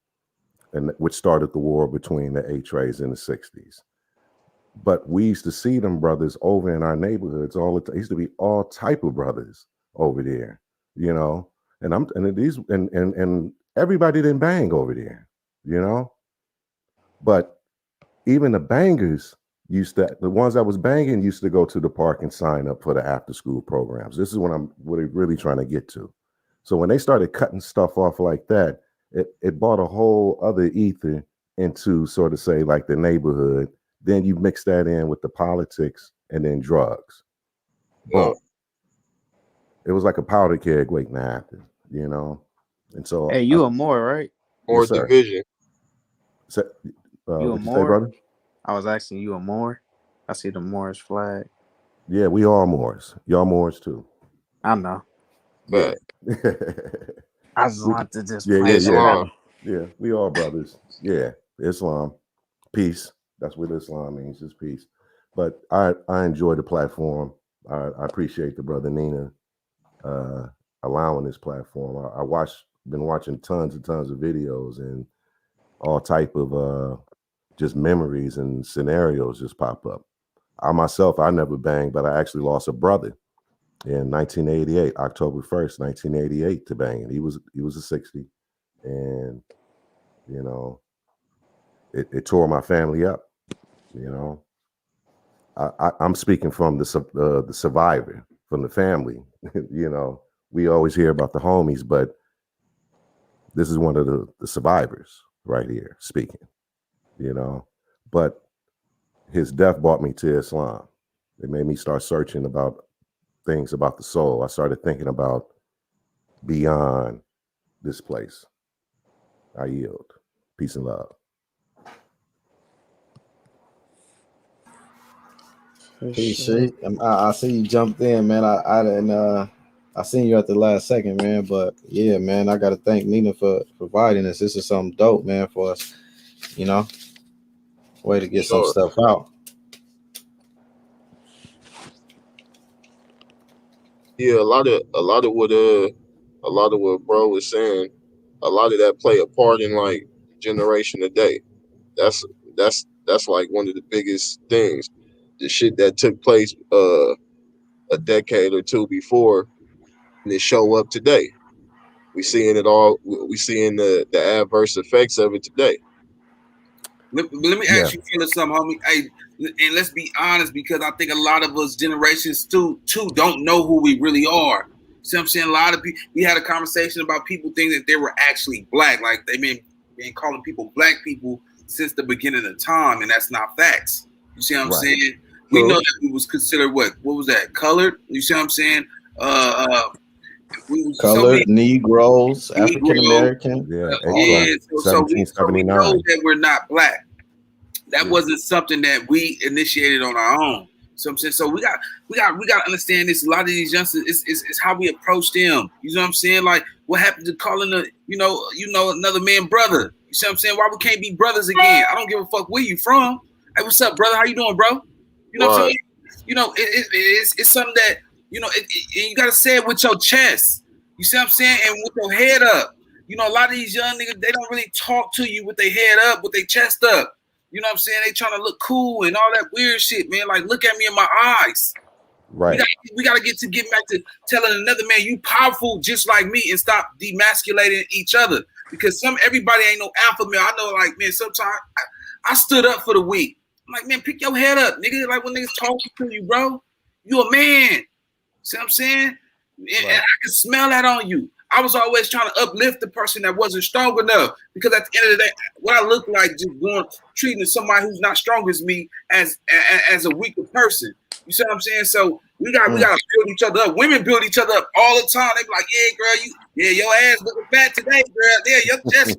and which started the war between the H-rays in the 60s. But we used to see them brothers over in our neighborhoods all the time. Used to be all type of brothers over there, you know. And everybody didn't bang over there, you know. But even the bangers the ones that was banging used to go to the park and sign up for the after school programs. This is what I'm really trying to get to. So when they started cutting stuff off like that, it brought a whole other ether into sort of say like the neighborhood. Then you mix that in with the politics and then drugs. Boom. It was like a powder keg waiting to happen, you know? And so hey, you a Moore, right? Or yes, sir. division. So, You a what you say, Moore? brother? I was asking you a Moore. I see the Moorish flag. Yeah, we are Moors. Y'all Moors too. I know. But I just want to just yeah, play Islam. yeah, we all brothers. Yeah, Islam, peace. That's what Islam means, just peace. But I enjoy the platform. I appreciate the brother Nina allowing this platform. Been watching tons and tons of videos and all type of just memories and scenarios just pop up. I never banged, but I actually lost a brother in 1988, October 1st, 1988 to banging. He was a 60, and you know, it tore my family up. You know, I'm speaking from the survivor, from the family. You know, we always hear about the homies, but this is one of the survivors right here speaking. You know, but his death brought me to Islam. It made me start searching about things about the soul. I started thinking about beyond this place. I yield. Peace and love. Appreciate. I see you jumped in, man. I didn't. I seen you at the last second, man. But yeah, man, I got to thank Nina for providing this. This is something dope, man, for us. You know, way to get some stuff out. Yeah, a lot of what bro was saying, a lot of that play a part in like generation today. That's like one of the biggest things. The shit that took place a decade or two before, and it show up today. We seeing it all. We seeing the adverse effects of it today. Let me ask you something, homie. Hey, and let's be honest, because I think a lot of us generations too don't know who we really are. See what I'm saying? A lot of people, we had a conversation about people thinking that they were actually black, like they've been calling people black people since the beginning of time, and that's not facts. You see what I'm saying? We know that we was considered what was that? Colored. You see what I'm saying? Colored, Negroes, African American. So we know that we're not black. That wasn't something that we initiated on our own. So I'm saying, so we got to understand this. A lot of these youngsters, it's how we approach them. You know what I'm saying? Like what happened to calling another man brother? You see what I'm saying? Why we can't be brothers again? I don't give a fuck where you from. Hey, what's up, brother? How you doing, bro? You know what I'm saying? You know, it's something that you got to say it with your chest. You see what I'm saying? And with your head up. You know, a lot of these young niggas, they don't really talk to you with their head up, with their chest up. You know what I'm saying? They trying to look cool and all that weird shit, man. Like, look at me in my eyes. Right. We gotta get back to telling another man you powerful just like me and stop demasculating each other. Because everybody ain't no alpha male. I know, like, man, sometimes I stood up for the weak. I'm like, man, pick your head up, nigga. Like when niggas talking to you, bro, you a man. See what I'm saying? And I can smell that on you. I was always trying to uplift the person that wasn't strong enough, because at the end of the day, what I look like just treating somebody who's not strong as me as a weaker person. You see what I'm saying? So we gotta build each other up. Women build each other up all the time. They be like, yeah, girl, your ass looking fat today, girl. Yeah, your ass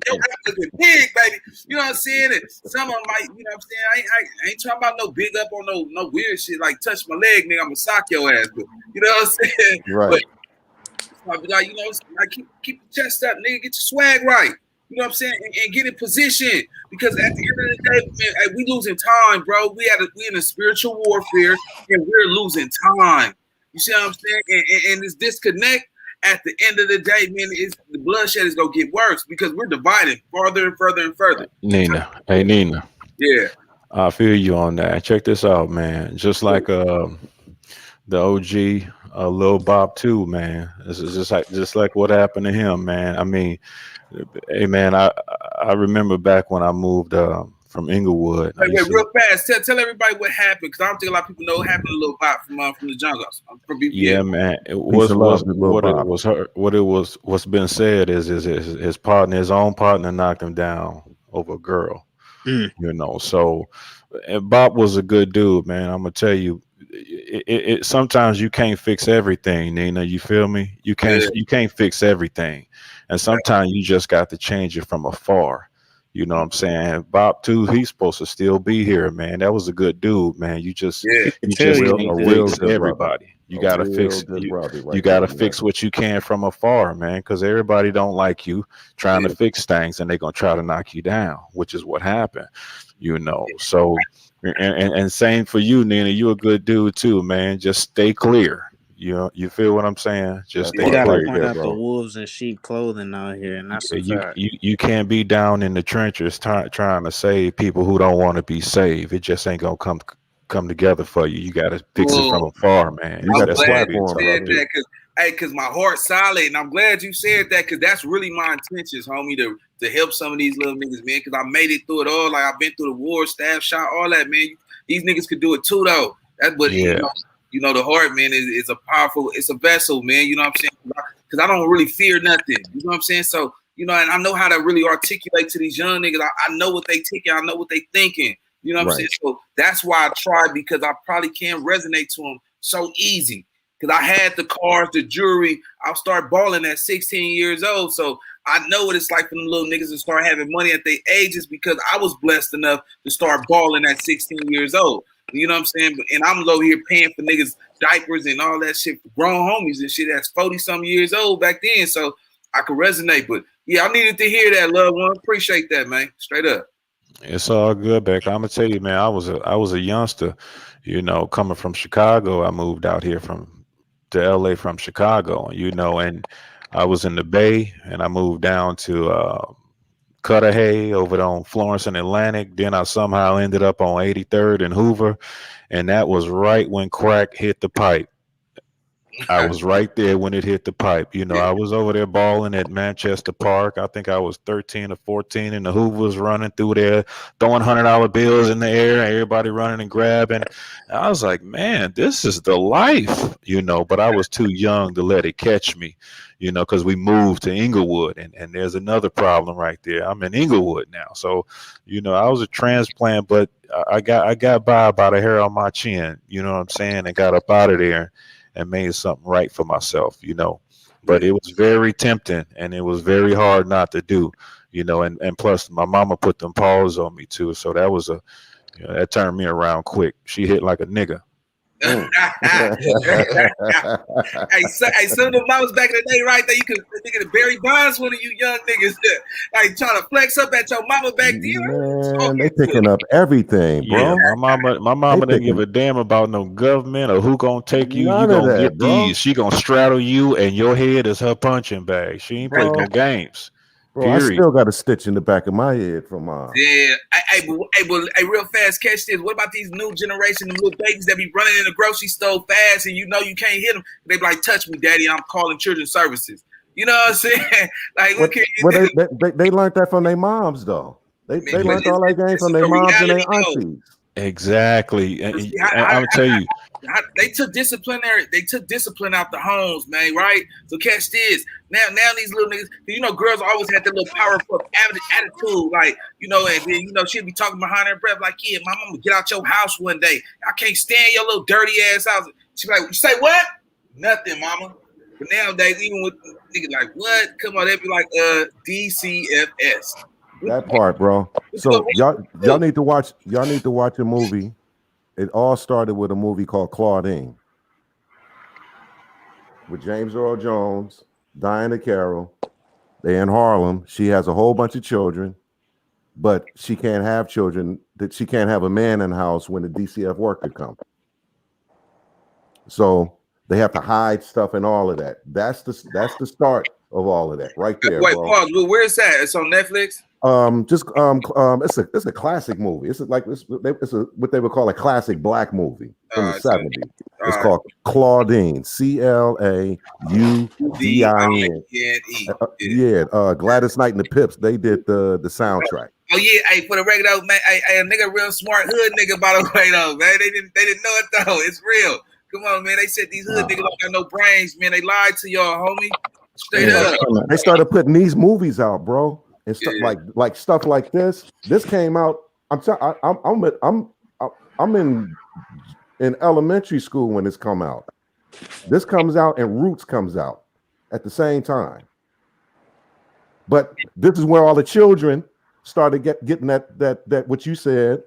looking big, baby. You know what I'm saying? And some of them might, you know what I'm saying? I ain't talking about no big up or no weird shit like touch my leg, nigga. I'm gonna sock your ass. But you know what I'm saying? Right. But, like, you know, like keep the chest up, nigga. Get your swag right. You know what I'm saying? And get in position. Because at the end of the day, man, we losing time, bro. We in a spiritual warfare, and we're losing time. You see what I'm saying? And this disconnect. at the end of the day, man, the bloodshed is gonna get worse because we're divided farther and further and further. Nina, hey Nina. Yeah. I feel you on that. Check this out, man. Just like the OG Lil Bob too, man. This is just like what happened to him, man. I mean, hey man, I remember back when I moved from Inglewood. Wait, real fast. Tell everybody what happened, because I don't think a lot of people know what happened to Lil Bop from the jungle. From BBA. Yeah, man. It Peace and love was to Lil what it Bob. was her. What it was. What's been said is his partner, his own partner, knocked him down over a girl. You know, so and Bob was a good dude, man. I'm gonna tell you, it sometimes you can't fix everything, Nina. You feel me? You can't fix everything, and sometimes you just got to change it from afar. You know what I'm saying? Bob too, he's supposed to still be here, man. That was a good dude, man. You just need to fix everybody. You gotta fix you gotta fix what you can from afar, man, because everybody don't like you trying to fix things and they're gonna try to knock you down, which is what happened, you know. So and same for you, Nina. You a good dude too, man. Just stay clear. You feel what I'm saying? Just stay gotta clear. point out the wolves in sheep clothing out here, and that's a fact. You can't be down in the trenches trying to save people who don't want to be saved. It just ain't gonna come together for you. You gotta fix it from afar, man. I'm glad you said that, because my heart's solid, and I'm glad you said that, because that's really my intentions, homie, to help some of these little niggas, man. Because I made it through it all. Like I've been through the war, staff shot, all that, man. These niggas could do it too, though. That's what you know, the heart, man, is a powerful, it's a vessel, man. You know what I'm saying? Because I don't really fear nothing. You know what I'm saying? So, you know, and I know how to really articulate to these young niggas. I know what they thinking. I know what they thinking. You know what I'm saying? So that's why I try, because I probably can't resonate to them so easy. Because I had the cars, the jewelry. I'll start balling at 16 years old. So I know what it's like for them little niggas to start having money at their ages, because I was blessed enough to start balling at 16 years old. You know what I'm saying? And I'm over here paying for niggas diapers and all that shit for grown homies and shit that's 40-something years old back then. So I could resonate. But yeah, I needed to hear that, loved one. Appreciate that, man. Straight up. It's all good, Beck. I'm gonna tell you, man. I was a youngster, you know, coming from Chicago. I moved out here to LA from Chicago, you know, and I was in the Bay, and I moved down to Cudahy over there on Florence and Atlantic. Then I somehow ended up on 83rd and Hoover, and that was right when crack hit the pipe. I was right there when it hit the pipe. You know, I was over there balling at Manchester Park. I think I was 13 or 14, and the Hoover was running through there, throwing $100 bills in the air, everybody running and grabbing. And I was like, man, this is the life, you know, but I was too young to let it catch me, you know, because we moved to Inglewood, and there's another problem right there. I'm in Inglewood now. So, you know, I was a transplant, but I got by the hair on my chin, you know what I'm saying, and got up out of there and made something right for myself, you know. But it was very tempting, and it was very hard not to do, you know. And plus, my mama put them paws on me too, so that was that turned me around quick. She hit like a nigga. Hey, some of the mamas back in the day, right there, you could nigga Barry Bonds, one of you young niggas, like trying to flex up at your mama back then. Man, they picking up everything, bro. Yeah, my mama didn't give a damn about no government or who gonna take you. None You of gonna that, get bro. these. She gonna straddle you, and your head is her punching bag. She ain't play no games. Bro, I still got a stitch in the back of my head from Yeah, but real fast, catch this. What about these new generation of little babies that be running in the grocery store fast, and you know you can't hit them? They be like, "Touch me, daddy, I'm calling children's services." You know what I'm saying? Like, what can you do? They learned that from their moms, though. They learned all that game from their moms and their aunties. Exactly. And I'll tell you, they took discipline out the homes, man, right? So catch this. Now these little niggas, you know, girls always had that little powerful attitude, like, you know, and then, you know, she'd be talking behind her breath, like, yeah, my mama get out your house one day. I can't stand your little dirty ass house. She'd be like, you say what? Nothing, mama. But nowadays, even with niggas like, what? Come on, they'd be like, DCFS. That part, bro. So y'all need to watch a movie. It all started with a movie called Claudine with James Earl Jones, Diana Carroll. They're in Harlem. She has a whole bunch of children, but she can't have children. That she can't have a man in the house when the DCF worker comes. So They have to hide stuff and all of that. That's the start of all of that right there, Wait, bro. pause. Where is that? It's on Netflix. It's a classic movie. It's what they would call a classic black movie from the 70s. It's called Claudine, CLAUDINE. Gladys Knight and the Pips. They did the soundtrack. Oh yeah, hey, for the record though, man, hey, a nigga real smart hood nigga, by the way though, man. They didn't know it though. It's real. Come on, man. They said these hood niggas don't got no brains, man. They lied to y'all, homie. Straight up. They started putting these movies out, bro, and stuff like stuff like this. This came out. I'm in elementary school when this come out. This comes out and Roots comes out at the same time. But this is where all the children started getting that what you said.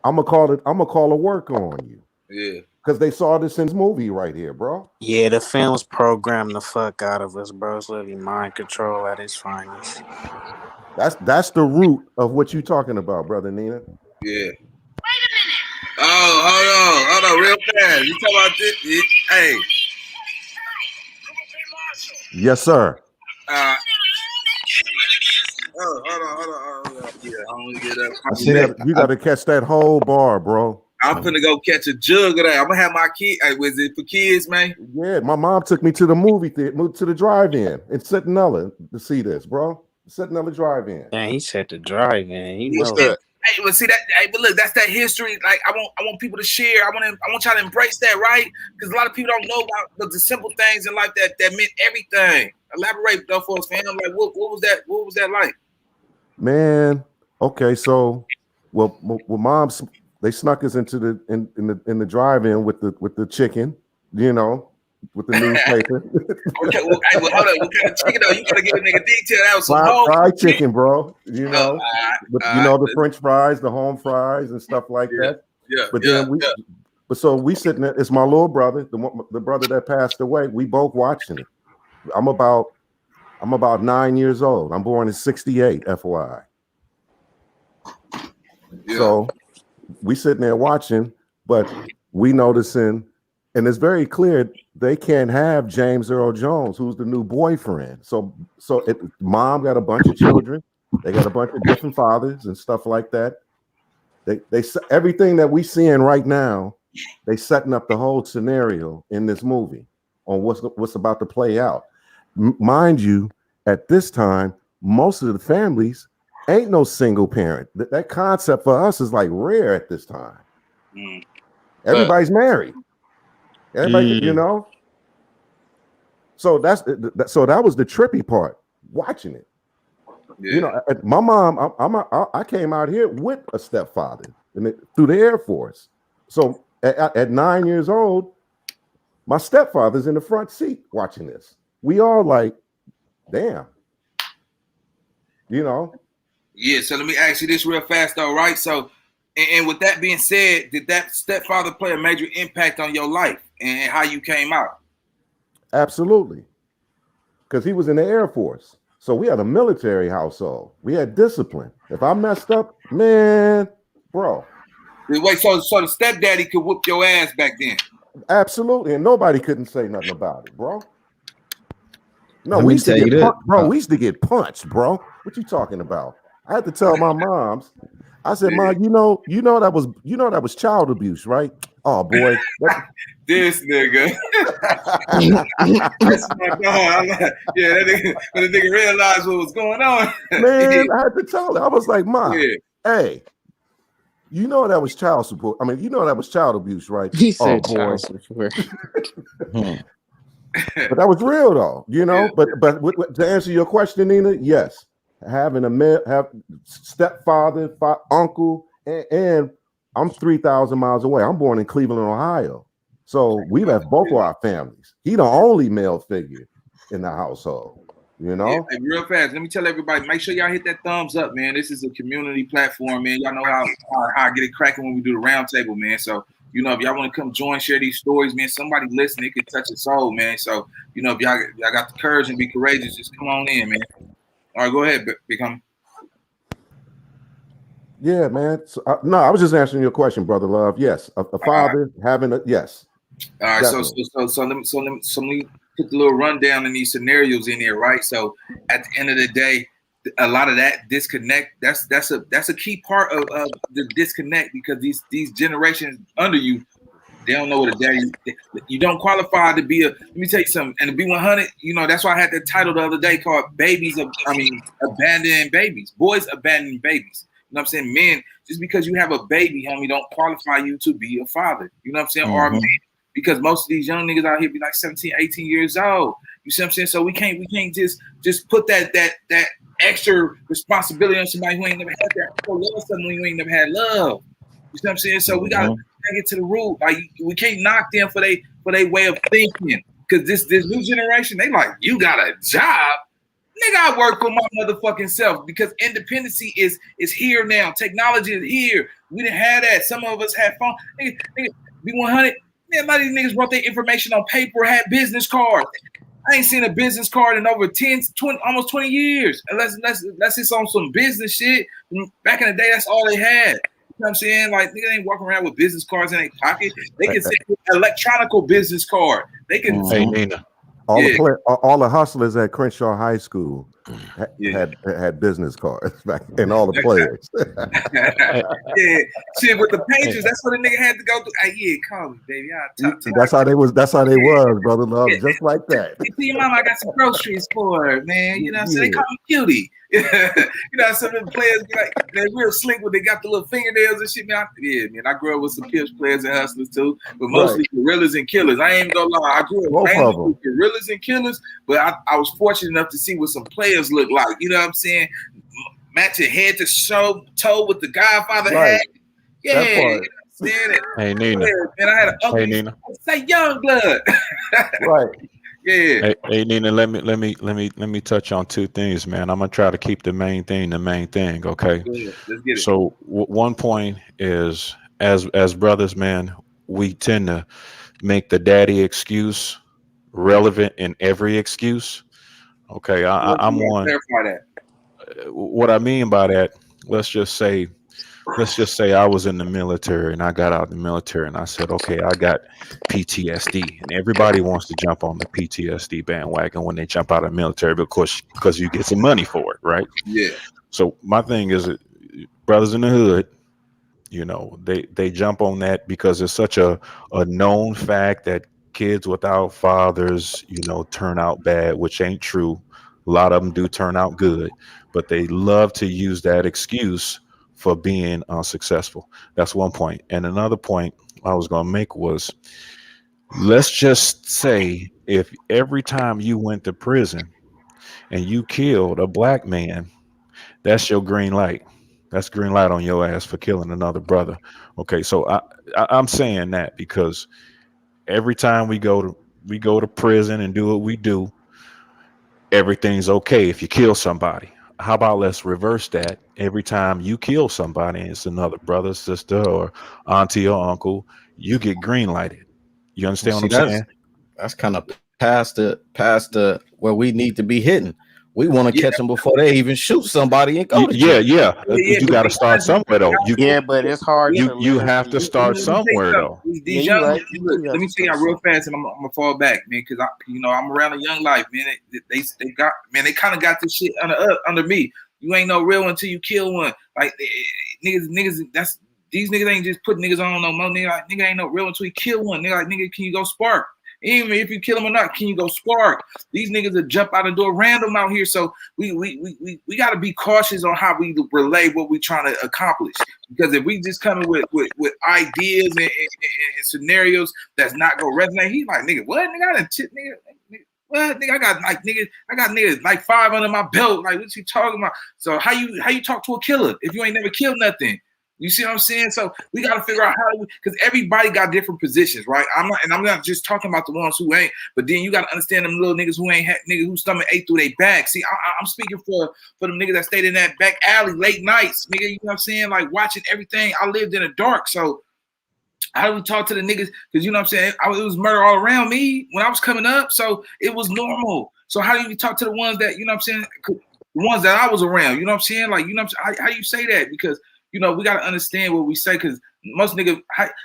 I'm gonna call a work on you. Yeah. Because they saw this in this movie right here, bro. Yeah, the film's programmed the fuck out of us, bro. It's literally mind control at its finest. That's the root of what you talking about, brother Nina. Yeah. Wait a minute. Oh, hold on, real fast. You talking about this? Hey. Yes, sir. Hold on. Yeah, I want to get up. You got to catch that whole bar, bro. I'm finna go catch a jug of that. I'm gonna have my kid. Hey, was it for kids, man? Yeah, my mom took me to the movie theater, moved to the drive-in in Centinela to see this, bro. Centinela drive-in. Man, he said the drive-in. He knows. Hey, well, see that. Hey, but look, that's that history. Like, I want people to share. I want y'all to embrace that, right? Because a lot of people don't know about the simple things in life that meant everything. Elaborate though for us, man. I'm like, what was that? What was that like? Man, okay, so moms. They snuck us into the drive-in with the chicken, you know, with the newspaper. Okay, well, hold on. What kind of chicken though? You gotta give a nigga detail. That was some fried chicken, bro. You know, the French fries, the home fries, and stuff like that. Yeah. But then we sitting there. It's my little brother, the brother that passed away. We both watching it. I'm about 9 years old. I'm born in '68, FYI. Yeah. So we sitting there watching, but we noticing, and it's very clear they can't have James Earl Jones, who's the new boyfriend. So mom got a bunch of children. They got a bunch of different fathers and stuff like that. They everything that we seeing right now, they setting up the whole scenario in this movie on what's about to play out. Mind you, at this time, most of the families ain't no single parent. That concept for us is like rare at this time. Everybody's married. Everybody, you know. So that was the trippy part. Watching it, you know. My mom, I came out here with a stepfather through the Air Force. So at 9 years old, my stepfather's in the front seat watching this. We all like, damn, you know. Yeah, so let me ask you this real fast though, right? So, and with that being said, did that stepfather play a major impact on your life and how you came out? Absolutely. Because he was in the Air Force. So we had a military household. We had discipline. If I messed up, man, bro. Wait, so the stepdaddy could whoop your ass back then? Absolutely. And nobody couldn't say nothing about it, bro. No, we used to get punched, bro. What you talking about? I had to tell my moms. I said, "Mom, you know that was child abuse, right?" Oh boy, this nigga. That's my dog. Yeah, that nigga realized what was going on. Man, I had to tell her. I was like, "Mom, hey, you know that was child support. I mean, you know that was child abuse, right?" He said child support. But that was real though, you know. But to answer your question, Nina, yes. Having have stepfather, uncle, and I'm 3,000 miles away. I'm born in Cleveland, Ohio. So we left both of our families. He the only male figure in the household, you know? Yeah, hey, real fast, let me tell everybody, make sure y'all hit that thumbs up, man. This is a community platform, man. Y'all know how I get it cracking when we do the round table, man. So, you know, if y'all want to come join, share these stories, man, somebody listen, it could touch a soul, man. So, you know, if y'all got the courage and be courageous, just come on in, man. All right, go ahead, Become. Yeah, man. So, no, I was just answering your question, brother love. Yes, a father having a yes. All right, so let me put the little rundown in these scenarios in there, right? So at the end of the day, a lot of that disconnect, that's a key part of the disconnect, because these generations under you, they don't know what a daddy. You don't qualify to be a. Let me tell you something. And to be 100, that's why I had that title the other day called "Abandoning Babies." Boys abandoning babies. You know what I'm saying? Men, just because you have a baby, homie, don't qualify you to be a father. You know what I'm saying? Or men, because most of these young niggas out here be like 17, 18 years old. You see what I'm saying? So we can't just put that extra responsibility on somebody who ain't never had that. Or love someone who ain't never had love. You see what I'm saying? So we gotta get to the root. Like, we can't knock them for they way of thinking. Because this new generation, they like, you got a job. Nigga, I work for my motherfucking self, because independency is here now. Technology is here. We didn't have that. Some of us had phone. Nigga, be 100. Man, a lot of these niggas wrote their information on paper, had business cards. I ain't seen a business card in over 10, 20, almost 20 years. Unless it's on some business shit. Back in the day, that's all they had. You know what I'm saying? Like, niggas ain't walking around with business cards in their pocket. They can send an electronical business card. They can. Hey, Nina. All the hustlers at Crenshaw High School had business cards back, and all the players. Shit, with the pages, that's what a nigga had to go through. Call me, baby. That's how they was, brother love, just like that. See, mama, I got some groceries for her, man. You know what I'm saying? They call me cutie. You know, some of the players be like, they're real slick when they got the little fingernails and shit. Man, I grew up with some Pips players and hustlers too, but mostly gorillas and killers. I ain't even gonna lie. I grew up mainly with gorillas and killers, but I was fortunate enough to see what some players look like. You know what I'm saying? Matching head to toe with the Godfather hat. Yeah. You know what I'm saying? Hey, Nina. Man, I had an uncle. Hey, Nina. Say young blood. Right. Yeah. Hey, Nina, let me touch on two things, man. I'm gonna try to keep the main thing, okay? Yeah, let's get it. So one point is, as brothers, man, we tend to make the daddy excuse relevant in every excuse. Okay, I'm one. Clarify that. What I mean by that, let's just say I was in the military and I got out of the military and I said, okay, I got PTSD, and everybody wants to jump on the PTSD bandwagon when they jump out of the military, because you get some money for it, right? Yeah. So my thing is, brothers in the hood, they jump on that because it's such a known fact that kids without fathers, turn out bad, which ain't true. A lot of them do turn out good, but they love to use that excuse for being unsuccessful. That's one point. And another point I was going to make was, let's just say if every time you went to prison and you killed a black man, that's your green light. That's green light on your ass for killing another brother. Okay, so I'm saying that because every time we go to prison and do what we do, everything's okay if you kill somebody. How about let's reverse that? Every time you kill somebody and it's another brother, sister, or auntie or uncle, you get green lighted. You understand what I'm saying? That's kind of past the where we need to be hitting. We want to catch them before they even shoot somebody and go to jail. You got to start somewhere though. But it's hard. You have to start somewhere though. These young, let me tell you real fast, and I'm gonna fall back, man, because I'm around a young life, man. They kind of got this shit under me. You ain't no real until you kill one. Like niggas, these niggas ain't just put niggas on no more. Nigga ain't no real until you kill one. Nigga, can you go spark? Even if you kill him or not, can you go spark? These niggas will jump out and do a random out here. So we got to be cautious on how we relay what we trying to accomplish. Because if we just coming with ideas and scenarios that's not gonna resonate, he like, nigga, what? Nigga, what? Nigga, I got niggas like 5 under my belt. Like, what you talking about? So how you talk to a killer if you ain't never killed nothing? You see what I'm saying? So we got to figure out how, because everybody got different positions, right? I'm not just talking about the ones who ain't, but then you got to understand them little niggas who ain't had niggas who stomach ate through their back. See, I'm speaking for them niggas that stayed in that back alley late nights, nigga. You know what I'm saying? Like watching everything. I lived in the dark, so how do we talk to the niggas? Because you know what I'm saying? It was murder all around me when I was coming up, so it was normal. So how do you talk to the ones that, you know what I'm saying? The ones that I was around, you know what I'm saying? Like, you know what I'm saying? How you say that? Because we got to understand what we say, because Most nigga,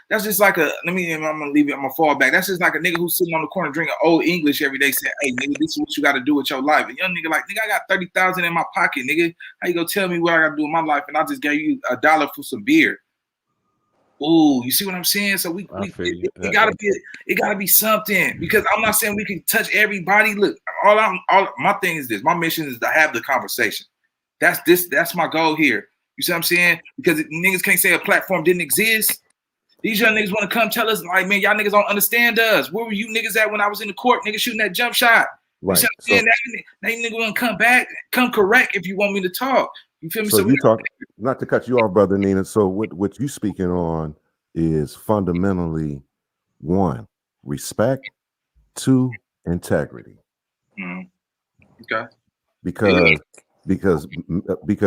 that's just like I'm gonna leave it, I'm gonna fall back. That's just like a nigga who's sitting on the corner drinking old English every day saying, hey, nigga, this is what you gotta do with your life. And young nigga like, nigga, I got 30,000 in my pocket, nigga. How you gonna tell me what I gotta do with my life? And I just gave you $1 for some beer. Ooh, you see what I'm saying? So it gotta be something, because I'm not saying we can touch everybody. Look, my thing is this. My mission is to have the conversation. That's my goal here. You see what I'm saying? Because niggas can't say a platform didn't exist. These young niggas want to come tell us, like, man, y'all niggas don't understand us. Where were you niggas at when I was in the court, niggas shooting that jump shot? Right. You see what I'm saying? That nigga want to come back, come correct if you want me to talk. You feel me? So you talk, not to cut you off, brother Nina. So what you speaking on is fundamentally, 1, respect, 2, integrity. Okay. Because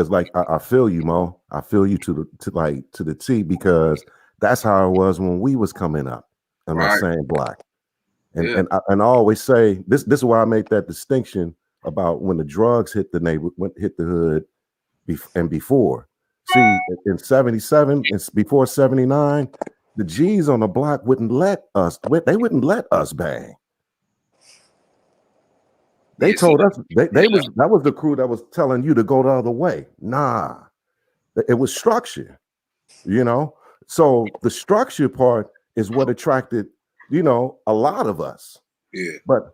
like I feel you, Mo. I feel you to the T, because that's how it was when we was coming up in that same block. And I always say this is why I make that distinction about when the drugs hit the hit the hood and before. See, in 77 and before 79, the G's on the block wouldn't let us bang. They told us that was the crew that was telling you to go the other way. Nah, it was structure, you know. So the structure part is what attracted, you know, a lot of us. Yeah. But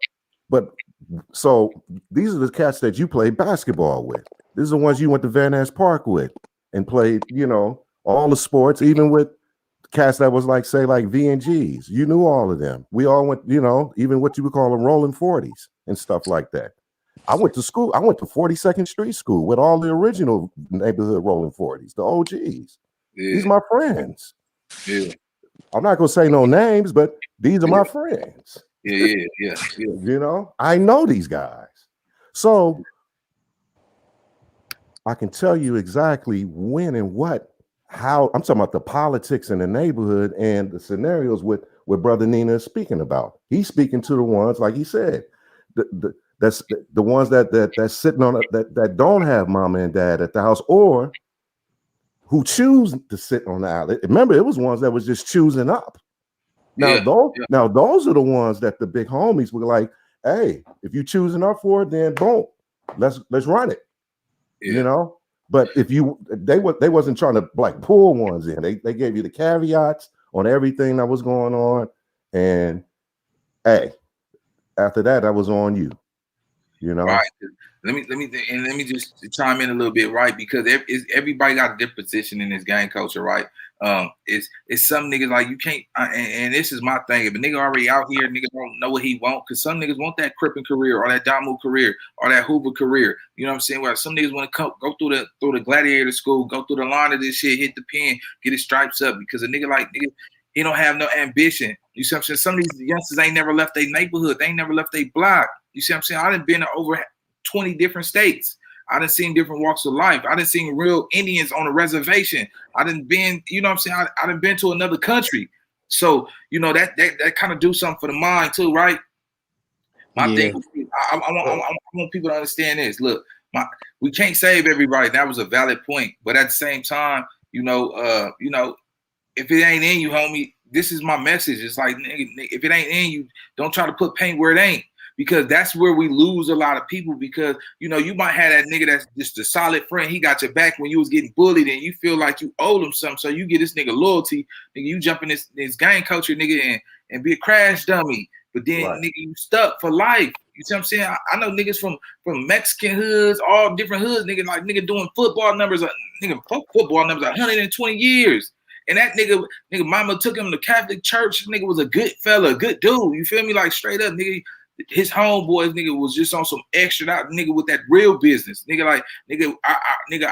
so these are the cats that you played basketball with. These are the ones you went to Van Ness Park with and played, you know, all the sports, even with cats that was like, say, like V&Gs. You knew all of them. We all went, you know, even what you would call them rolling 40s and stuff like that. I went to school. I went to 42nd Street School with all the original neighborhood rolling 40s, the OGs. Yeah. These are my friends. Yeah. I'm not going to say no names, but these are my friends. Yeah. You know, I know these guys. So I can tell you exactly when and how. I'm talking about the politics in the neighborhood and the scenarios what Brother Nina is speaking about. He's speaking to the ones, like he said, that's the ones that's sitting on that don't have mama and dad at the house, or who choose to sit on the alley. Remember, it was ones that was just choosing up. Now those are the ones that the big homies were like, hey, if you choosing up for it, then boom, let's run it. You know, but if they wasn't trying to like pull ones in. They gave you the caveats on everything that was going on, and hey, after that was on you. You know, right? Let me just chime in a little bit, right? Because everybody got a different position in this gang culture, right? It's some niggas like you can't, and this is my thing. If a nigga already out here, nigga don't know what he want, because some niggas want that Crippin career or that Damu career or that Hoover career. You know what I'm saying? Where some niggas want to go through the gladiator school, go through the line of this shit, hit the pen, get his stripes up, because a nigga he don't have no ambition. You see what I'm saying? Some of these youngsters ain't never left their neighborhood. They ain't never left their block. You see what I'm saying? I done been to over 20 different states. I done seen different walks of life. I done seen real Indians on a reservation. I done been, you know what I'm saying? I done been to another country. So, you know, that kind of do something for the mind too, right? My thing, I want people to understand this. Look, we can't save everybody. That was a valid point. But at the same time, you know, if it ain't in you, homie, this is my message. It's like, if it ain't in you, don't try to put paint where it ain't. Because that's where we lose a lot of people, because, you know, you might have that nigga that's just a solid friend. He got your back when you was getting bullied and you feel like you owed him something. So you get this nigga loyalty, nigga, you jump in this gang culture, nigga, and be a crash dummy. But then, nigga, you stuck for life. You see what I'm saying? I know niggas from Mexican hoods, all different hoods, nigga doing football numbers, football numbers 120 years. And that nigga mama took him to Catholic church. Nigga was a good fella, good dude. You feel me? Like straight up, nigga. His homeboys, nigga, was just on some extra out, nigga, with that real business. Nigga,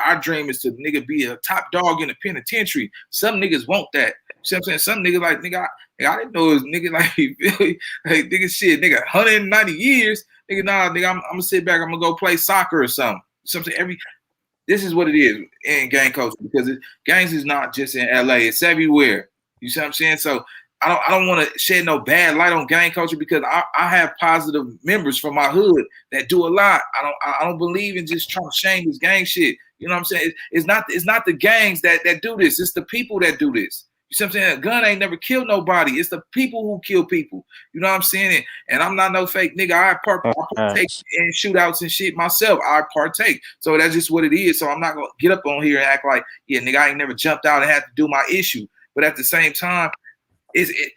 our dream is to, nigga, be a top dog in the penitentiary. Some niggas want that. See what I'm saying? Some niggas like, nigga, I didn't know it was nigga like, nigga, shit, nigga, 190 years. Nigga, nah, nigga, I'm gonna sit back, I'm gonna go play soccer or something. Something this is what it is in gang culture, because gangs is not just in LA, it's everywhere. You see what I'm saying? So I don't want to shed no bad light on gang culture, because I have positive members from my hood that do a lot. I don't believe in just trying to shame this gang shit. You know what I'm saying? It's not the gangs that do this. It's the people that do this. You see what I'm saying? A gun ain't never killed nobody. It's the people who kill people. You know what I'm saying? And I'm not no fake nigga. I partake in shootouts and shit myself. I partake. So that's just what it is. So I'm not gonna get up on here and act like, yeah, nigga, I ain't never jumped out and had to do my issue. But at the same time, it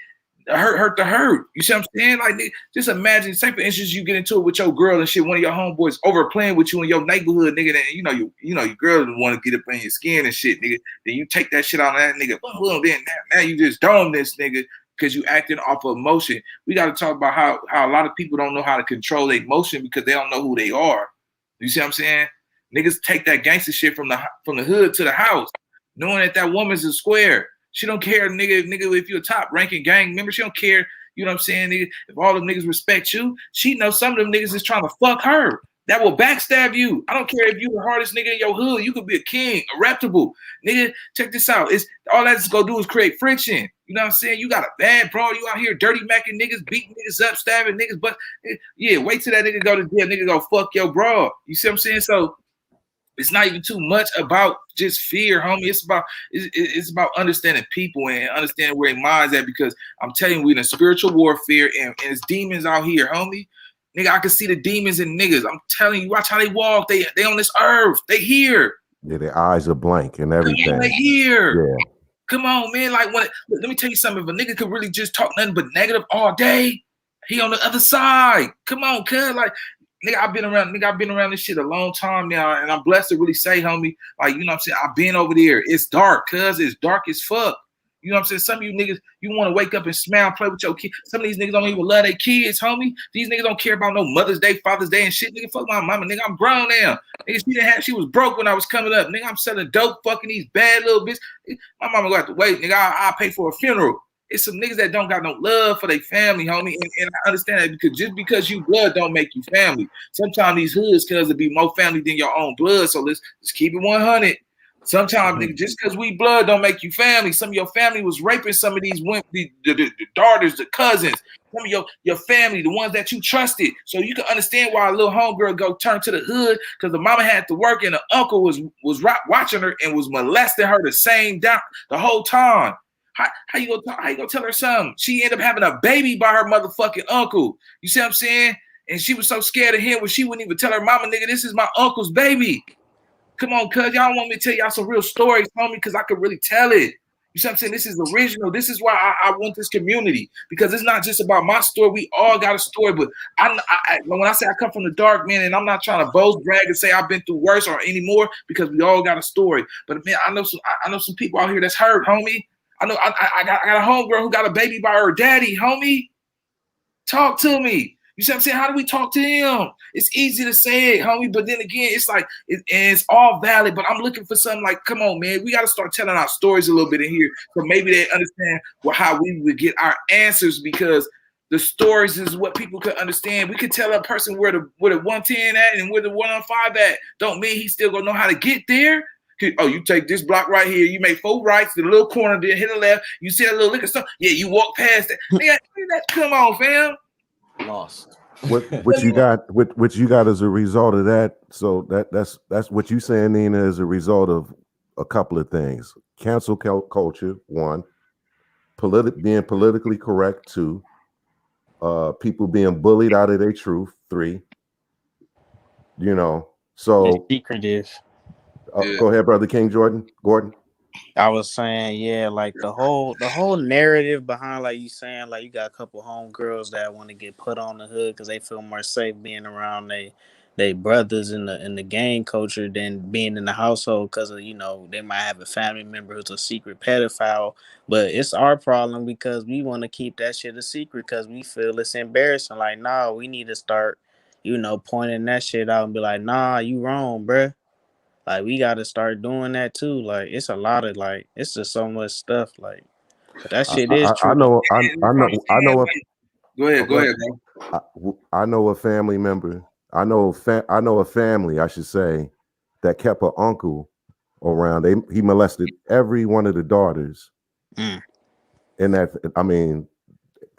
hurt the hurt. You see what I'm saying? Like, just imagine, say for instance, you get into it with your girl and shit, one of your homeboys over playing with you in your neighborhood, nigga, and your girl want to get up in your skin and shit, nigga. Then you take that shit on that nigga. Well, then now you just dome this nigga because you acting off of emotion. We got to talk about how a lot of people don't know how to control their emotion because they don't know who they are. You see what I'm saying? Niggas take that gangster shit from the hood to the house, knowing that woman's a square. She don't care, nigga, if you're a top ranking gang member. She don't care, you know what I'm saying, nigga. If all them niggas respect you, she knows some of them niggas is trying to fuck her. That will backstab you. I don't care if you the hardest nigga in your hood. You could be a king, a reputable. Nigga, check this out. It's all that's gonna do is create friction. You know what I'm saying? You got a bad bro. You out here dirty macking niggas, beating niggas up, stabbing niggas. But yeah, wait till that nigga go to jail. Nigga go fuck your bro. You see what I'm saying? So it's not even too much about just fear, homie. It's about understanding people and understanding where their minds at, because I'm telling you, we're in a spiritual warfare and it's demons out here, homie. Nigga, I can see the demons in niggas. I'm telling you, watch how they walk. They on this earth. They here. Yeah, their eyes are blank and everything. Come on, they here. Yeah. Come on, man. Like, let me tell you something. If a nigga could really just talk nothing but negative all day, he on the other side. Come on, cuz. Like, nigga, I've been around this shit a long time now, and I'm blessed to really say, homie, like, you know what I'm saying? I've been over there. It's dark, cuz. It's dark as fuck. You know what I'm saying? Some of you niggas, you want to wake up and smile and play with your kids. Some of these niggas don't even love their kids, homie. These niggas don't care about no Mother's Day, Father's Day and shit. Nigga, fuck my mama. Nigga, I'm grown now. Nigga, she was broke when I was coming up. Nigga, I'm selling dope, fucking these bad little bitches. My mama got to wait. Nigga, I'll pay for a funeral. It's some niggas that don't got no love for their family, homie. And I understand that, because just because you blood don't make you family. Sometimes these hoods cuz it be more family than your own blood. So let's keep it 100. Sometimes, nigga, just because we blood don't make you family. Some of your family was raping some of these women, the daughters, the cousins, some of your family, the ones that you trusted. So you can understand why a little homegirl go turn to the hood, because the mama had to work and the uncle was watching her and was molesting her the whole time. How you gonna tell her something? She ended up having a baby by her motherfucking uncle. You see what I'm saying? And she was so scared of him when she wouldn't even tell her mama, nigga, this is my uncle's baby. Come on, cuz, y'all want me to tell y'all some real stories, homie, because I could really tell it. You see what I'm saying? This is original. This is why I want this community, because it's not just about my story. We all got a story, but when I say I come from the dark, man, and I'm not trying to boast, brag, and say I've been through worse or anymore, because we all got a story. But man, I know some people out here that's hurt, homie. I know I got a homegirl who got a baby by her daddy, homie. Talk to me. You see what I'm saying? How do we talk to him? It's easy to say it, homie, but then again, it's like, it's all valid, but I'm looking for something like, come on, man, we got to start telling our stories a little bit in here, so maybe they understand how we would get our answers, because the stories is what people could understand. We could tell a person where the 110 at and where the 105 at. Don't mean he's still going to know how to get there. Oh, you take this block right here. You make 4 rights to the little corner, then hit the left. You see a little liquor store. Yeah, you walk past that. Come on, fam. Lost. What you got as a result of that? So that's what you saying, Nina, as a result of a couple of things: cancel culture, 1; being politically correct, 2; people being bullied out of their truth, 3. You know, so secretive. Go ahead, brother King Gordon. I was saying, yeah, like the whole narrative behind, like you saying, like you got a couple homegirls that want to get put on the hood because they feel more safe being around they brothers in the gang culture than being in the household, because of, you know, they might have a family member who's a secret pedophile. But it's our problem because we want to keep that shit a secret because we feel it's embarrassing. Like, nah, we need to start, you know, pointing that shit out and be like, nah, you wrong, bruh. Like, we got to start doing that too. Like, it's a lot of, like, it's just so much stuff. Like, but that shit is true. I know. Go ahead, bro. I know a family member. I know a family, I should say, that kept an uncle around. He molested every one of the daughters. And that, I mean,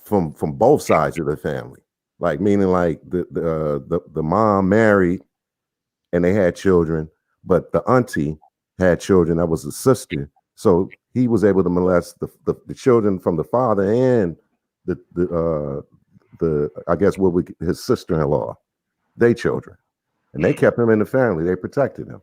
from both sides of the family. Like, meaning like the mom married and they had children, but the auntie had children that was a sister, So he was able to molest the children from the father and the I guess his sister-in-law, they children, and they kept him in the family. They protected him.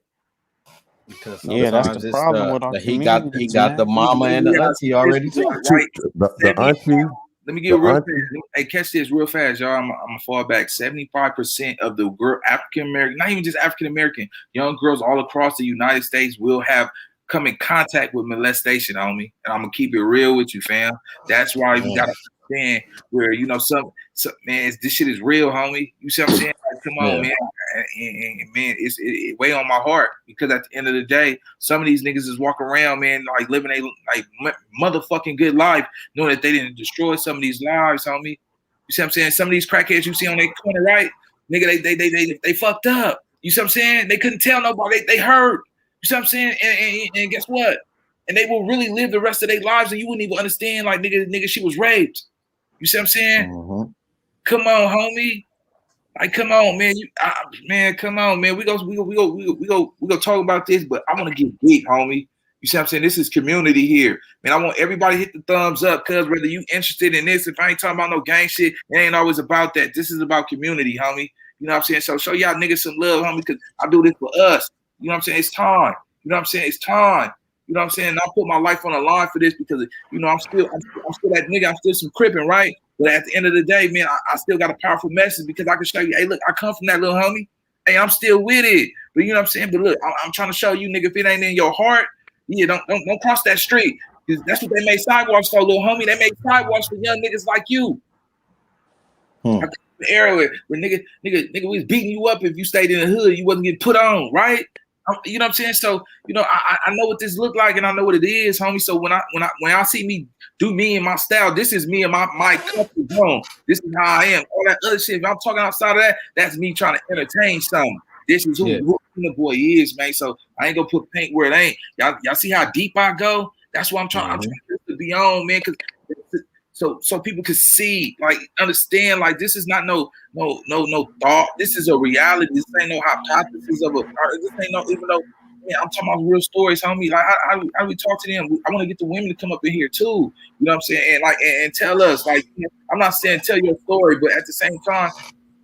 Because Yeah, that's sometimes the it's problem with our he got communities, the man. mama and the auntie already too. Right. The auntie. Let me get real fast. Hey, catch this real fast, y'all. I'm gonna fall back. 75% of the girl African American, not even just African American, young girls all across the United States will have come in contact with molestation, homie. And I'm gonna keep it real with you, fam. That's why we gotta understand where some man, this shit is real, homie. You see what I'm saying? Like, come on, man. And man, it weigh on my heart because at the end of the day, some of these niggas is walking around, man, like living a motherfucking good life, knowing that they didn't destroy some of these lives, homie. You see what I'm saying? Some of these crackheads you see on their corner, right? Nigga, they fucked up. You see what I'm saying? They couldn't tell nobody. They hurt. You see what I'm saying? And guess what? And they will really live the rest of their lives, and you wouldn't even understand. Like nigga, she was raped. You see what I'm saying? Mm-hmm. Come on, homie. Like, come on, man. Man, come on, man. We go talk about this, but I want to get deep, homie. You see what I'm saying? This is community here. Man, I want everybody to hit the thumbs up, cuz whether you interested in this, if I ain't talking about no gang shit, it ain't always about that. This is about community, homie. You know what I'm saying? So show y'all niggas some love, homie, because I do this for us. You know what I'm saying? It's time. You know what I'm saying? It's time. You know what I'm saying? I put my life on the line for this because, I'm still that nigga. I'm still some crippin', right? But at the end of the day, man, I still got a powerful message because I can show you, hey, look, I come from that little homie. Hey, I'm still with it. But you know what I'm saying? But look, I'm trying to show you, nigga, if it ain't in your heart, don't cross that street. Because that's what they made sidewalks for, little homie. They made sidewalks for young niggas like you. The era where nigga, we was beating you up if you stayed in the hood, you wasn't getting put on, right? You know what I'm saying? So, I know what this look like and I know what it is, homie. So when I see me do me and my style, this is me and my comfort zone. This is how I am. All that other shit, if I'm talking outside of that, that's me trying to entertain something. This is who the boy is, man. So I ain't gonna put paint where it ain't. Y'all see how deep I go? That's what I'm trying. I'm trying to be on, man, because so people can see, like, understand, like, this is not no thought. This is a reality. This ain't no hypothesis of this ain't no, even though, man, I'm talking about real stories, homie. Like, how we talk to them? I want to get the women to come up in here too. You know what I'm saying? And like, and tell us, like, I'm not saying tell your story, but at the same time,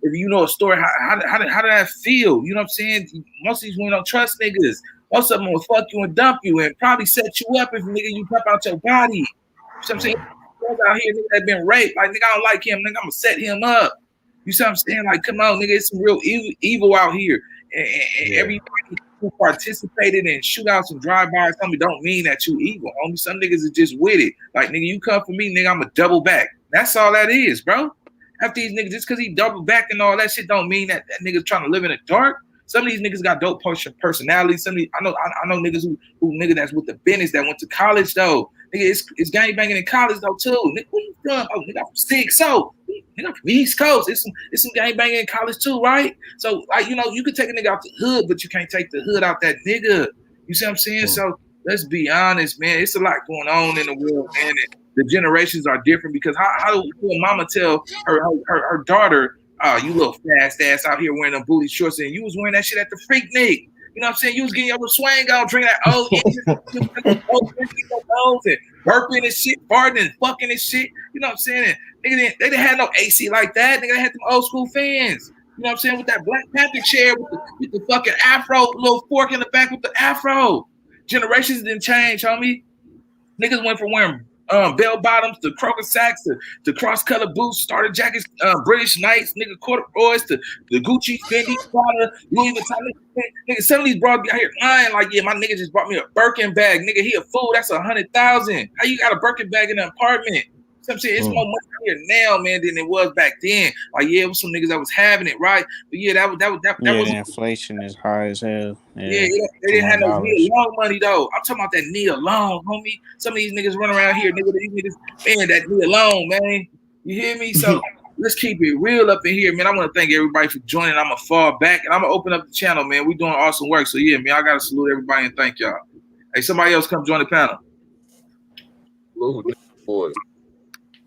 if you know a story, how did that feel? You know what I'm saying? Most of these women don't trust niggas. Most of them will fuck you and dump you and probably set you up if you dump out your body. You know what I'm saying? Out here, nigga, that been raped. Like, nigga, I don't like him. Nigga, I'm gonna set him up. You see what I'm saying? Like, come on, nigga, it's some real evil out here. And everybody who participated in shootouts and drive-bys, homie, don't mean that you evil, homie. Some niggas are just with it. Like, nigga, you come for me, nigga, I'm a double back. That's all that is, bro. After these niggas, just because he double back and all that shit don't mean that nigga's trying to live in the dark. Some of these niggas got dope personalities. Some of these, I know niggas who nigga that's with the business that went to college though. Nigga, it's gang banging in college though too. Nigga, what you doing? Oh, nigga, I'm from 6 so nigga, I'm from East Coast. It's some gang banging in college too, right? So, like, you can take a nigga out the hood, but you can't take the hood out that nigga. You see what I'm saying? So let's be honest, man. It's a lot going on in the world, man. And the generations are different because how do a mama tell her daughter, oh, you little fast ass out here wearing them booty shorts, and you was wearing that shit at the Freak Nick. You know what I'm saying? You was getting your swang on, drinking that and burping and shit, farting and fucking and shit. You know what I'm saying? And nigga, they didn't have no AC like that. Nigga, they had them old school fans. You know what I'm saying? With that Black Panther chair with the fucking afro, little fork in the back with the afro. Generations didn't change, homie. Niggas went from wearing bell bottoms to crocker sacks to cross color boots, starter jackets, British Knights, nigga corduroys to the Gucci, Fendi, Prada, Louis Vuitton. Nigga, some of these bros out here lying like, yeah, my nigga just bought me a Birkin bag. Nigga, he a fool. That's $100,000. How you got a Birkin bag in an apartment? So I'm saying it's more money out here now, man, than it was back then. Like, yeah, it was some niggas that was having it, right? But yeah, that was the inflation is high as hell. Yeah, they didn't have no Nia Long money though. I'm talking about that Nia Long, homie. Some of these niggas run around here, nigga. These niggas, man, that Nia Long, man. You hear me? So let's keep it real up in here, man. I want to thank everybody for joining. I'm gonna fall back and I'm gonna open up the channel, man. We doing awesome work. So yeah, man, I gotta salute everybody and thank y'all. Hey, somebody else come join the panel. Boy.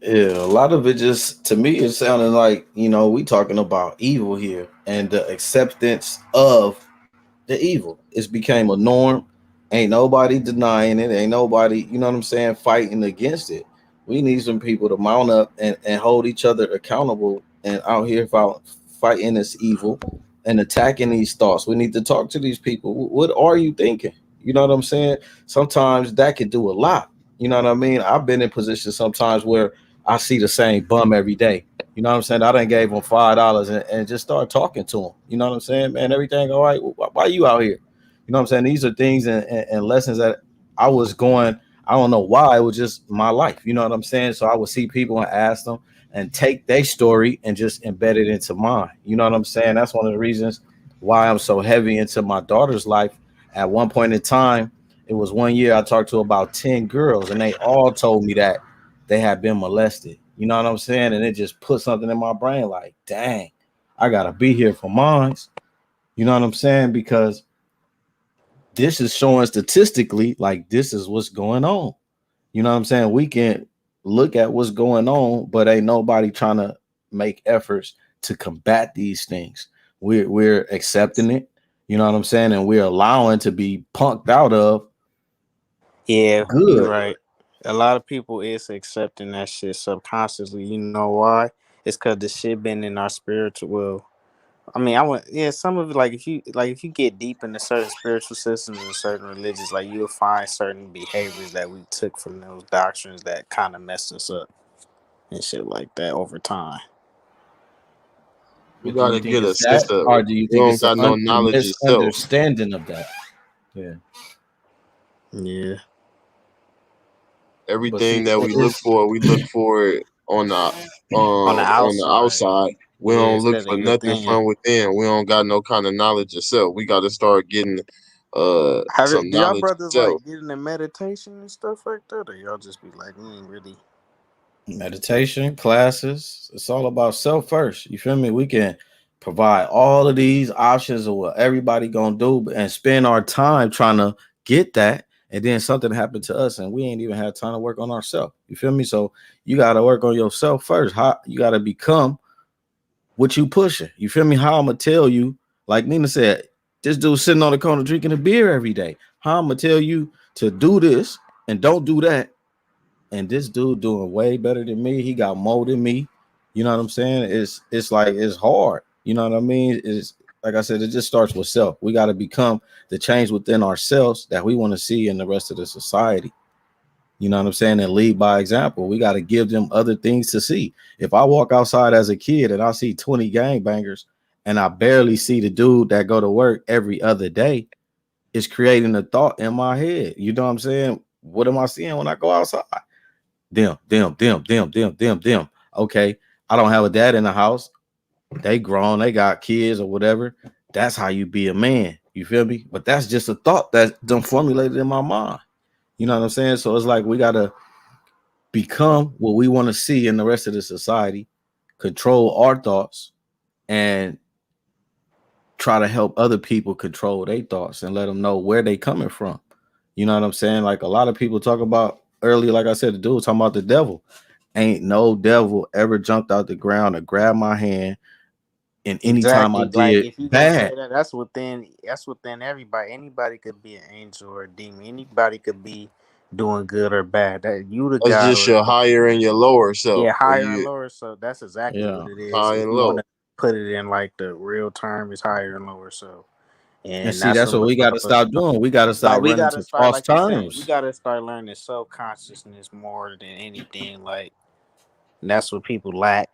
Yeah, a lot of it just, to me, it sounded like, we talking about evil here and the acceptance of the evil. It's became a norm. Ain't nobody denying it. Ain't nobody, you know what I'm saying, fighting against it. We need some people to mount up and hold each other accountable and out here fighting this evil and attacking these thoughts. We need to talk to these people. What are you thinking? You know what I'm saying? Sometimes that could do a lot. You know what I mean? I've been in positions sometimes where I see the same bum every day. You know what I'm saying? I done gave him $5 and just start talking to him. You know what I'm saying? Man, everything all right? Why you out here? You know what I'm saying? These are things and lessons that I was going, I don't know why, it was just my life. You know what I'm saying? So I would see people and ask them and take their story and just embed it into mine. You know what I'm saying? That's one of the reasons why I'm so heavy into my daughter's life. At one point in time, it was one year I talked to about 10 girls and they all told me that they had been molested. You know what I'm saying? And it just put something in my brain like, dang, I got to be here for mine. You know what I'm saying? Because this is showing statistically like this is what's going on. You know what I'm saying? We can look at what's going on, but ain't nobody trying to make efforts to combat these things. We're accepting it, you know what I'm saying, and we're allowing to be punked out of. Yeah, Good. you're right. A lot of people is accepting that shit subconsciously. You know why? It's because the shit been in our spiritual. Well, I mean, some of it, like if you get deep into certain spiritual systems and certain religions, like you'll find certain behaviors that we took from those doctrines that kind of messed us up and shit like that over time. We But do you gotta think get a it's that, sister. or do you We think don't it's a got no knowledge itself. misunderstanding of that? Yeah. Yeah. But see, Everything that we look for it on On the the outside, outside. We yeah, don't look instead for of nothing within. from within. We don't got no kind of knowledge itself. We gotta start getting some Do y'all knowledge brothers itself. like get into meditation and stuff like that, or y'all just be like, we ain't really? meditation classes, it's all about self first. You feel me? We can provide all of these options of what everybody gonna do and spend our time trying to get that, and then something happened to us and we ain't even had time to work on ourselves. You feel me? So you got to work on yourself first. How you got to become what you pushing. You feel me? How I'm gonna tell you, like Nina said, this dude sitting on the corner drinking a beer every day. How I'm gonna tell you to do this and don't do that, and this dude doing way better than me. He got more than me. You know what I'm saying? It's like it's hard. You know what I mean? It's like I said, it just starts with self. We got to become the change within ourselves that we want to see in the rest of the society. You know what I'm saying? And lead by example. We got to give them other things to see. If I walk outside as a kid and I see 20 gangbangers and I barely see the dude that go to work every other day, it's creating a thought in my head. You know what I'm saying? What am I seeing when I go outside? Them. Okay, I don't have a dad in the house. They grown, they got kids or whatever. That's how you be a man. You feel me? But that's just a thought that's done formulated in my mind. You know what I'm saying? So it's like we gotta become what we want to see in the rest of the society, control our thoughts, and try to help other people control their thoughts and let them know where they coming from. You know what I'm saying? Like a lot of people talk about earlier, like I said, the dude was talking about the devil. Ain't no devil ever jumped out the ground or grabbed my hand. And anytime I Exactly. Like did if you gonna bad, say that, that's within everybody. Anybody could be an angel or a demon. Anybody could be doing good or bad. That you the That's God just or your higher and your lower self. yeah, Where higher and you lower. So that's exactly yeah. what it is. high If and you want low. to put it in like the real term, is higher and lower. So And and see, that's that's what what we got to most of us stop doing. We got to like. stop We running gotta to start, false like you saying, we terms. gotta start learning self consciousness more than anything. Like that's what people lack.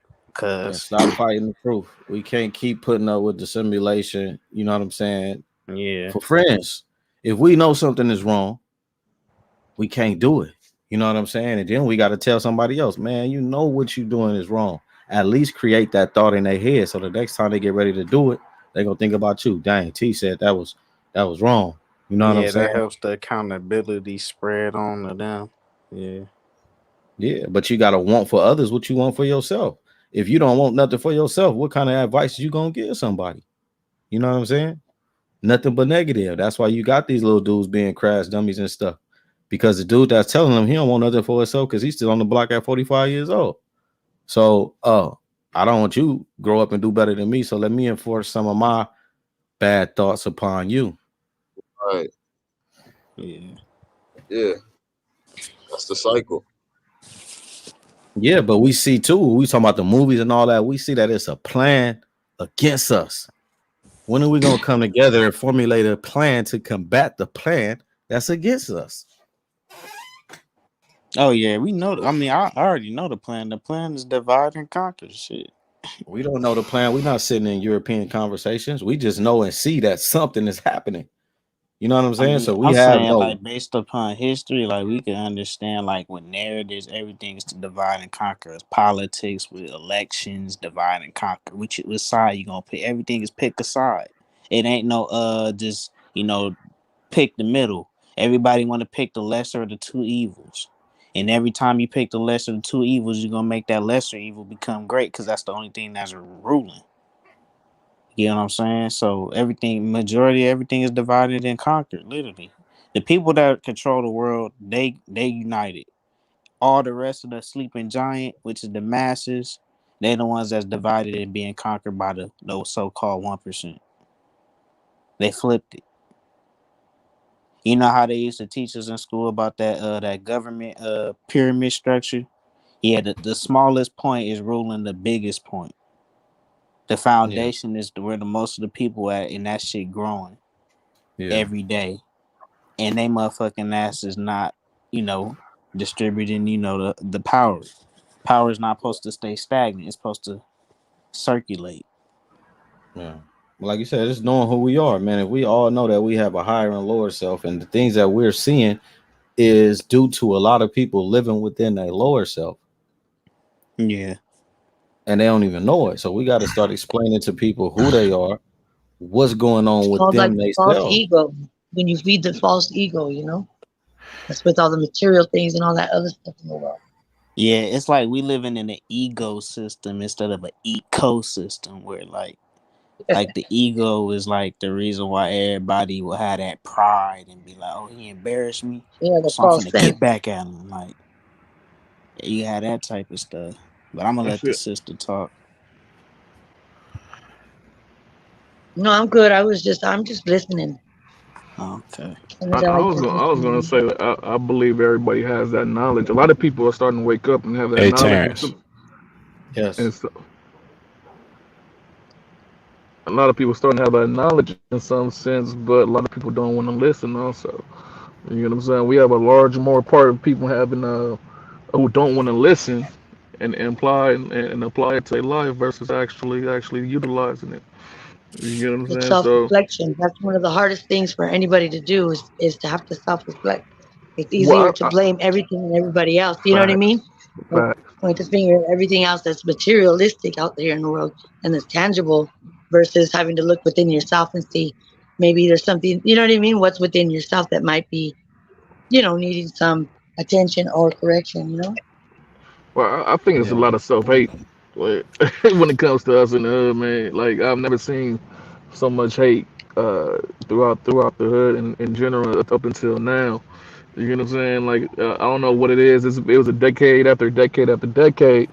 And Cause stop fighting the truth. We can't keep putting up with the simulation. You know what I'm saying? yeah, For friends, if we know something is wrong, we can't do it. You know what I'm saying? And then we got to tell somebody else, man, you know what you're doing is wrong. At least create that thought in their head so the next time they get ready to do it, they're gonna think about you. Dang, T said that was wrong. You know what I'm yeah, saying? that helps the accountability spread on to them. Yeah. Yeah, but you gotta want for others what you want for yourself. If you don't want nothing for yourself, what kind of advice you gonna give somebody? You know what I'm saying? Nothing but negative. That's why you got these little dudes being crash dummies and stuff. Because the dude that's telling them he don't want nothing for himself because he's still on the block at 45 years old. So I don't want you grow up and do better than me. So let me enforce some of my bad thoughts upon you. Right. Yeah, that's the cycle. Yeah, but we see too, we talking about the movies and all that. We see that it's a plan against us. When are we gonna come together and formulate a plan to combat the plan that's against us? Oh yeah, we know. I mean, I already know the plan. The plan is divide and conquer. Shit. We don't know the plan. We're not sitting in European conversations. We just know and see that something is happening. You know what I'm I saying? mean, So we I'm have saying no. like based upon history, like we can understand like with narratives, everything is to divide and conquer. It's politics with elections, divide and conquer. Which side you gonna pick? Everything is pick a side. It ain't no just pick the middle. Everybody want to pick the lesser of the two evils. And every time you pick the lesser of the two evils, you're gonna make that lesser evil become great because that's the only thing that's ruling. You know what I'm saying? So majority of everything is divided and conquered, literally. The people that control the world, they united. All the rest of the sleeping giant, which is the masses, they're the ones that's divided and being conquered by those so-called 1%. They flipped it. You know how they used to teach us in school about that government pyramid structure? Yeah, the smallest point is ruling the biggest point. The foundation is where the most of the people at, and that shit growing every day. And they motherfucking ass is not, distributing, the power. Power is not supposed to stay stagnant. It's supposed to circulate. Yeah. Like you said, it's knowing who we are, man. If we all know that we have a higher and lower self, and the things that we're seeing is due to a lot of people living within a lower self. Yeah. And they don't even know it. So we got to start explaining to people who they are, what's going on with Called like them false themselves. ego. When you feed the false ego, that's with all the material things and all that other stuff in the world. Yeah, it's like we living in an ecosystem instead of an ecosystem where like the ego is like the reason why everybody will have that pride and be like, oh, he embarrassed me, Yeah, the so I'm false finna sense. get back at him. Like, you had that type of stuff. But I'm gonna let the sister talk. No, I'm good. I'm just listening. Okay. I was gonna say that I believe everybody has that knowledge. A lot of people are starting to wake up and have that Hey, knowledge. Terrence. Yes. And so, a lot of people starting to have that knowledge in some sense, but a lot of people don't want to listen. Also, you know what I'm saying? We have a large more part of people having who don't want to listen and apply it to their life versus actually utilizing it. You know what I'm It's saying? So, self-reflection. That's one of the hardest things for anybody to do is to have to self-reflect. It's easier well, to blame everything and everybody else. You know what I facts, mean? Like facts. point the finger at everything else that's materialistic out there in the world and that's tangible versus having to look within yourself and see maybe there's something, you know what I mean? What's within yourself that might be, needing some attention or correction. Well, I think it's a lot of self hate when it comes to us in the hood, man. Like I've never seen so much hate throughout the hood in general up until now. You know what I'm saying? Like I don't know what it is. It was a decade after decade after decade.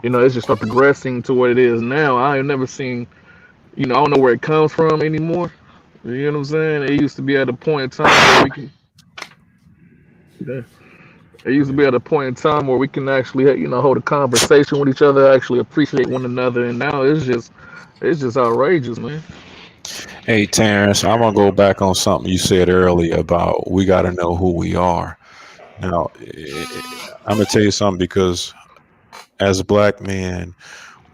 It's just start progressing to what it is now. I ain't never seen. I don't know where it comes from anymore. You know what I'm saying? It used to be at a point in time where we can. Yeah. It used to be at a point in time where we can actually, hold a conversation with each other, actually appreciate one another, and now it's just outrageous, man. Hey, Terrence, I'm gonna go back on something you said earlier about we got to know who we are. Now, I'm gonna tell you something because as black men,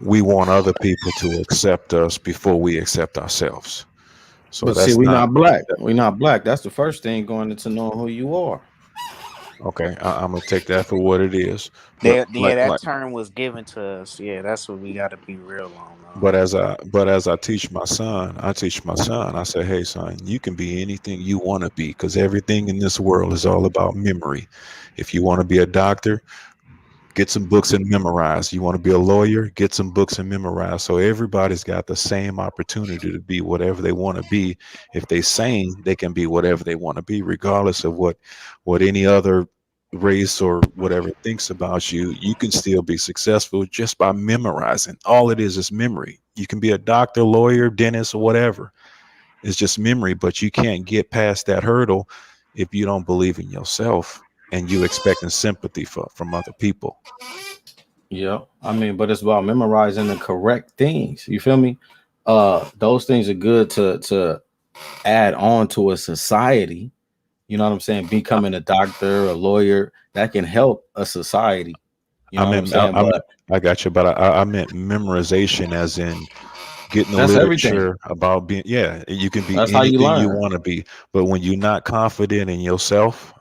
we want other people to accept us before we accept ourselves. So But see, that's we not not black. We not black. That's the first thing going into knowing who you are. okay. I'm gonna take that for what it is. But That term was given to us. Yeah, that's what we got to be real on. But as I teach my son, I say, hey son, you can be anything you want to be because everything in this world is all about memory. If you want to be a doctor, get some books and memorize. You want to be a lawyer, get some books and memorize. So everybody's got the same opportunity to be whatever they want to be. If they sane, they can be whatever they want to be, regardless of what any other race or whatever thinks about you. You can still be successful just by memorizing. All it is memory. You can be a doctor, lawyer, dentist, or whatever. It's just memory, but you can't get past that hurdle if you don't believe in yourself and you expecting sympathy from other people. Yeah, I mean, but it's about memorizing the correct things. You feel me? Those things are good to add on to a society. You know what I'm saying? Becoming a doctor, a lawyer, that can help a society. You know what I'm saying? But I got you, but I meant memorization, as in getting the that's everything. literature about being. Yeah, you can be That's how you anything you learn. want to be, but when you're not confident in yourself,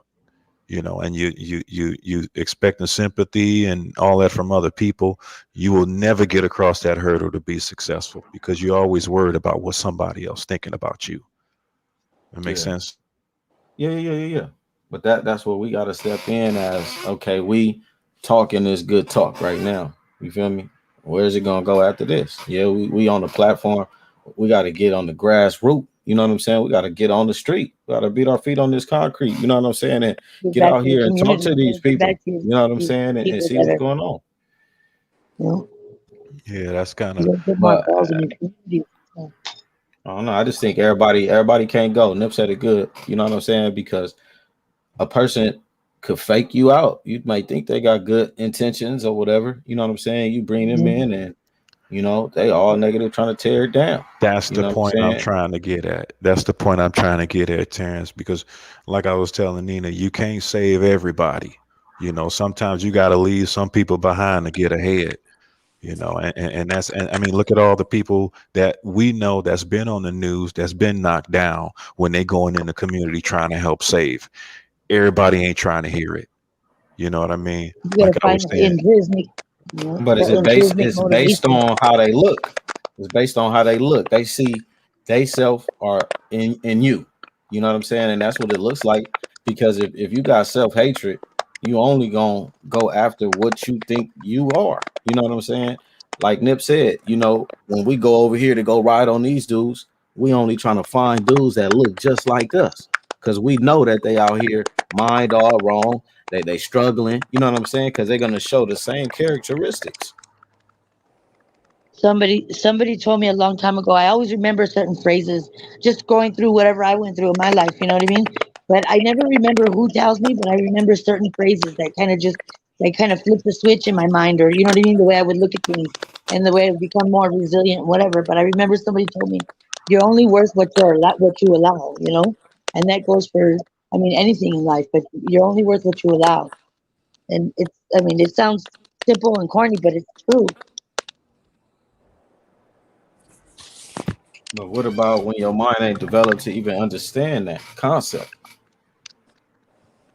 you know, and you expecting sympathy and all that from other people, you will never get across that hurdle to be successful because you're always worried about what somebody else thinking about you. That makes sense. Yeah. But that's what we got to step in as. Okay, we talking this good talk right now. You feel me? Where's it gonna go after this? Yeah, we on the platform. We got to get on the grassroots. You know what I'm saying? We got to get on the street. We got to beat our feet on this concrete. You know what I'm saying? And get back out to the here and talk community. to these Get people. back to You know what I'm these saying? And people see that what's are, going on. you know, Yeah, that's kind you of. gotta get more But involved in your community. So, I don't know. I just think everybody can't go. Nip said it good. You know what I'm saying? Because a person could fake you out. You might think they got good intentions or whatever. You know what I'm saying? You bring them in and you know they all negative trying to tear it down. That's You the know what I'm point I'm saying? trying to get at. That's the point I'm trying to get at, Terrence, because like I was telling Nina, you can't save everybody. You know, sometimes you got to leave some people behind to get ahead. You know, and that's, and I mean, look at all the people that we know that's been on the news, that's been knocked down when they going in the community trying to help save. Everybody ain't trying to hear it. You know what I mean? you Like gotta I was find the saying, intrinsic, you know, But is the it based? intrinsic It's based motivation. on how they look. It's based on how they look. They see they self are in you. You know what I'm saying? And that's what it looks like. Because if you got self-hatred, you only gonna go after what you think you are. You know what I'm saying? Like Nip said, you know, when we go over here to go ride on these dudes, we only trying to find dudes that look just like us. Because we know that they out here mind all wrong. They struggling. You know what I'm saying? Because they're gonna show the same characteristics. Somebody told me a long time ago. I always remember certain phrases, just going through whatever I went through in my life. You know what I mean? But I never remember who tells me. But I remember certain phrases that kind of just like kind of flip the switch in my mind, or you know what I mean, the way I would look at things and the way I would become more resilient, whatever. But I remember somebody told me, "You're only worth what you allow." You know, and that goes for I mean anything in life. But you're only worth what you allow. And it's I mean it sounds simple and corny, but it's true. But what about when your mind ain't developed to even understand that concept?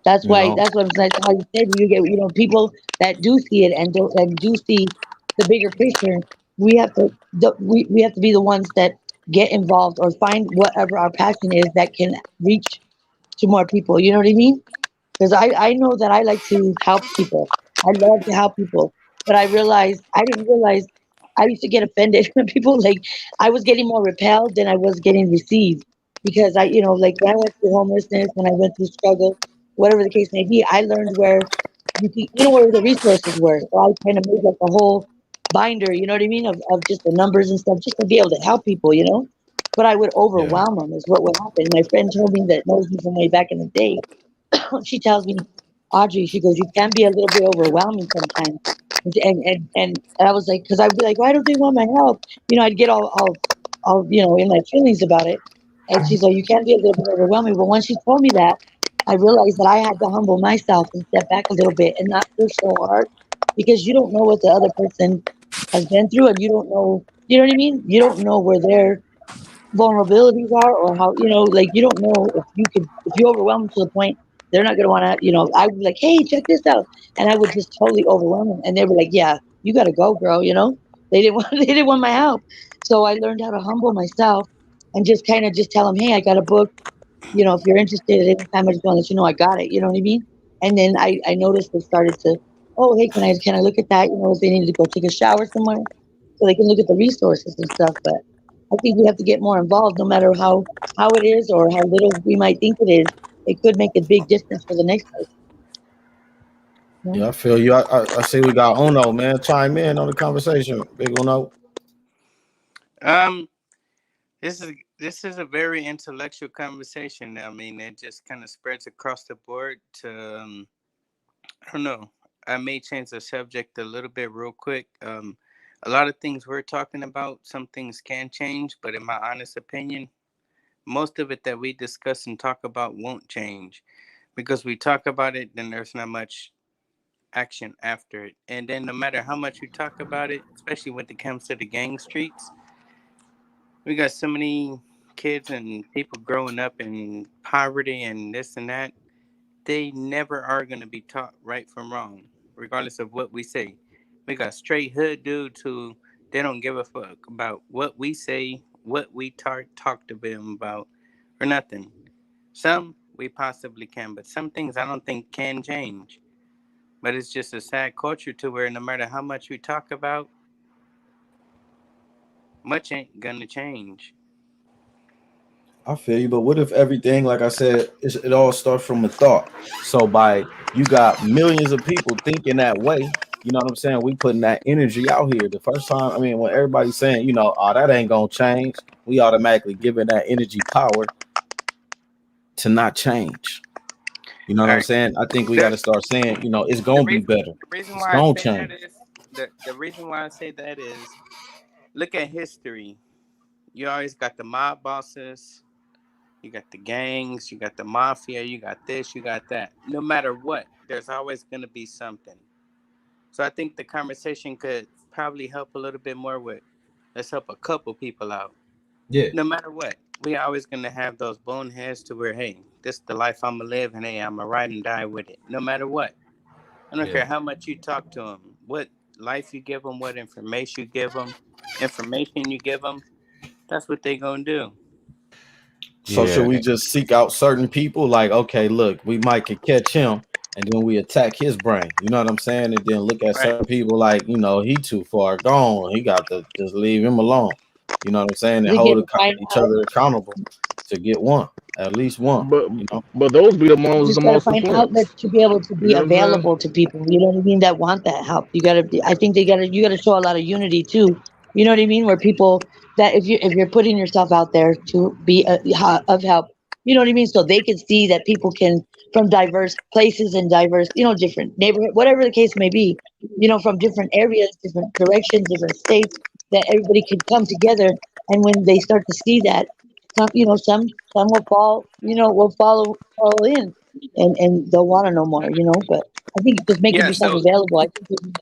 That's You why. know, That's what I'm saying. How you said you get, you know, people that do see it and do see the bigger picture. We have to, we have to be the ones that get involved or find whatever our passion is that can reach to more people. You know what I mean? Because I know that I like to help people. I love to help people, but I didn't realize I used to get offended when people like I was getting more repelled than I was getting received because I, you know, like when I went through homelessness, when I went through struggle, whatever the case may be, I learned where you know, where the resources were. So I kind of made like a whole binder, you know what I mean, of just the numbers and stuff, just to be able to help people, you know. But I would yeah. overwhelm them, is what would happen. My friend told me that knows me from way back in the day. She tells me, Audrey, she goes, you can be a little bit overwhelming sometimes. And I was like, because I'd be like, why don't they want my help? You know, I'd get all, you know, in my feelings about it. And she's like, you can be a little bit overwhelming. But when she told me that, I realized that I had to humble myself and step back a little bit and not push so hard because you don't know what the other person has been through and you don't know, you know what I mean? You don't know where they're vulnerabilities are or how you know like you don't know if you overwhelm them to the point they're not going to want to, you know, I would be like, hey, check this out, and I would just totally overwhelm them and they were like, yeah, you got to go, girl, you know. They didn't want they didn't want my help, so I learned how to humble myself and just kind of just tell them, hey, I got a book, you know, if you're interested at any time, I just want to let you know I got it, you know what I mean. And then I noticed they started to, oh, hey, can I look at that, you know, if they needed to go take a shower somewhere so they can look at the resources and stuff. But I think we have to get more involved, no matter how it is or how little we might think it is. It could make a big difference for the next person. You know? Yeah, I feel you. I see we got Ono, man. Chime in on the conversation. Big Ono. This this is a very intellectual conversation. I mean, it just kind of spreads across the board to, I don't know. I may change the subject a little bit real quick. A lot of things we're talking about, some things can change, but in my honest opinion, most of it that we discuss and talk about won't change because we talk about it, then there's not much action after it. And then no matter how much we talk about it, especially when it comes to the gang streets, we got so many kids and people growing up in poverty and this and that. They never are going to be taught right from wrong, regardless of what we say. We got straight hood dudes who they don't give a fuck about what we say, what we talk to them about, or nothing. Some we possibly can, but some things I don't think can change. But it's just a sad culture to where no matter how much we talk about, much ain't gonna change. I feel you, but what if everything, like I said, it all starts from a thought? So by you got millions of people thinking that way, you know what I'm saying? We putting that energy out here. The first time, I mean, when everybody's saying, oh, that ain't gonna change, we automatically giving that energy power to not change. You know what All I'm right. saying? I think we got to start saying, it's gonna be better. The reason It's why I gonna say change. that is the reason why I say that is look at history. You always got the mob bosses, you got the gangs, you got the mafia, you got this, you got that. No matter what, there's always gonna be something. So I think the conversation could probably help a little bit more with let's help a couple people out. Yeah. No matter what, we always gonna have those boneheads to where, hey, this is the life I'ma live, and hey, I'ma ride and die with it. No matter what. I don't Yeah. care how much you talk to them, what life you give them, what information you give them. That's what they gonna do. So should Yeah, we just seek out certain people? Like, okay, look, we might could catch him, and then we attack his brain. You know what I'm saying? And then look at Right. certain people like, he too far gone. He got to just leave him alone. You know what I'm saying? And We hold gotta find each out. other accountable to get one, at least one. But You know? but those be the ones with the Just gotta most find influence. outlets to be able to You be know what I'm saying? available to people. You know what I mean? That want that help. You gotta be. I think you gotta show a lot of unity too. You know what I mean? Where people that if you're putting yourself out there to be of help, you know what I mean? So they can see that people can from diverse places and diverse, different neighborhood, whatever the case may be, from different areas, different directions, different states, that everybody can come together. And when they start to see that, some will fall, will follow in, and they'll want to know more, But I think just making Yeah. yourself So available, I think is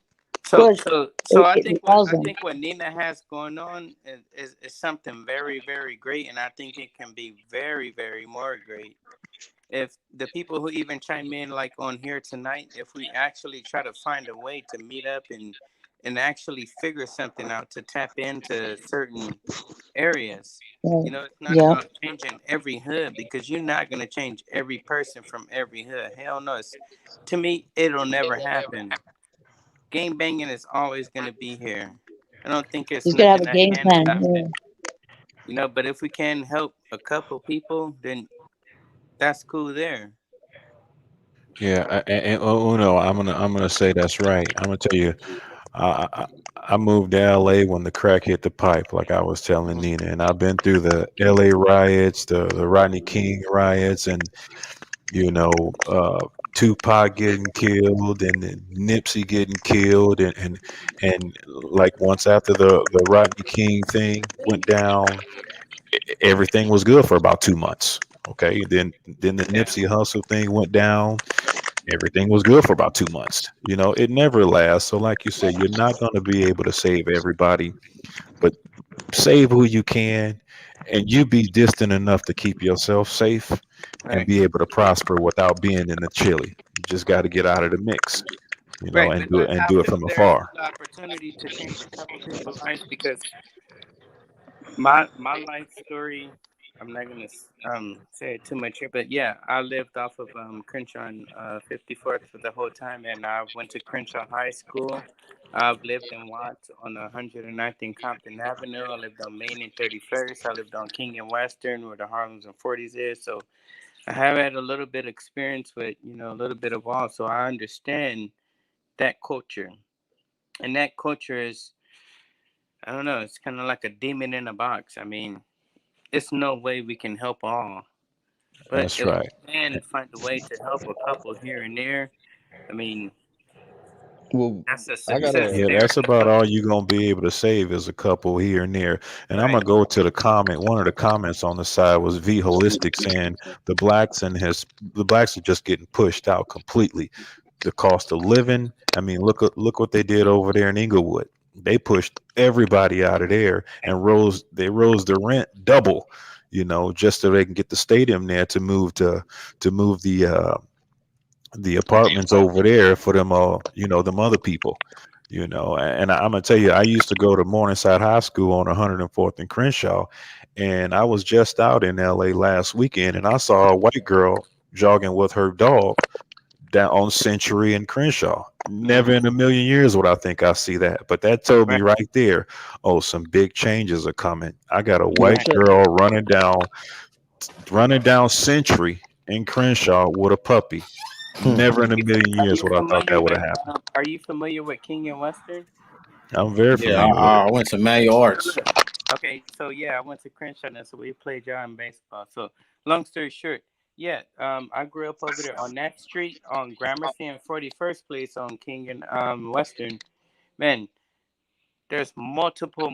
so good. so so I It think what allows I them. think what Nina has going on is something very very great, and I think it can be very very more great if the people who even chime in like on here tonight, if we actually try to find a way to meet up and actually figure something out to tap into certain areas. Right. You know, it's not Yeah. about changing every hood because you're not going to change every person from every hood. Hell no. To me, it'll never happen. Game banging is always going to be here. I don't think it's He's gonna have nothing a that game can plan. stop Yeah. it. You know, but if we can help a couple people, then that's cool there. yeah, and Uno, I'm gonna say that's right. I'm gonna tell you, I, I I moved to LA when the crack hit the pipe, like I was telling Nina, and I've been through the LA riots, the Rodney King riots, and you know, Tupac getting killed, and then Nipsey getting killed, and like once after the Rodney King thing went down, everything was good for about 2 months. Okay, then the Yeah. Nipsey Hustle thing went down. Everything was good for about 2 months. You know, it never lasts. So, like you said, you're not going to be able to save everybody, but save who you can, and you be distant enough to keep yourself safe and Right. be able to prosper without being in the chili. You just got to get out of the mix, Right. and But and I do it feel from there's afar. still opportunity to change a couple people's lives because my life story. I'm not gonna say it too much here, but yeah, I lived off of Crenshaw and 54th for the whole time, and I went to Crenshaw High School. I've lived in Watts on 109th and Compton Avenue. I lived on Main and 31st. I lived on King and Western, where the Harlems and 40s is. So I have had a little bit of experience with a little bit of all. So I understand that culture, and that culture is I don't know. It's kind of like a demon in a box. I mean, it's no way we can help all. But That's if right. we can find a way to help a couple here and there, I mean, Well, that's a I success gotta. Yeah, there that's in the about book. all you're gonna be able to save as a couple here and there. And I'm Right. gonna go to the comment. One of the comments on the side was V Holistic saying the blacks are just getting pushed out completely. The cost of living. I mean, look what they did over there in Inglewood. They pushed everybody out of there and rose the rent double, just so they can get the stadium there to move the apartments over there for them them other people. And I'm gonna tell you, I used to go to Morningside High School on 104th and Crenshaw, and I was just out in LA last weekend, and I saw a white girl jogging with her dog down on Century and Crenshaw. Never in a million years would I think I see that, but that told me right there, oh, some big changes are coming. I got a Well, white girl running down Century in Crenshaw with a puppy. Never in a million Are years you would I thought familiar that would have with happened. Are you familiar with King and Western? I'm very Yeah, familiar with it. I went to Manual Arts. Okay, so yeah, I went to Crenshaw, and so we played y'all in baseball. So long story short, yeah, I grew up over there on that street on Gramercy and 41st Place on King and Western. Man, there's multiple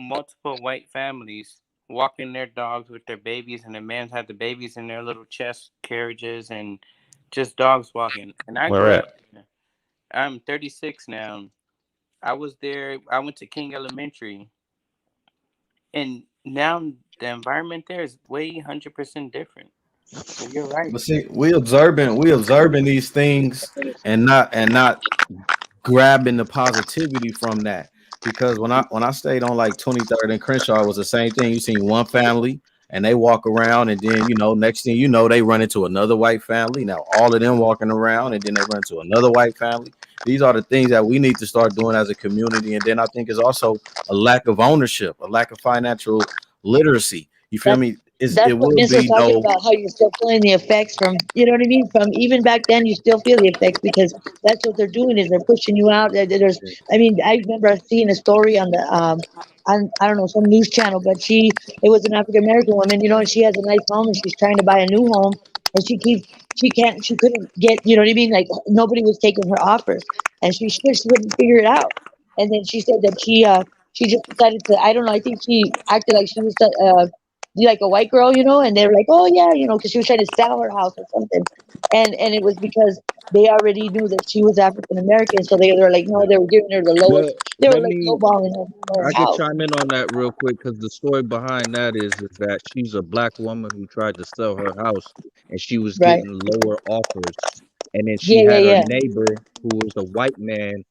white families walking their dogs with their babies, and the men had the babies in their little chest carriages and just dogs walking. And I Where grew at? up. I'm 36 now. I was there. I went to King Elementary, and now the environment there is way 100% different. So you're right. But see, we observing these things and not grabbing the positivity from that. Because when I stayed on like 23rd and Crenshaw, it was the same thing. You seen one family and they walk around, and then next thing you know, they run into another white family. Now all of them walking around, and then they run into another white family. These are the things that we need to start doing as a community. And then I think it's also a lack of ownership, a lack of financial literacy. You feel That's me? that's It what will Vince was be talking no. about. How you're still feeling the effects from, you know what I mean? From even back then, you still feel the effects because that's what they're doing is they're pushing you out. There's, I mean, I remember seeing a story on the on I don't know some news channel, but it was an African American woman, and she has a nice home and she's trying to buy a new home, and she couldn't get, you know what I mean? Like nobody was taking her offers, and she couldn't figure it out, and then she said that she just decided to, I don't know, I think she acted like she was be like a white girl, and they were like, oh yeah, because she was trying to sell her house or something, and it was because they already knew that she was African American, so they were like, no, they were giving her the lowest, Well, they were let like me. lowballing her I could house. chime in on that real quick because the story behind that is that she's a black woman who tried to sell her house and she was Right. getting lower offers, and then she Yeah, yeah, had her yeah. neighbor who was a white man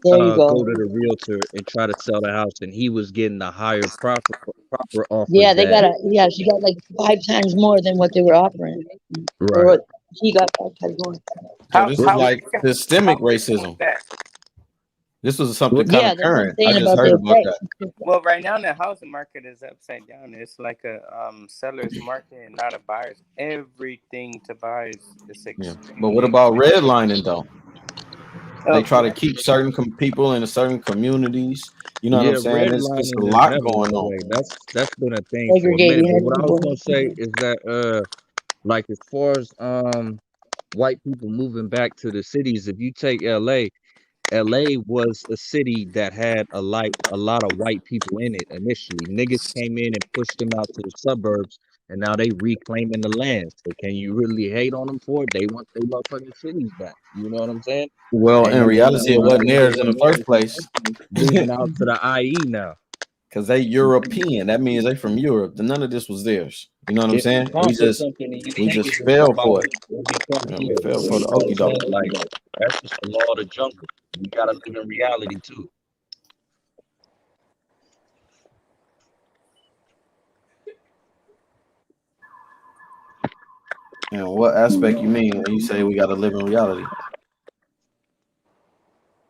There you go go. to the realtor and try to sell the house, and he was getting the higher proper offers Yeah, they that got yeah, she got like 5 times more than what they were offering, or right. what he got 5 times more. So How this is how like recent systemic how recent was racism. that? This was something Well, kind of Yeah, that's what I'm current. I saying just about heard the about that. effects. Well, right now the housing market is upside down. It's like a seller's market and not a buyer's. Everything to buy is Yeah. But what extremely about expensive. redlining though? They Oh try to yeah, keep certain people in certain communities. You know what I'm yeah, saying? It's a redlining is lot never going went on. away. That's been a thing for a minute. Segregating But what I was everyone. gonna say is that like as far as white people moving back to the cities, if you take LA, LA was a city that had a lot of white people in it initially. Niggas came in and pushed them out to the suburbs, and now they reclaiming the land. So can you really hate on them for it? They want their motherfucking cities back. You know what I'm saying? Well, And in then they reality, it wasn't theirs in the first place. moving out to the IE now. Because they European. That means they from Europe. None of this was theirs. You know what I'm If you saying? We conquer just something and you we take just it, it's fell about for what it. what become You know, we here. fell for You the know what okey I'm doke. saying? Like that's just the law of the jungle. You gotta live in reality too. And what aspect you mean when you say we got to live in reality?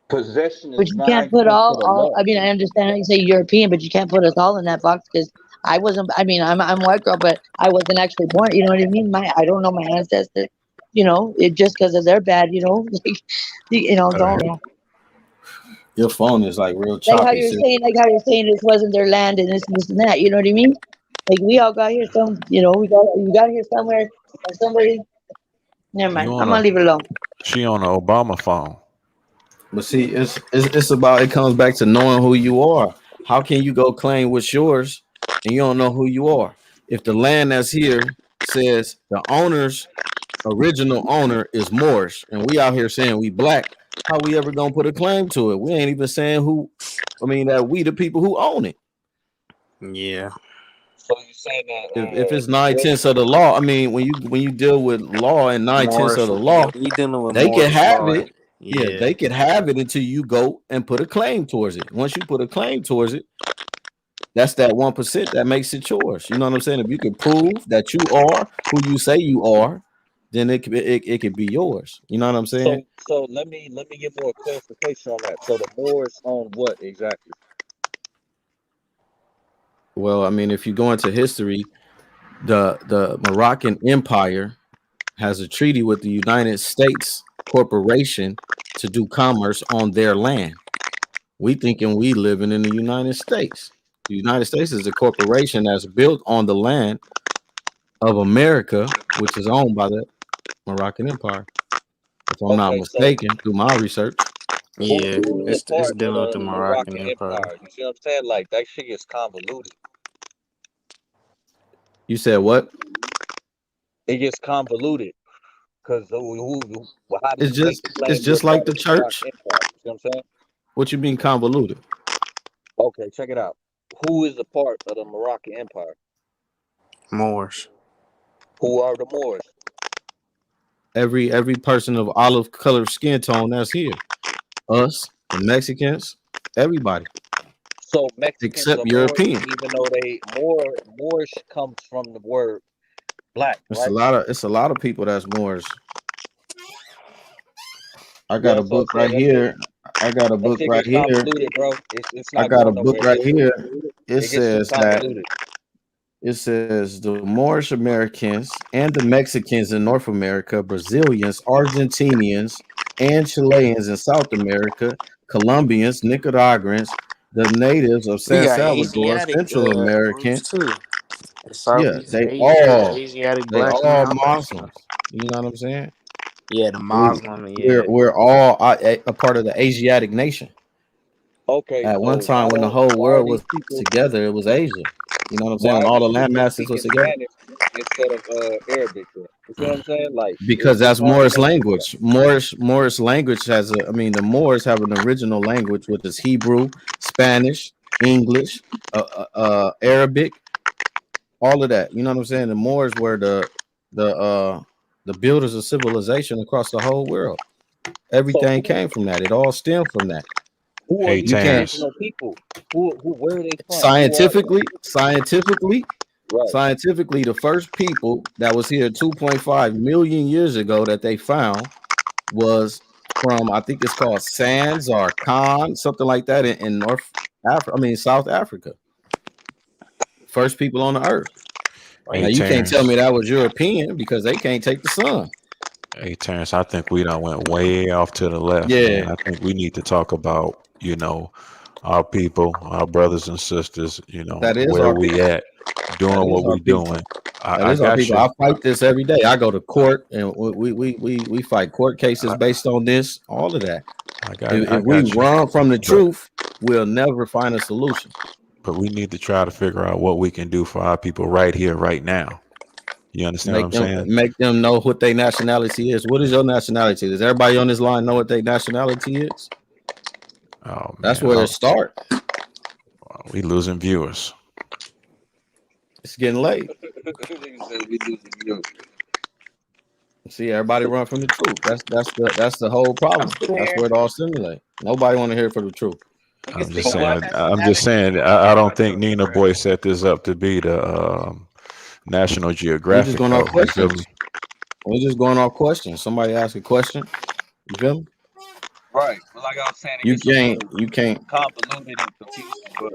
Possession But is you not can't put against the all. law. I mean, I understand how you say European, but you can't put us all in that box because I wasn't. I mean, I'm a white girl, but I wasn't actually born. You know what I mean? I don't know my ancestors. It just because of their bad. Like, don't Your phone is like real like how choppy, you're sis. saying, this wasn't their land and this and that. You know what I mean? Like we all got here we got here somewhere and somebody. Never mind. I'm gonna leave it alone. She on the Obama phone. But see, it's about, it comes back to knowing who you are. How can you go claim what's yours and you don't know who you are? If the land that's here says the owner's original owner is Moorish, and we out here saying we black, how we ever gonna put a claim to it? We ain't even saying who. I mean, that we the people who own it. Yeah. So you saying that If it's 9/10 of the law, I mean, when you deal with law and 9/10 of the law, We dealing with they can Moorish have law. it. Yeah, they can have it until you go and put a claim towards it. Once you put a claim towards it, that's that 1% that makes it yours. You know what I'm saying? If you can prove that you are who you say you are, then it could be yours. You know what I'm saying? So let me get more clarification on that. So the Moors own what exactly? Well, I mean, if you go into history, the Moroccan Empire has a treaty with the United States Corporation to do commerce on their land. We thinking we living in the United States. The United States is a corporation that's built on the land of America, which is owned by the Moroccan Empire, if I'm not mistaken, through my research. Yeah, Who is it's a part dealing of with the the Moroccan Moroccan Empire. Empire? You see what I'm saying? Like that shit gets convoluted. You said what? It gets convoluted because how do It's you make just the claim you're just like part the of the Moroccan church. Empire? You see what I'm saying? What you mean convoluted? Okay, check it out. Who is a part of the Moroccan Empire? Moors. Who are the Moors? Every person of olive colored skin tone that's here. Us, the Mexicans, everybody. So Mexicans Except are Moors, European. even though Moorish comes from the word black, It's a right? lot of people that's Moors. I Yeah, got a that's what I'm book saying. right here. I got a That book shit right gets here. convoluted, bro. It's I not got a going book nowhere. right here. It gets too convoluted. It says the Moorish Americans and the Mexicans in North America, Brazilians, Argentinians, and Chileans in South America, Colombians, Nicaraguans, the natives of We San got Salvador, Asiatic Central groups American. too. The Yeah, Southeast Asiatic they black men, all all that stuff. Muslims. You know what I'm saying? Yeah, the Muslim. Yeah. We're all a part of the Asiatic nation. Okay, At one so time, when the whole why are world these was people together, it was Asia. You know what I'm saying? why When are all the these land people masses speaking was together. Spanish instead of Arabic then? You see what I'm saying? Like Because it's that's hard to Moorish make sense of language. Moorish language has a. I mean, the Moors have an original language, which is Hebrew, Spanish, English, Arabic, all of that. You know what I'm saying? The Moors were the builders of civilization across the whole world. So Everything came from that. It all stemmed from that. who are Hey, these You can't Terrence. original people? Where are they from? Who are they? scientifically, Right. the first people that was here 2.5 million years ago that they found was from, I think it's called Sands or Khan, something like that, in North Africa. I mean, South Africa. First people on the earth. Hey, Now you can't tell me Terrence. that was European because they can't take the sun. Hey, Terrence. I think we done went way off to the left, Yeah, man. I think we need to talk about, our people, our brothers and sisters, that is where our we people. at, doing That is what our we people. doing. That I is our got people. you. I fight this every day. I go to court and we fight court cases based on this, all of that. I If we got you. run from the But truth, we'll never find a solution. we need to try to figure out what we can do for our people right here, right now. You understand what I'm saying? Make them know what their nationality is. What is your nationality? Does everybody on this line know what their nationality is? Oh That's man, where it starts. we losing viewers. It's getting late. Niggas said we losing you. See, everybody run from the truth. That's the whole problem. That's where it all stimulates. Nobody want to hear for the truth. I'm just saying. I don't think Nina Boy set this up to be the National We just Geographic, going off though. You feel me? questions. We just going off questions. Somebody ask a question. You feel me? Right. But like I was saying, it You gets a can't. little You can't. convoluted and confusing. But